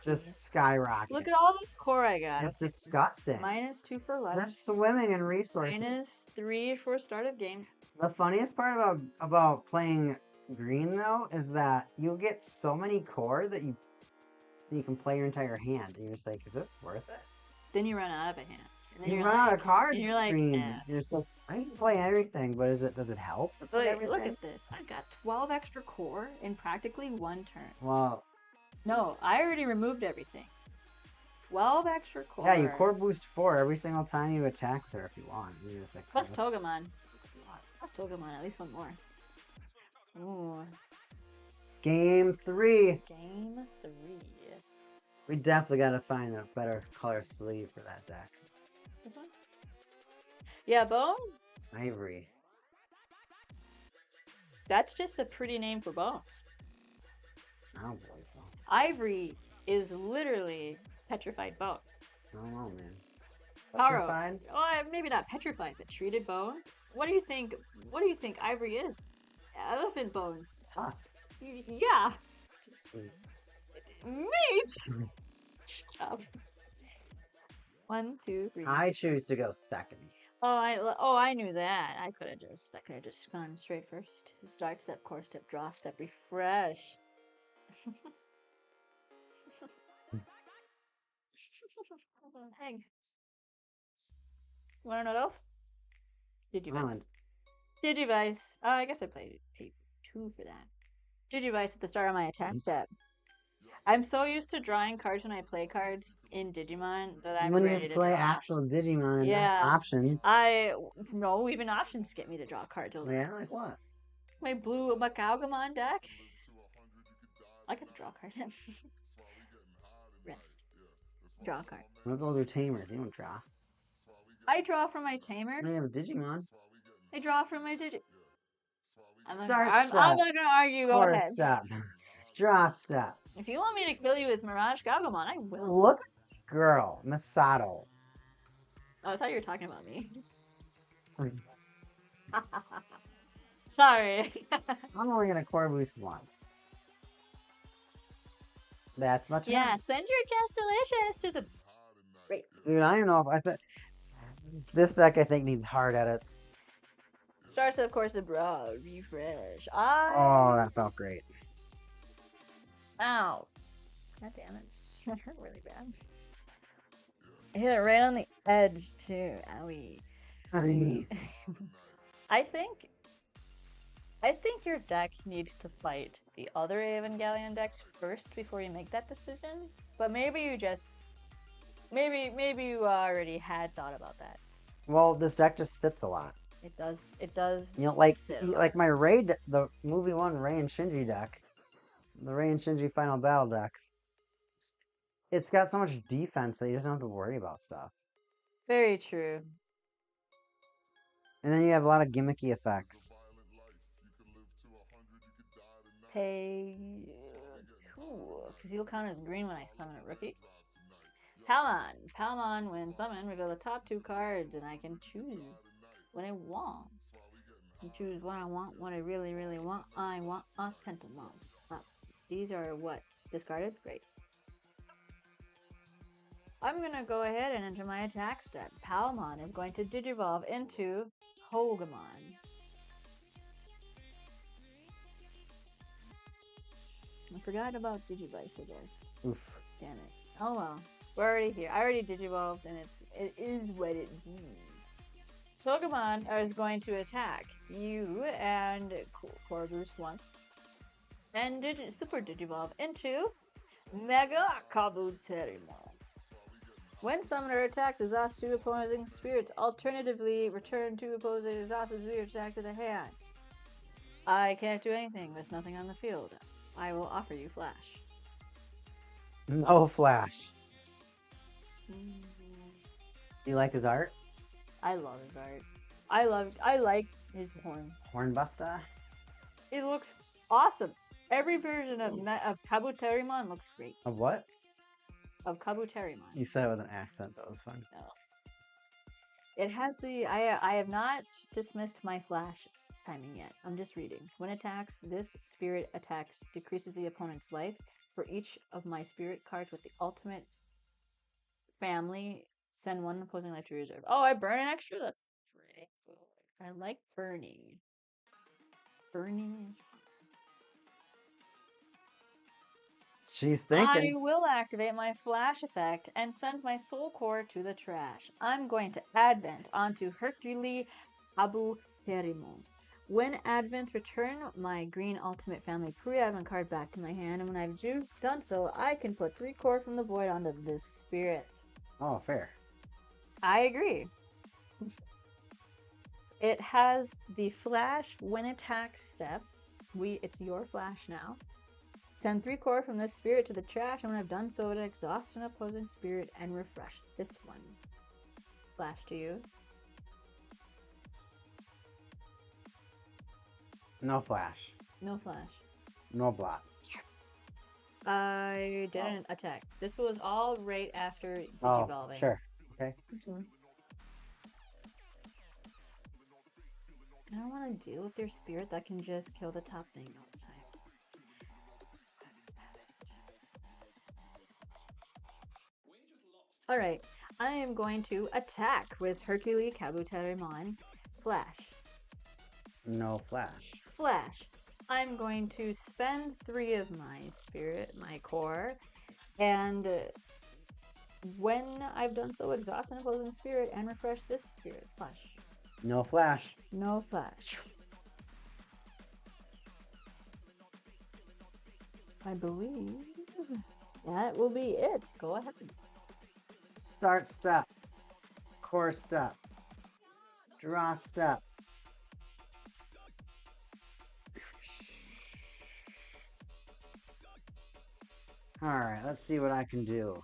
just skyrocket. Look at all this core I got. It's disgusting. -2 for life. They're swimming in resources. -3 for start of game. The funniest part about playing green though is that you'll get so many core that you can play your entire hand. And you're just like, is this worth it? Then you run out of a hand. And then you run out of cards. And you're like, green. nah. You're just like, I can play everything, but does it help to play everything? Look at this. I got 12 extra core in practically 1 turn. Well, No, I already removed everything. 12 extra core. Yeah, you core boost 4 every single time you attack with her if you want. You're just like, Plus that's- Togemon. that's nuts. Plus Togemon, at least one more. Ooh. Game 3. Game 3. We definitely gotta find a better color sleeve for that deck. Yeah, Bone? Ivory. That's just a pretty name for Bones. I don't believe so. Ivory is literally petrified bone. I don't know, man. Paro. Petrified? Oh, maybe not petrified, but treated bone. What do you think? What do you think Ivory is? Elephant bones. Tusk. Yeah. Too sweet. Meat. Shut up. 1, 2, 3. I choose to go second. Oh, I knew that. I could have just gone straight first. Start step, core step, draw step, refresh. Hang. Wanna know what else? Digivice. Digivice. I guess I paid 2 for that. Digivice at the start of my attack step. I'm so used to drawing cards when I play cards in Digimon that I'm when ready you to play draw. actual Digimon and Yeah. options. No, even options get me to draw cards. Yeah, like what? My blue MirageGaogamon deck. I get to draw cards. Rest. Draw a card. What if those are tamers? You don't draw. I draw from my tamers. I have a Digimon. I draw from my Digi. I'm not Step. gonna argue. Go Core ahead. step. Draw step. If you want me to kill you with MirageGaogamon, I will. Look, girl, Masato. Oh, I thought you were talking about me. Sorry. I'm only gonna core boost 1. That's much. Yeah, send your just delicious to the. Great. Dude, I don't know if this deck I think needs hard edits. Starts of course the bro refresh. Oh, that felt great. Ow. God damn it. That hurt really bad. I hit it right on the edge too. Owie. I think your deck needs to fight the other Evangelion decks first before you make that decision. But maybe you just maybe you already had thought about that. Well, this deck just sits a lot. It does. It does. You know, like my Raid, the movie 1 Rei and Shinji deck, the Rei and Shinji Final Battle deck. It's got so much defense that you just don't have to worry about stuff. Very true. And then you have a lot of gimmicky effects. Pay. Cool. Because you'll count as green when I summon a rookie. Palmon. Palmon, when summoned, reveal the top 2 cards, and I can choose what I want. I choose what I want, what I really, really want. I want a Pentamon. These are what? Discarded? Great. I'm going to go ahead and enter my attack step. Palmon is going to Digivolve into Hogemon. I forgot about Digivice, I guess. Oof. Damn it. Oh well. We're already here. I already Digivolved, and it is what it is. Togemon is going to attack you and Core Boost 1. And Super Digivolve into Mega Kabuterimon. When summoner attacks, exhaust 2 opposing spirits. Alternatively, return 2 opposing exhausted spirits back to the hand. I can't do anything with nothing on the field. I will offer you Flash. No Flash. You like his art? I love his art. I like his horn. Hornbuster? It looks awesome. Every version of Kabuterimon looks great. Of what? Of Kabuterimon. You said it with an accent, that was fun. No. It has the... I have not dismissed my Flash timing yet. I'm just reading. When attacks, this spirit attacks decreases the opponent's life. For each of my spirit cards with the ultimate family, send 1 opposing life to reserve. Oh, I burn an extra? That's pretty cool. I like burning. Burning is fun. She's thinking. I will activate my flash effect and send my soul core to the trash. I'm going to advent onto Hercule Kabuterimon. When Advent, return my green Ultimate Family pre-Advent card back to my hand, and when I've done so, I can put 3 core from the void onto this spirit. Oh, fair. I agree. It has the flash when attack step. It's your flash now. Send 3 core from this spirit to the trash, and when I've done so, it exhausts an opposing spirit and refresh this one. Flash to you. No flash. No flash. No block. I didn't attack. This was all right after Oh, Digivolving. sure. Okay. I don't want to deal with your spirit that can just kill the top thing all the time. Alright, I am going to attack with MirageGaogamon. Flash. No flash. Flash. I'm going to spend 3 of my spirit, my core, and when I've done so, exhaust an opposing spirit and refresh this spirit. Flash. No flash. No flash. I believe that will be it. Go ahead. Start step. Core step. Draw step. Alright, let's see what I can do.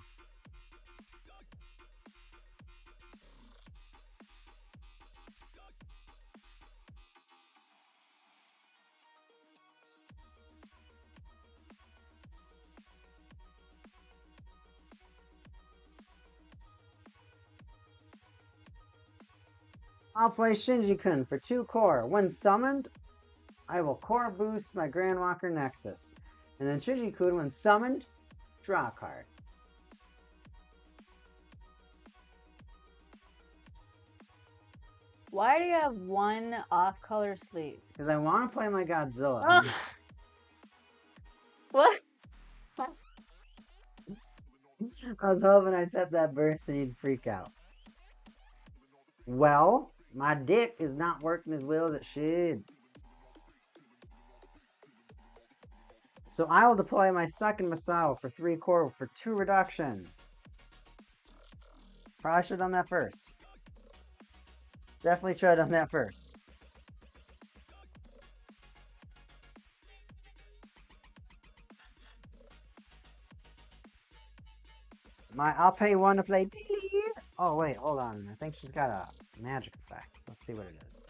I'll play Shinji-kun for 2 core. When summoned, I will core boost my Grandwalker Nexus. And then Shinji-kun, when summoned, draw a card. Why do you have 1 off-color sleeve? Because I want to play my Godzilla. Oh. What? I was hoping I'd set that burst and he'd freak out. Well, my dick is not working as well as it should. So I will deploy my second Masato for 3 core for 2 reduction. Probably should have done that first. Definitely should have done that first. I'll pay 1 to play Dilly. Oh wait, hold on. I think she's got a magic effect. Let's see what it is.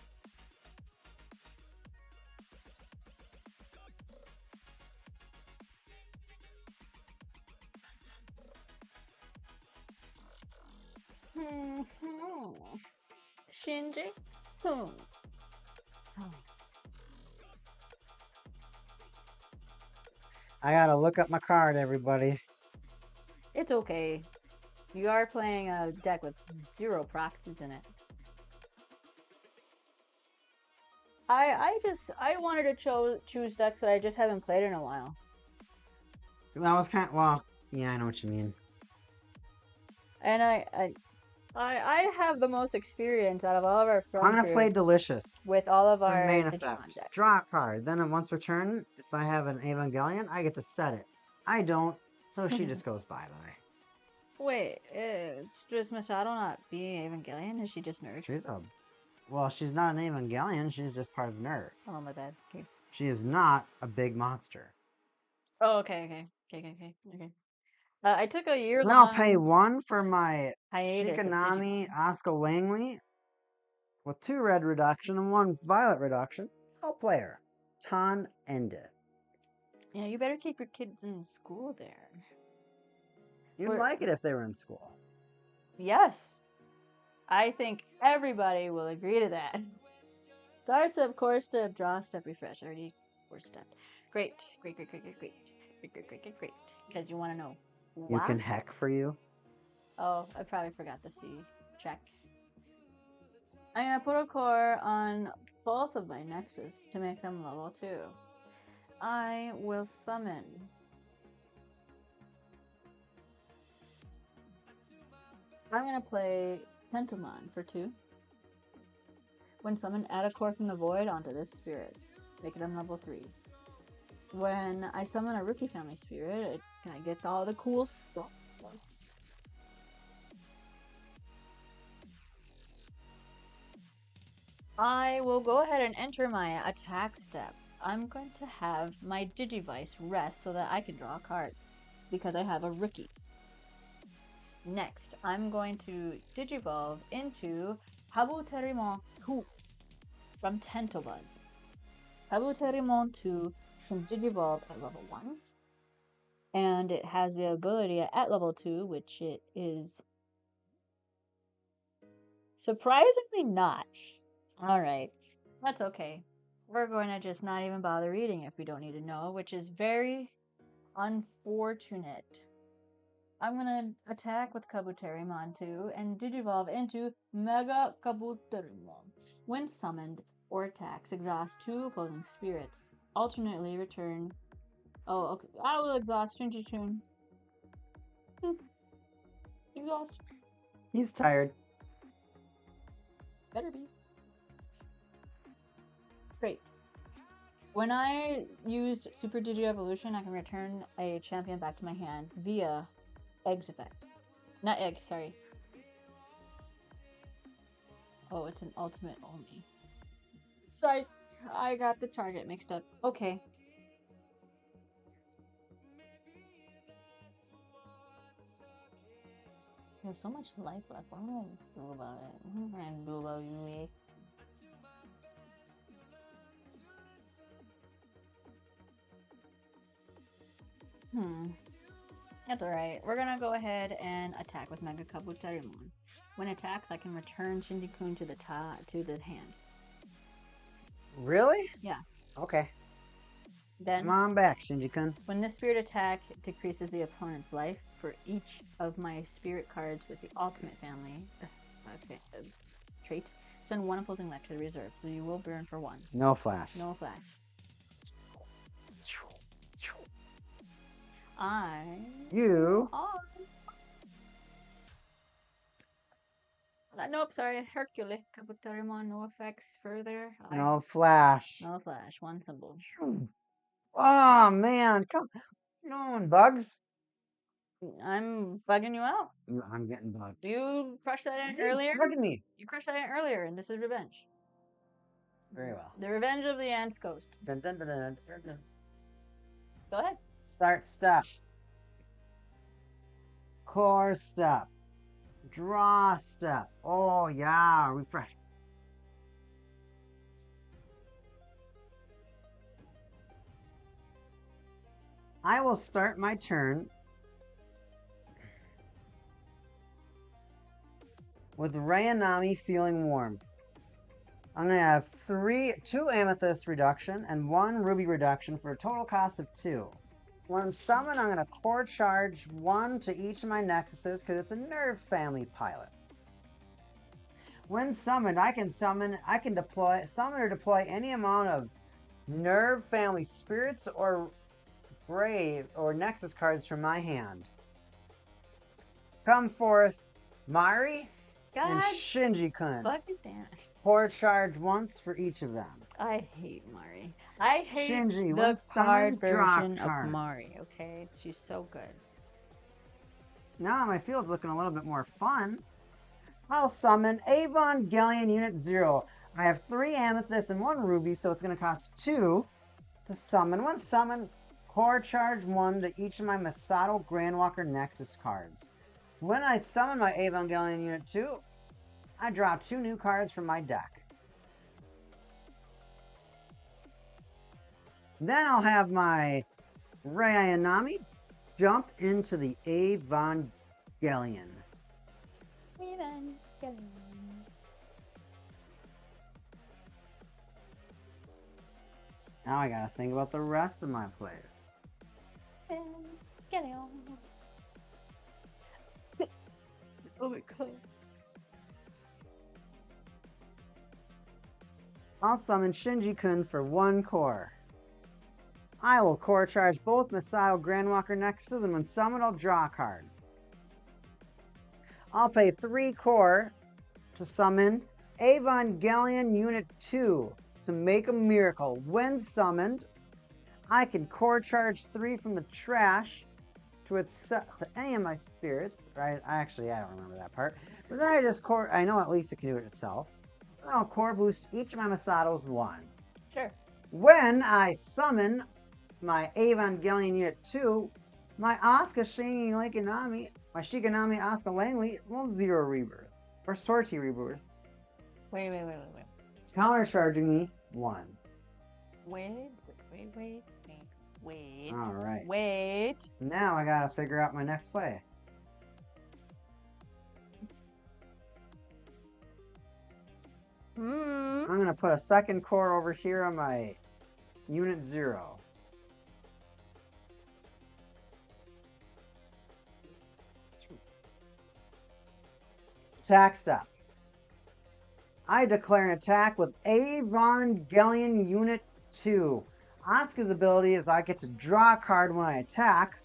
Shinji? I gotta look up my card, everybody. It's okay. You are playing a deck with 0 proxies in it. I wanted to choose decks that I just haven't played in a while. That was kind of, well, yeah, I know what you mean. And I have the most experience out of all of our friends. I'm gonna play Delicious with all of our main Digimon effect. decks. Draw a card. Then once returned, if I have an Evangelion, I get to set it. I don't, so she just goes bye-bye. Wait, is just Masato not being Evangelion? Is she just nerd? Well, she's not an Evangelion, she's just part of Nerd. Oh, my bad. Okay. She is not a big monster. Oh, okay. I took a year-long... Then I'll pay 1 for my hiatus of Shikanami Digimon. Asuka Langley with 2 red reduction and 1 violet reduction. I'll play her. Tan Ende. Yeah, you better keep your kids in school there. You'd like it if they were in school. Yes. I think everybody will agree to that. Start step, core step, draw step, refresh. Already core step. Great. Because you want to know why? You can heck for you. Oh, I probably forgot the C. Check. I'm going to put a core on both of my Nexus to make them level 2. I will summon. I'm going to play Tentomon for 2. When summoned, add a core from the void onto this spirit. Make it on level 3. When I summon a rookie family spirit, can I get all the cool stuff? I will go ahead and enter my attack step. I'm going to have my Digivice rest so that I can draw a card, because I have a rookie. Next, I'm going to Digivolve into Habuterimon 2 from Tentobuzz. Habuterimon 2 can Digivolve at level 1, and it has the ability at level 2, which it is surprisingly not. Alright, that's okay. We're going to just not even bother reading if we don't need to know, which is very unfortunate. I'm going to attack with Kabuterimon 2 and Digivolve into Mega Kabuterimon. When summoned or attacks, exhaust 2 opposing spirits. Alternately return... Oh, okay. I will exhaust Shinji-kun. Exhaust. He's tired. Better be. Great. When I used Super Digi Evolution, I can return a champion back to my hand via Egg's effect. Not Egg, sorry. Oh, it's an ultimate only. Psych! I got the target mixed up. Okay. There's so much life left. What am I going to do about it? What am I going to do about you? That's alright. We're gonna go ahead and attack with Mega Kabuterimon. When attacks, I can return Shinji-kun to the hand. Really? Yeah. Okay. Then, come on back, Shinji-kun. When this spirit attack decreases the opponent's life for each of my spirit cards with the ultimate family trait, send one opposing life to the reserve, so you will burn for 1. No flash. No flash. Nope, sorry, Hercules. Kabuterimon, no effects further. No flash. No flash, 1 symbol. Oh, man. Come on, Bugs. I'm bugging you out. I'm getting bugged. You crushed that in earlier? Bugging me. You crushed that in earlier, and this is revenge. Very well. The revenge of the Ants Ghost. Dun, dun, dun, dun, dun, dun. Go ahead. Start step. Core step. Draw step. Oh, yeah. Refresh. I will start my turn with Rayanami feeling warm. I'm going to have 2 amethyst reduction and 1 ruby reduction for a total cost of 2. When summoned, I'm going to core charge 1 to each of my nexuses because it's a nerve family pilot. When summoned, I can summon or deploy any amount of nerve family spirits or brave or nexus cards from my hand. Come forth, Mari and Shinji-kun. Fucking damn. Core charge once for each of them. I hate Mari. I hate Shinji, the card version card. of Mari, okay? She's so good. Now my field's looking a little bit more fun. I'll summon Evangelion Unit 0. I have 3 amethysts and 1 ruby, so it's going to cost 2 to summon. When summoned, core charge 1 to each of my Masato Grandwalker Nexus cards. When I summon my Evangelion Unit 2, I draw 2 new cards from my deck. Then I'll have my Rayanami jump into the Evangelion. Now I gotta think about the rest of my plays. Oh my god. I'll summon Shinji-kun for 1 core. I will core charge both Masato Grandwalker Nexuses, and when summoned, I'll draw a card. I'll pay 3 core to summon Evangelion Unit 2 to make a miracle. When summoned, I can core charge 3 from the trash to any of my spirits. Right? I don't remember that part. But then I know at least it can do it itself. Then I'll core boost each of my Masato's 1. Sure. When I summon my Evangelion Unit 2, my Asuka Shiganami, my Shiganami Asuka Langley will 0 rebirth. Or Sortie rebirth. Wait. Countercharging me 1. Wait. Alright. Wait. Now I gotta figure out my next play. I'm gonna put a second core over here on my Unit 0. Attack step. I declare an attack with Evangelion Unit 2. Asuka's ability is I get to draw a card when I attack.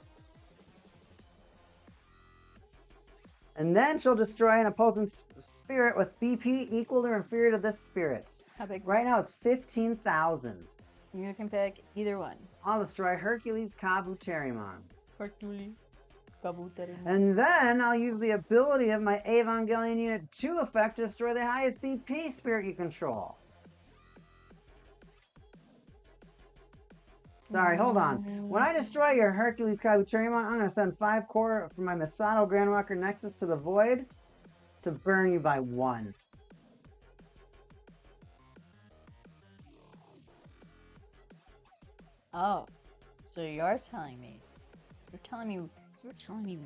And then she'll destroy an opposing spirit with BP equal or inferior to this spirit's. How big? Right now it's 15,000. You can pick either one. I'll destroy Hercules Kabuterimon. Hercules Kabuterimon. And then I'll use the ability of my Evangelion Unit 2 effect to destroy the highest BP spirit you control. Sorry, hold on. When I destroy your Hercules Kabuterimon, I'm going to send 5 core from my Masato Grandwalker Nexus to the Void to burn you by 1. Oh, so you're telling me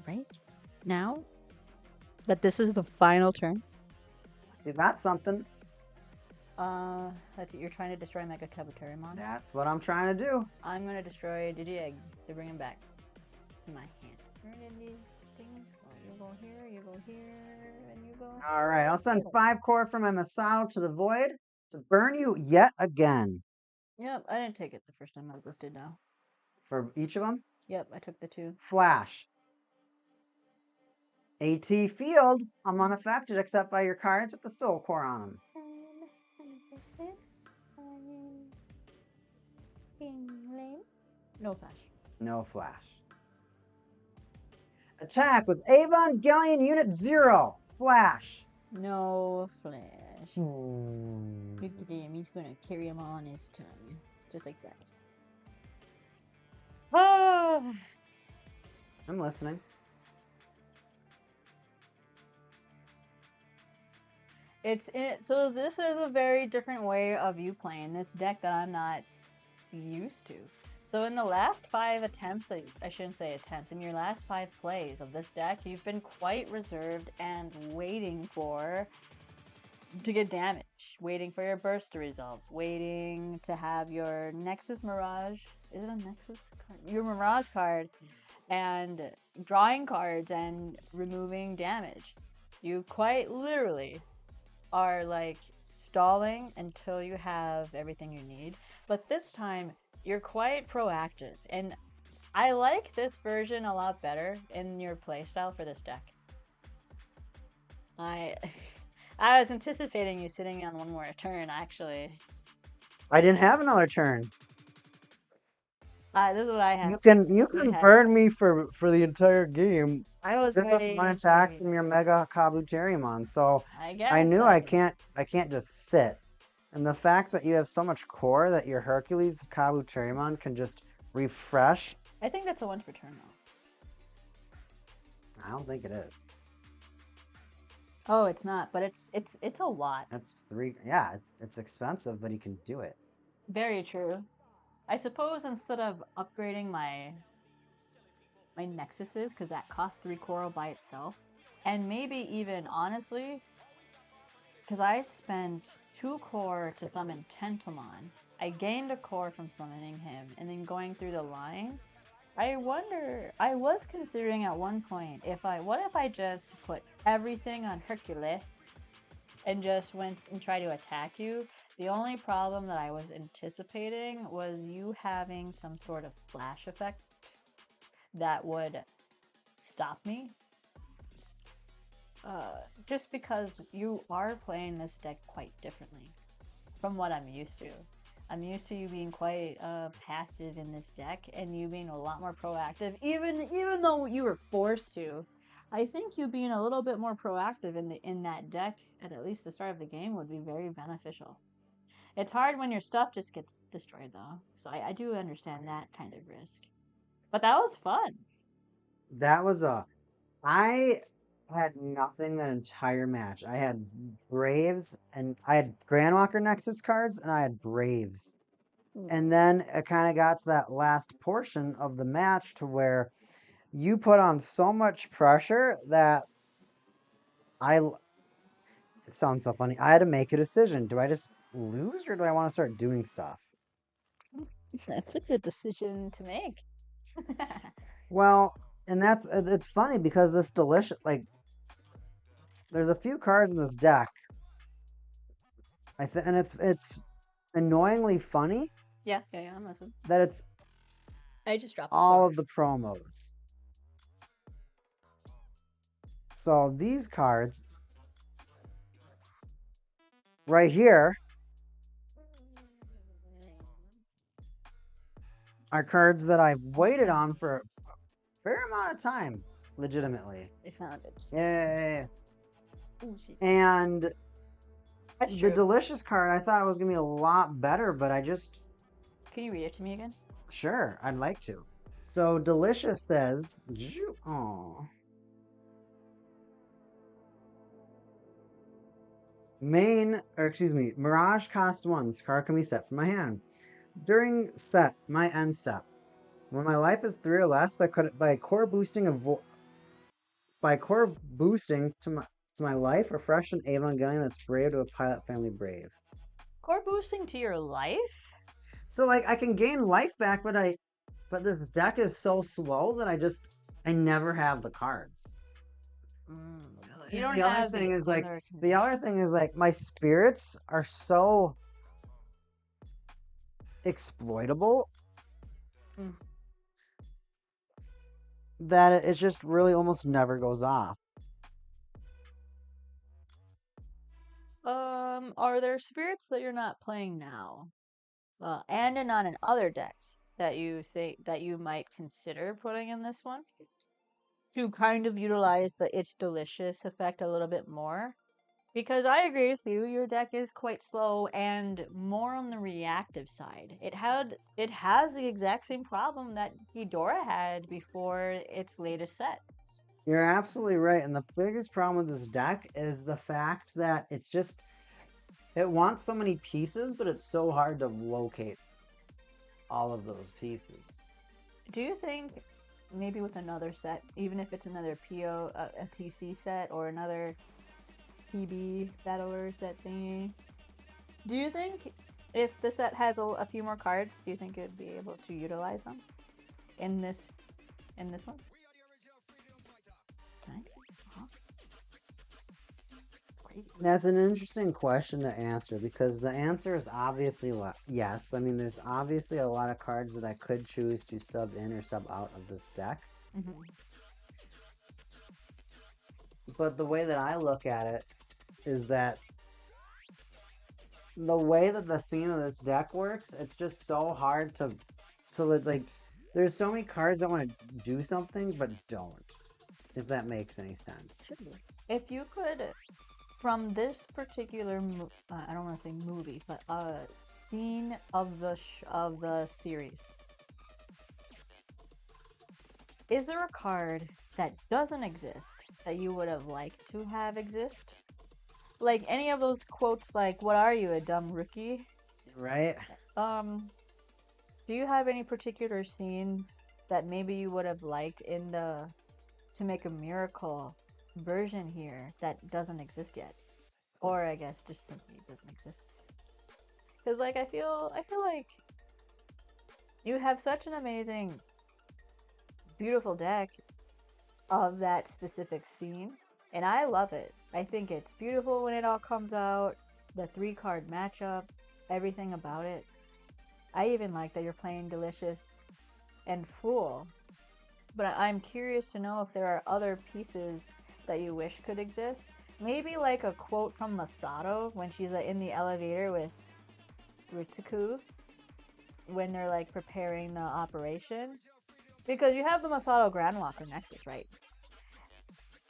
right now that this is the final turn? So you got something. That's it. You're trying to destroy Mega Kabuterimon? That's what I'm trying to do. I'm gonna destroy Digi Egg to bring him back to my hand. Where did these things go? You go here, and you go... Alright, I'll send 5 core from my Masato to the Void to burn you yet again. Yep, I didn't take it the first time I listed now. For each of them? Yep, I took the 2. Flash. AT Field. I'm unaffected except by your cards with the Soul Core on them. No flash. No flash. Attack with Evangelion Unit 0. Flash. No flash. Look at him. He's gonna carry him on his tongue. Just like that. Ah! I'm listening. So this is a very different way of you playing this deck that I'm not used to. So in the last 5 attempts, I shouldn't say attempts, in your last 5 plays of this deck, you've been quite reserved and waiting to get damage, waiting for your burst to resolve, waiting to have your Nexus Mirage, is it a Nexus card? Your Mirage card, and drawing cards and removing damage. You quite literally are like stalling until you have everything you need, but this time you're quite proactive, and I like this version a lot better in your playstyle for this deck. I was anticipating you sitting on one more turn, actually. I didn't have another turn. This is what I had. You can burn me for the entire game. I was This is one attack from your Mega Kabuterimon, so I knew I can't just sit. And the fact that you have so much core that your Hercules Kabuterimon can just refresh. I think that's a once per turn though. I don't think it is. Oh, it's not, but it's a lot. That's 3. Yeah, it's expensive, but he can do it. Very true. I suppose instead of upgrading my Nexuses, because that costs 3 coral by itself, and maybe even honestly, because I spent 2 core to summon Tentomon, I gained a core from summoning him, and then going through the line, I was considering at one point, what if I just put everything on Hercules and just went and tried to attack you? The only problem that I was anticipating was you having some sort of flash effect that would stop me. just because you are playing this deck quite differently from what I'm used to. I'm used to you being quite passive in this deck, and you being a lot more proactive. Even though you were forced to, I think you being a little bit more proactive in that deck at least the start of the game would be very beneficial. It's hard when your stuff just gets destroyed though, so I do understand that kind of risk. But that was fun. That was I had nothing that entire match. I had Braves and I had Grandwalker Nexus cards and I had Braves. And then it kind of got to that last portion of the match to where you put on so much pressure that it sounds so funny. I had to make a decision. Do I just lose or do I want to start doing stuff? That's a good decision to make. Well, and it's funny because this delicious there's a few cards in this deck. And it's annoyingly funny Yeah, on this one. that it's I just dropped all of the promos. So these cards right here are cards that I've waited on for a fair amount of time, legitimately. I found it. Yeah. Ooh, and that's the true. delicious card, I thought it was gonna be a lot better, but I just Can you read it to me again? sure, I'd like to. So delicious says, oh. Mirage cost 1. This card can be set from my hand. During set, my end step. When my life is 3 or less, by core boosting to my life, refresh an Evangelion that's brave to a pilot family brave. Core boosting to your life? So I can gain life back, but this deck is so slow that I never have the cards. You don't the have other thing is other the other thing is my spirits are so exploitable that it just really almost never goes off. Are there spirits that you're not playing now? And not in other decks that you think that you might consider putting in this one? To kind of utilize the It's Delicious effect a little bit more? Because I agree with you, your deck is quite slow and more on the reactive side. It has the exact same problem that Ghidorah had before its latest set. You're absolutely right, and the biggest problem with this deck is the fact that it wants so many pieces, but it's so hard to locate all of those pieces. Do you think maybe with another set, even if it's another a PC set or another PB battler set thingy, do you think if the set has a few more cards, do you think it'd be able to utilize them in this one? That's an interesting question to answer because the answer is obviously yes. I mean, there's obviously a lot of cards that I could choose to sub in or sub out of this deck. Mm-hmm. But the way that I look at it is that the way that the theme of this deck works, it's just so hard to there's so many cards that want to do something but don't, if that makes any sense. If you could, from this particular, I don't want to say movie, but scene of the series, is there a card that doesn't exist that you would have liked to have exist? Like any of those quotes, like "What are you, a dumb rookie?" Right? Do you have any particular scenes that maybe you would have liked to make a miracle version here that doesn't exist yet, or I guess just simply doesn't exist? Because I feel like you have such an amazing, beautiful deck of that specific scene, and I love it. I think it's beautiful when it all comes out. The 3-card matchup, everything about it. I even like that you're playing Delicious and Fool. But I'm curious to know if there are other pieces that you wish could exist. Maybe like a quote from Masato when she's in the elevator with Ritsuku when they're like preparing the operation. Because you have the Masato Grandwalker Nexus, right?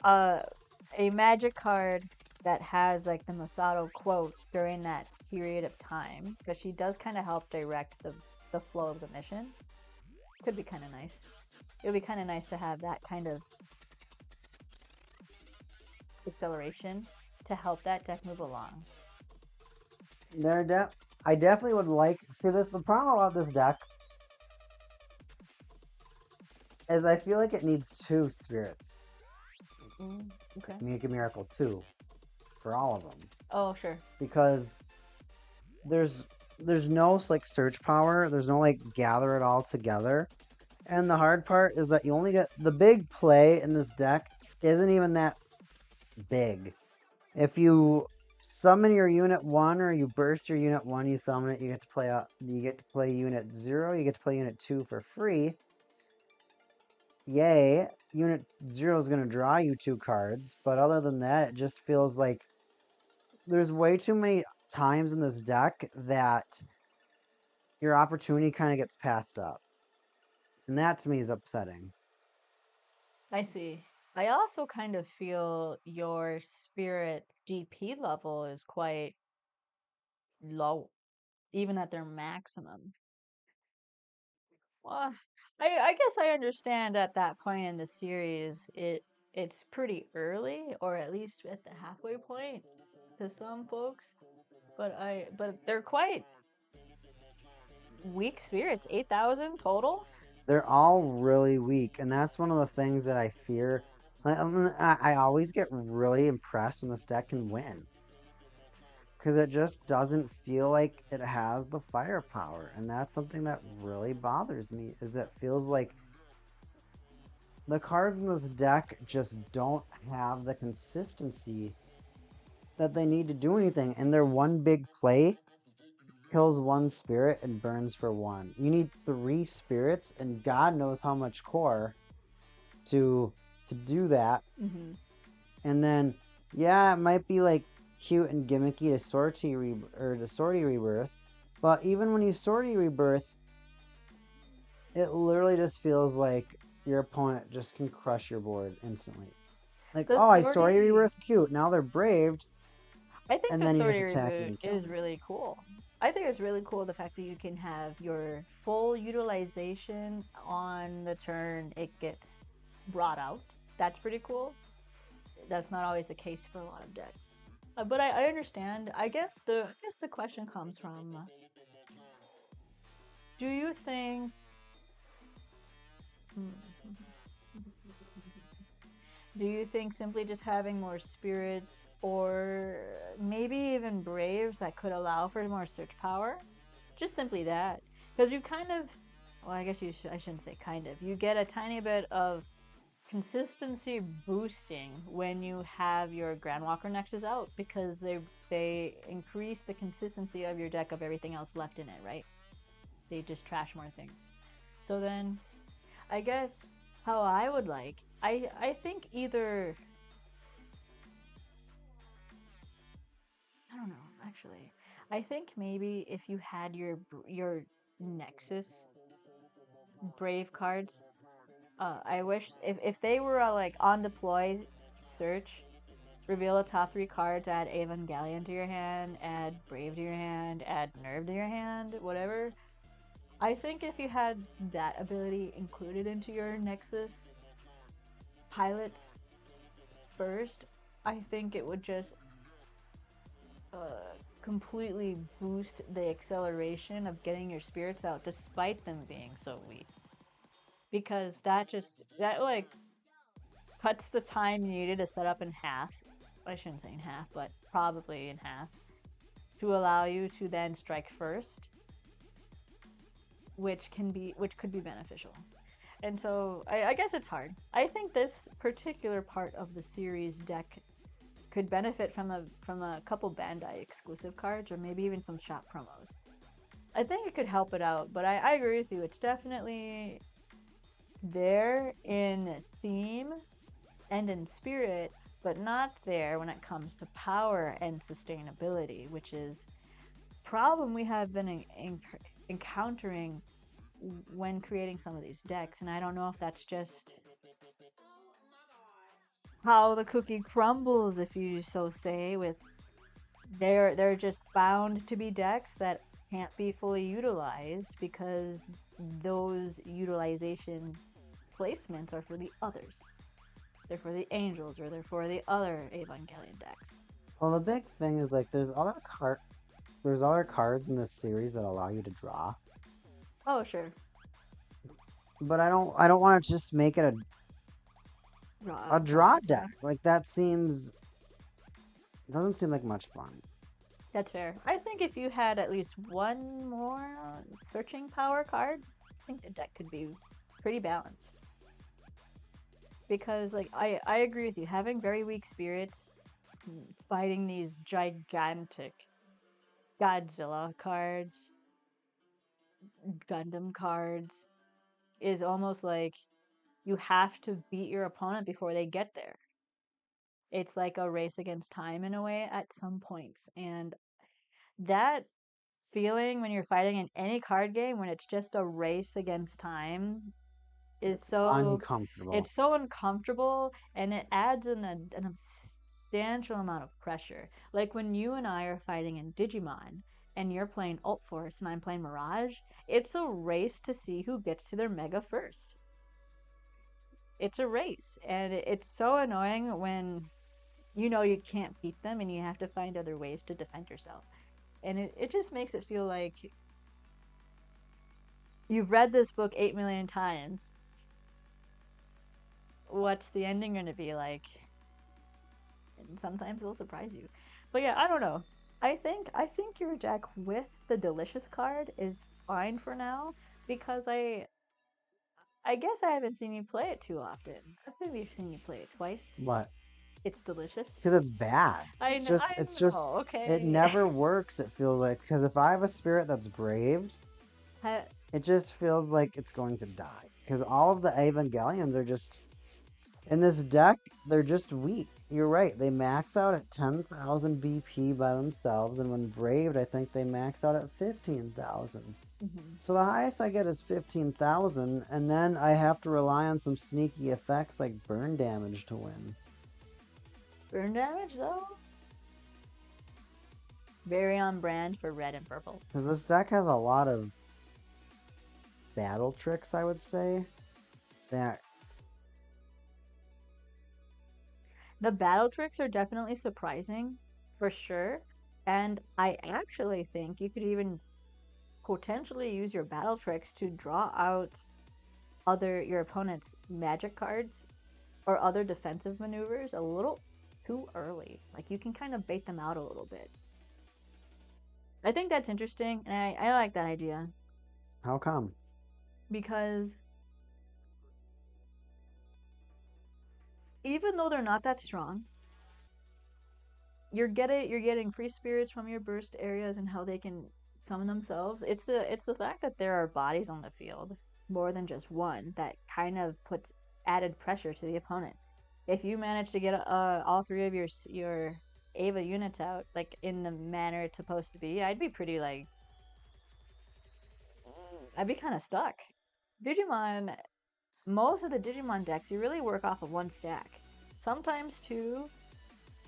A magic card that has like the Masato quote during that period of time, because she does kind of help direct the flow of the mission. Could be kind of nice. It would be kind of nice to have that kind of acceleration to help that deck move along. I definitely would like. See, this the problem about this deck is I feel like it needs 2 spirits. Okay. Make a Miracle 2 for all of them. Oh, sure. Because there's no like search power. There's no like gather it all together. And the hard part is that you only get the big play in this deck isn't even that big. If you summon your unit 1 or you burst your unit 1, you summon it, you get to play unit 0, you get to play unit 2 for free. Yay, unit 0 is going to draw you 2 cards, but other than that, it just feels like there's way too many times in this deck that your opportunity kind of gets passed up. And that to me is upsetting. I see. I also kind of feel your spirit GP level is quite low, even at their maximum. Well, I guess I understand at that point in the series, it's pretty early, or at least at the halfway point to some folks. But they're quite weak spirits. 8,000 total. They're all really weak, and that's one of the things that I fear. I always get really impressed when this deck can win. Because it just doesn't feel like it has the firepower. And that's something that really bothers me, is it feels like the cards in this deck just don't have the consistency that they need to do anything. And their one big play kills 1 spirit and burns for 1. You need 3 spirits, and God knows how much core to do that. Mm-hmm. And then, yeah, it might be like cute and gimmicky to sortie rebirth, but even when you sortie rebirth, it literally just feels like your opponent just can crush your board instantly. Like, oh, I sortie rebirth, cute. Now they're braved. I think and the then you sortie just attack reboot is really cool. I think it's really cool the fact that you can have your full utilization on the turn it gets brought out. That's pretty cool. That's not always the case for a lot of decks. But I understand. I guess the question comes from, do you think do you think simply just having more spirits, or maybe even braves, that could allow for more search power? Just simply that. Because you kind of, well, I guess I shouldn't say kind of. You get a tiny bit of consistency boosting when you have your Grandwalker Nexus out, because they increase the consistency of your deck of everything else left in it, right? They just trash more things. So then, I guess how I would like, I think either, I don't know, actually. I think maybe if you had your Nexus Brave cards, I wish if they were like on deploy search, reveal the top 3 cards, add Evangelion to your hand, add Brave to your hand, add Nerve to your hand, whatever. I think if you had that ability included into your Nexus pilots first, I think it would just completely boost the acceleration of getting your spirits out despite them being so weak. Because that like cuts the time needed to set up in half. I shouldn't say in half, but probably in half, to allow you to then strike first, which could be beneficial. And so I guess it's hard. I think this particular part of the series deck could benefit from a couple Bandai exclusive cards, or maybe even some shop promos. I think it could help it out, but I agree with you. It's definitely there in theme and in spirit, but not there when it comes to power and sustainability, which is problem we have been encountering when creating some of these decks. And I don't know if that's just how the cookie crumbles, if you so say, with they're just bound to be decks that can't be fully utilized because those utilization placements are for the others. They're for the angels, or they're for the other Evangelion decks. Well, the big thing is like there's other cards in this series that allow you to draw. Oh, sure. But I don't want to just make it a draw deck. Like that doesn't seem like much fun. That's fair. I think if you had at least one more searching power card, I think the deck could be pretty balanced. Because like I agree with you, having very weak spirits fighting these gigantic Godzilla cards, Gundam cards, is almost like you have to beat your opponent before they get there. It's like a race against time in a way at some points. And that feeling when you're fighting in any card game when it's just a race against time is Uncomfortable. it's so uncomfortable, and it adds an substantial amount of pressure. Like when you and I are fighting in Digimon and you're playing UltForce and I'm playing Mirage, it's a race to see who gets to their mega first. It's a race, and it's so annoying when you know you can't beat them and you have to find other ways to defend yourself. And it just makes it feel like you've read this book 8 million times. What's the ending going to be like? And sometimes it'll surprise you. But yeah, I don't know. I think your deck with the Delicious card is fine for now, because I guess I haven't seen you play it too often. I've maybe seen you play it twice. What? It's delicious. Because it's bad. It's just okay. It never works, it feels like. Because if I have a spirit that's braved, it just feels like it's going to die. Because all of the Evangelions are just... In this deck, they're just weak. You're right. They max out at 10,000 BP by themselves. And when braved, I think they max out at 15,000. Mm-hmm. So the highest I get is 15,000. And then I have to rely on some sneaky effects like burn damage to win. Burn damage, though? Very on brand for red and purple. This deck has a lot of battle tricks, I would say. The battle tricks are definitely surprising, for sure. And I actually think you could even potentially use your battle tricks to draw out your opponent's magic cards or other defensive maneuvers a little too early. Like, you can kind of bait them out a little bit. I think that's interesting, and I like that idea. How come? Because even though they're not that strong, you're getting free spirits from your burst areas and how they can summon themselves. It's the fact that there are bodies on the field, more than just one, that kind of puts added pressure to the opponent. If you manage to get all three of your Eva units out, like in the manner it's supposed to be, I'd be pretty like... I'd be kind of stuck. Digimon, most of the Digimon decks, you really work off of one stack. Sometimes two,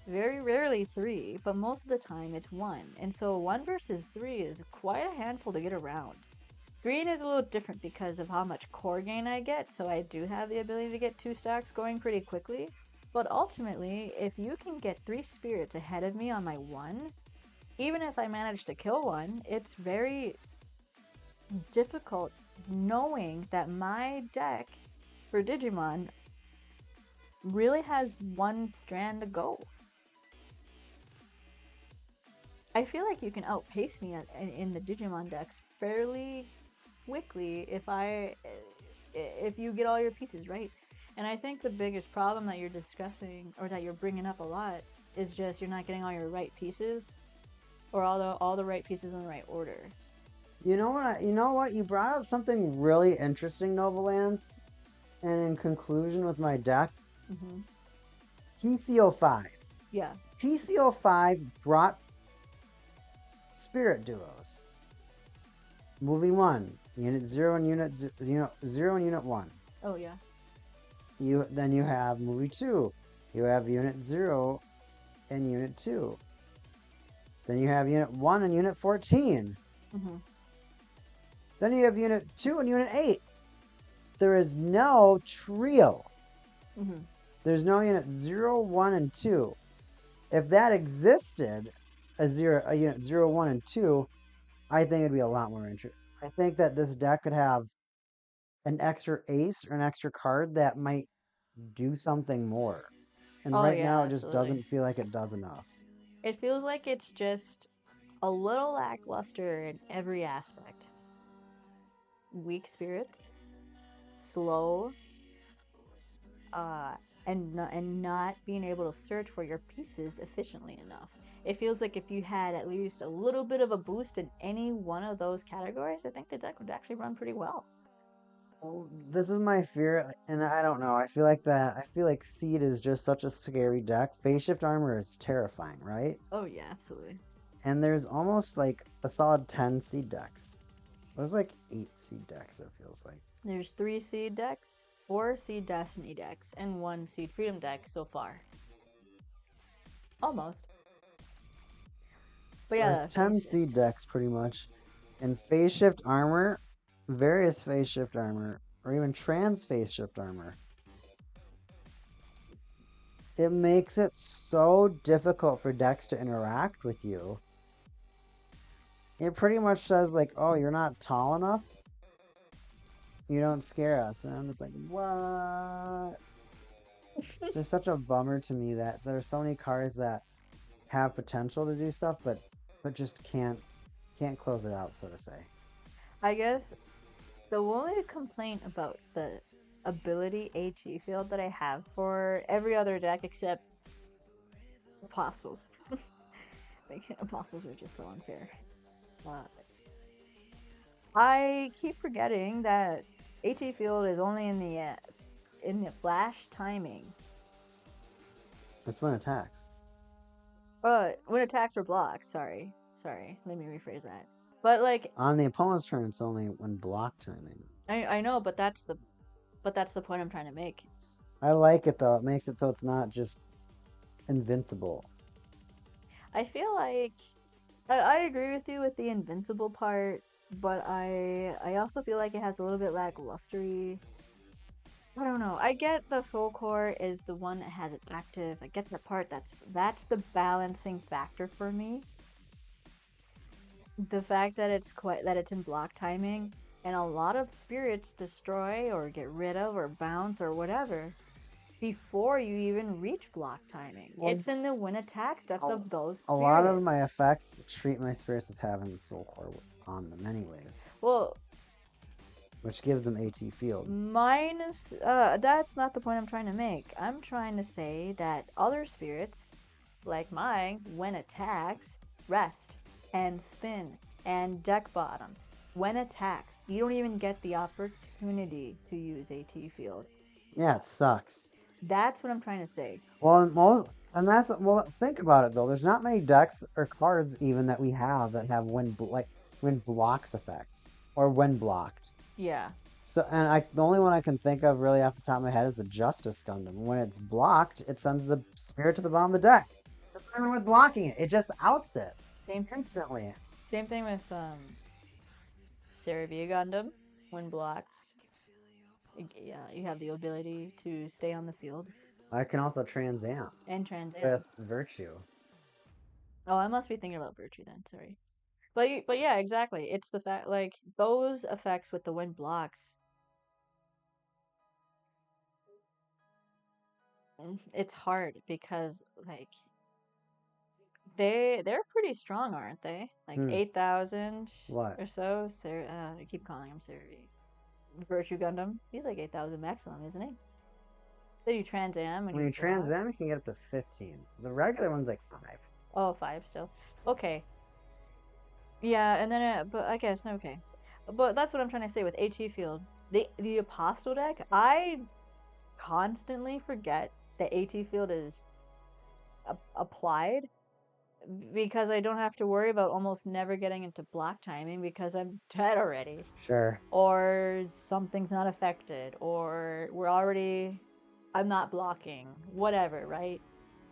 very rarely three, but most of the time it's one. And so 1 versus 3 is quite a handful to get around. Green is a little different because of how much core gain I get, so I do have the ability to get 2 stacks going pretty quickly. But ultimately, if you can get 3 spirits ahead of me on my 1, even if I manage to kill one, it's very difficult knowing that my deck for Digimon really has one strand to go. I feel like you can outpace me in the Digimon decks fairly quickly if you get all your pieces right. And I think the biggest problem that you're discussing, or that you're bringing up a lot, is just you're not getting all your right pieces, or all the right pieces in the right order. You know what? You brought up something really interesting, Novalance. And in conclusion with my deck, PCO5. Yeah. PCO5 brought spirit duos. Movie 1, Unit 0 and Unit 0 and Unit 1. Oh yeah. Then you have movie 2. You have Unit 0 and Unit 2. Then you have Unit 1 and Unit 14. Mm-hmm. Then you have Unit 2 and Unit 8. There is no trio. Mm-hmm. There's no Unit 0, 1, and 2. If that existed, a Unit 0, 1, and 2, I think it'd be a lot more interesting. I think that this deck could have an extra ace or an extra card that might do something more. And Oh right yeah, now, it just absolutely. doesn't feel like it does enough. It feels like it's just a little lackluster in every aspect. Weak spirits, slow, and not being able to search for your pieces efficiently enough. It feels like if you had at least a little bit of a boost in any one of those categories, I think the deck would actually run pretty well. Well, this is my fear, and I don't know. I feel like Seed is just such a scary deck. Phase Shift Armor is terrifying, right? Oh yeah, absolutely. And there's almost like a solid 10 seed decks. There's like 8 seed decks, it feels like. There's 3 seed decks, 4 seed Destiny decks, and 1 seed Freedom deck so far. Almost. So yeah, there's 10 seed decks pretty much. And Phase Shift Armor, various Phase Shift Armor, or even Trans Phase Shift Armor. It makes it so difficult for decks to interact with you. It pretty much says like, oh, you're not tall enough. You don't scare us. And I'm just like, what? It's just such a bummer to me that there's so many cards that have potential to do stuff, but just can't close it out, so to say. I guess the only complaint about the ability AT field that I have for every other deck except Apostles. Like, Apostles are just so unfair. I keep forgetting that AT field is only in the flash timing. That's when it attacks. When attacks or blocks. Sorry. Let me rephrase that. But like on the opponent's turn, it's only when block timing. I know, but that's the point I'm trying to make. I like it though. It makes it so it's not just invincible. I feel like I agree with you with the invincible part, but I also feel like it has a little bit lacklustery. I don't know. I get the Soul Core is the one that has it active. I get that part. That's the balancing factor for me. The fact that it's in block timing, and a lot of spirits destroy or get rid of or bounce or whatever before you even reach block timing. Well, it's in the when attack steps of those spirits. A lot of my effects treat my spirits as having the Soul Core on them anyways. Well, which gives them AT field. Mine is, that's not the point I'm trying to make. I'm trying to say that other spirits, like mine, when attacks, rest, and spin, and deck bottom. When attacks, you don't even get the opportunity to use AT field. Yeah, it sucks. That's what I'm trying to say. Well, think about it though. There's not many decks or cards even that we have that have when blocks effects or when blocked. Yeah. So, and the only one I can think of really off the top of my head is the Justice Gundam. When it's blocked, it sends the spirit to the bottom of the deck. That's not even with blocking it. It just outs it. Instantly. Same thing with Ceravia Gundam. When blocks, yeah, you have the ability to stay on the field. I can also Transam. And Transam. With Virtue. Oh, I must be thinking about Virtue then. Sorry. But yeah, exactly. It's the fact, like, those effects with the wind blocks. It's hard because, like, they're pretty strong, aren't they? Like 8,000 or so. I keep calling him Virtue Gundam. He's like 8,000 maximum, isn't he? So you Transam. When you Transam, you can get up to 15. The regular one's like 5. Oh, 5 still. Okay. Yeah, and then but I guess okay, but that's what I'm trying to say with AT field. The Apostle deck, I constantly forget the AT field is applied, because I don't have to worry about almost never getting into block timing because I'm dead already. Sure. Or something's not affected, or I'm not blocking, whatever, right?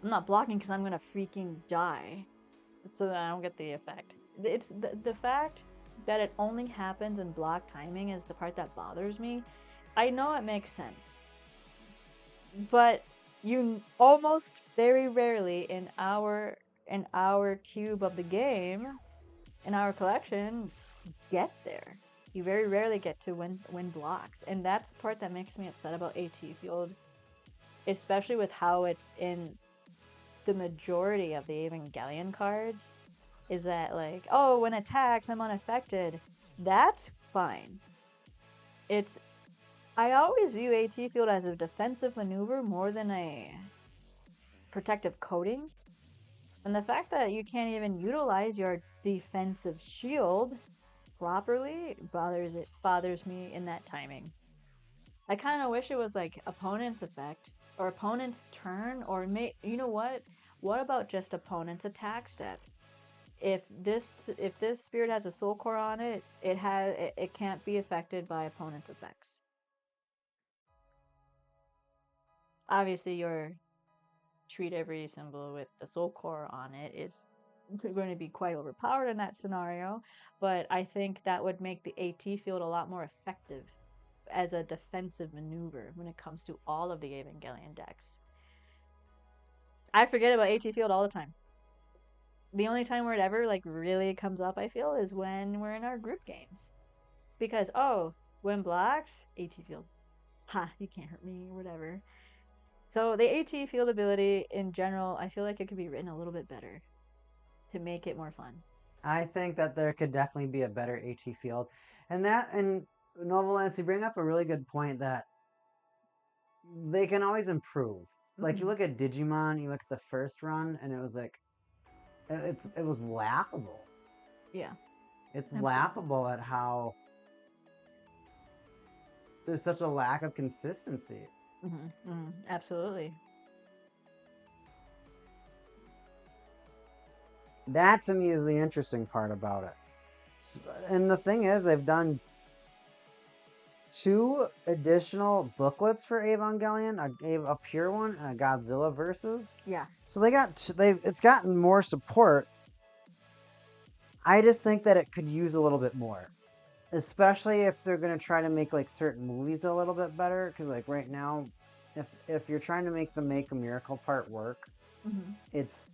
I'm not blocking because I'm gonna freaking die, so that I don't get the effect. It's the fact that it only happens in block timing is the part that bothers me. I know it makes sense, but you almost very rarely in our cube of the game, in our collection, get there. You very rarely get to win blocks, and that's the part that makes me upset about AT field, especially with how it's in the majority of the Evangelion cards. Is that like, oh, when attacks I'm unaffected? That's fine. I always view AT field as a defensive maneuver more than a protective coating. And the fact that you can't even utilize your defensive shield properly bothers me in that timing. I kind of wish it was like opponent's effect or opponent's turn, or you know what? What about just opponent's attack step? If this spirit has a soul core on it, it can't be affected by opponent's effects. Obviously, your treat every symbol with the soul core on it is going to be quite overpowered in that scenario, but I think that would make the AT field a lot more effective as a defensive maneuver when it comes to all of the Evangelion decks. I forget about AT field all the time. The only time where it ever like really comes up, I feel, is when we're in our group games. Because, oh, when blocks, AT field. Ha, you can't hurt me, or whatever. So the AT field ability in general, I feel like it could be written a little bit better to make it more fun. I think that there could definitely be a better AT field. And Novolance, you bring up a really good point that they can always improve. Like, you look at Digimon, you look at the first run, and it was like, it was laughable. Yeah. It's absolutely laughable at how there's such a lack of consistency. Absolutely. That to me is the interesting part about it. And the thing is, they've done 2 additional booklets for Evangelion, a pure one and a Godzilla versus. Yeah. So it's gotten more support. I just think that it could use a little bit more, especially if they're going to try to make like certain movies a little bit better. Because like right now, if you're trying to make the Make a Miracle part work, it's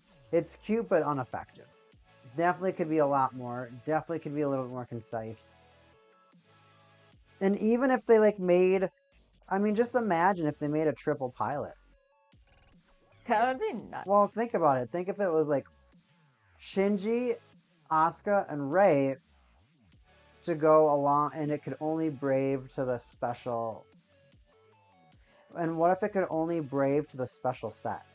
cute but ineffective. Definitely could be a lot more. Definitely could be a little bit more concise. And even if they just imagine if they made a triple pilot. That would be nuts. Well, think about it. Think if it was like Shinji, Asuka, and Rei to go along, and it could only brave to the special. And what if it could only brave to the special set?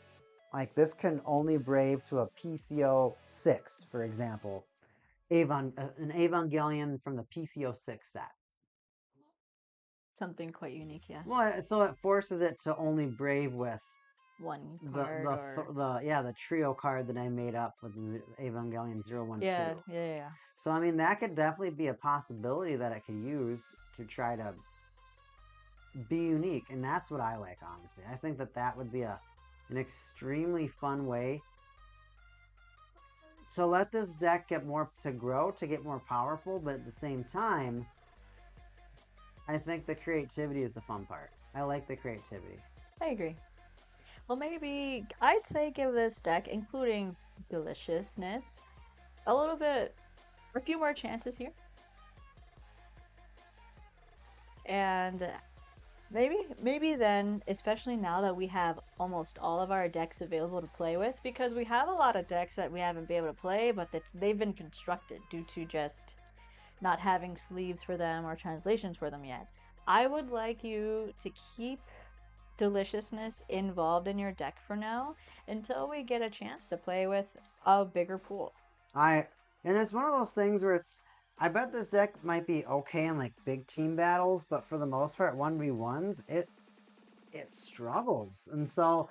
Like, this can only brave to a PCO 6, for example. An Evangelion from the PCO 6 set. Something quite unique, yeah. Well, so it forces it to only brave with one card the trio card that I made up with Evangelion 012. Yeah. So I mean, that could definitely be a possibility that it could use to try to be unique, and that's what I like, honestly. I think that would be an extremely fun way to let this deck get more powerful, but at the same time, I think the creativity is the fun part. I like the creativity. I agree. Well, maybe I'd say give this deck, including deliciousness, a few more chances here. And maybe then, especially now that we have almost all of our decks available to play with, because we have a lot of decks that we haven't been able to play, but that they've been constructed due to just not having sleeves for them or translations for them yet. I would like you to keep deliciousness involved in your deck for now until we get a chance to play with a bigger pool. And it's one of those things where I bet this deck might be okay in like big team battles, but for the most part, 1v1s, it struggles. And so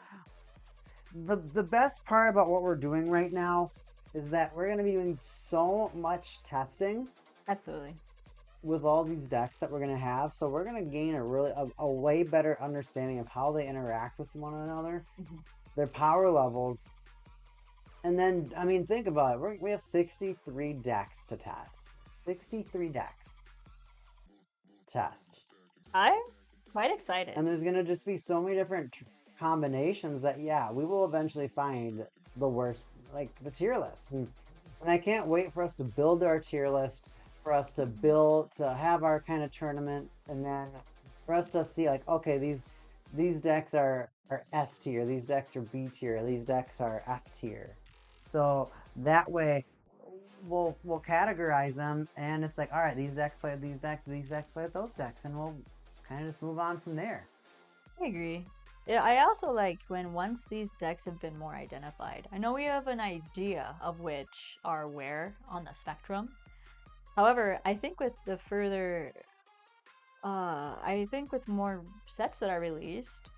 the best part about what we're doing right now is that we're going to be doing so much testing Absolutely. with all these decks that we're going to have. So we're going to gain a way better understanding of how they interact with one another, their power levels. And then, I mean, think about it. We have 63 decks to test. 63 decks to test. I'm quite excited. And there's going to just be so many different combinations that, yeah, we will eventually find the worst, like the tier list. And I can't wait for us to build our tier list, for us to have our kind of tournament, and then for us to see, like, okay, these decks are S tier, these decks are B tier, these decks are F tier. So that way we'll categorize them, and it's like, all right, these decks play these decks play those decks, and we'll kind of just move on from there. I agree. Yeah, I also like when once these decks have been more identified. I know we have an idea of which are where on the spectrum. However, I think with the further, I think with more sets that are released,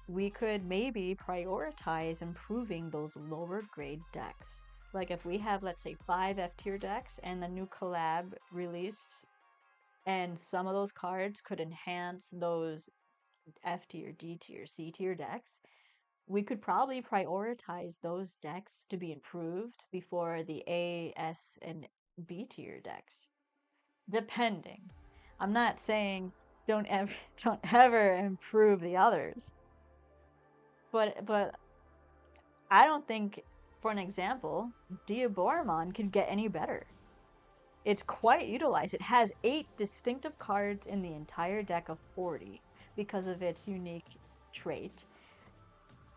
we could maybe prioritize improving those lower grade decks. Like if we have, let's say, 5 F tier decks and the new collab released, and some of those cards could enhance those F tier, D tier, C tier decks, we could probably prioritize those decks to be improved before the A, S, and B tier decks. Depending. I'm not saying don't ever improve the others. But I don't think, for an example, Diaboromon could get any better. It's quite utilized. It has 8 distinctive cards in the entire deck of 40 because of its unique trait.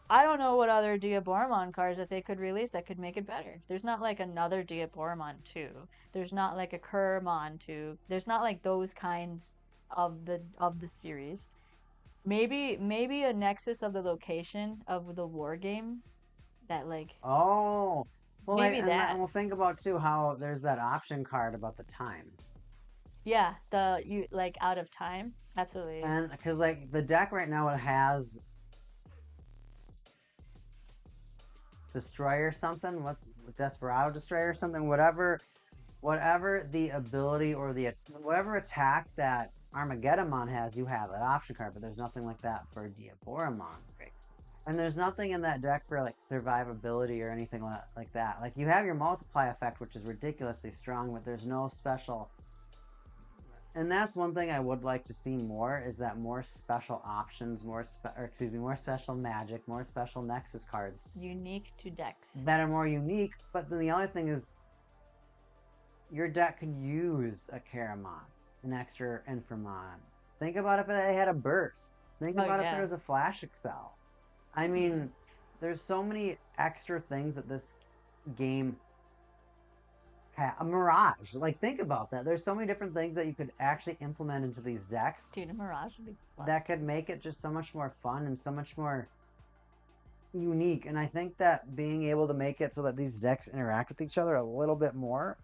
I don't know what other Diaboromon cards that they could release that could make it better. There's not like another Diaboromon 2. There's not like a Kurmon 2. There's not like those kinds of the series. Maybe a Nexus of the location of the war game that like well, maybe that. And we'll think about too how there's that option card about the time. Yeah, you like out of time. Absolutely. And because like the deck right now, it has Destroyer something, what Desperado Destroyer or something, whatever the ability or whatever attack that Armageddon has, you have that option card, but there's nothing like that for Diaboromon. Right. And there's nothing in that deck for like survivability or anything like that. Like you have your multiply effect, which is ridiculously strong, but there's no special. And that's one thing I would like to see more, is that more special options, more special magic, more special Nexus cards. Unique to decks. That are more unique, but then the other thing is your deck could use a Karamon, an extra Inframon. Think about if it had a burst. Think about if there was a Flash Excel. I mean, there's so many extra things that this game a Mirage. Like, think about that. There's so many different things that you could actually implement into these decks. Dude, a Mirage would be plus. That could make it just so much more fun and so much more unique. And I think that being able to make it so that these decks interact with each other a little bit more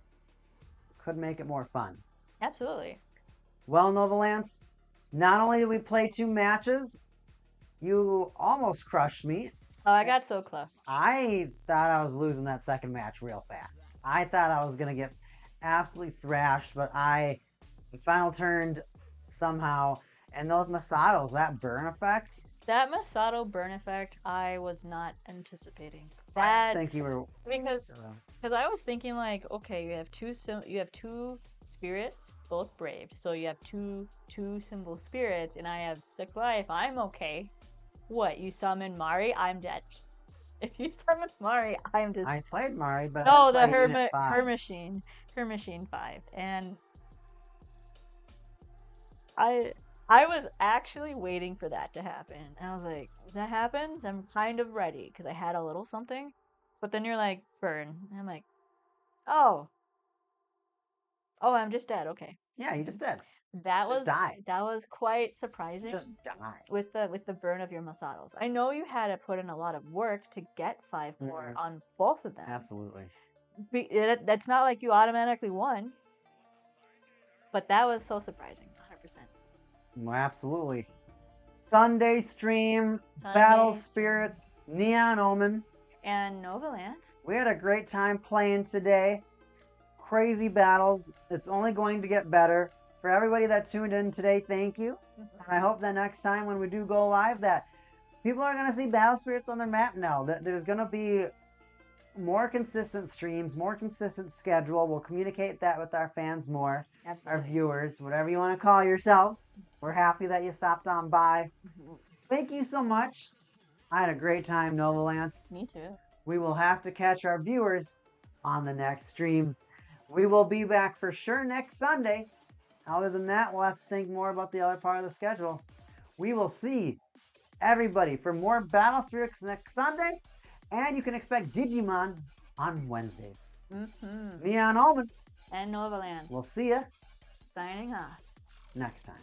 could make it more fun. Absolutely. Well, Novalance, not only did we play 2 matches, you almost crushed me. Oh, I got so close. I thought I was losing that second match real fast. I thought I was going to get absolutely thrashed, but I final turned somehow. And those Masatos, that burn effect. That Masato burn effect, I was not anticipating. I think you were... Because I was thinking like, okay, you have two spirits, both braved. So you have two symbol spirits, and I have 6 life. I'm okay. What, you summon Mari? I'm dead. If you summon Mari, I'm just... I played Mari, but... No, the her machine 5. And I was actually waiting for that to happen. And I was like, if that happens, I'm kind of ready, because I had a little something. But then you're like, burn. And I'm like, oh, I'm just dead. Okay. Yeah, you just did. That was quite surprising. Just die. With the burn of your Masatos. I know you had to put in a lot of work to get 5 core on both of them. Absolutely. That's not like you automatically won. But that was so surprising. 100%. Well, absolutely. Sunday stream, Battle Spirits, Neon Omen, and Novalance. We had a great time playing today. Crazy battles. It's only going to get better. For everybody that tuned in today, thank you. And I hope that next time when we do go live that people are going to see Battle Spirits on their map now. That there's going to be more consistent streams, more consistent schedule. We'll communicate that with our fans more. Absolutely. Our viewers, whatever you want to call yourselves. We're happy that you stopped on by. Thank you so much. I had a great time, Novalance. Me too. We will have to catch our viewers on the next stream. We will be back for sure next Sunday. Other than that, we'll have to think more about the other part of the schedule. We will see everybody for more Battle Spirits next Sunday. And you can expect Digimon on Wednesdays. Neon Omen. And Novalance. We'll see ya Signing off. next time.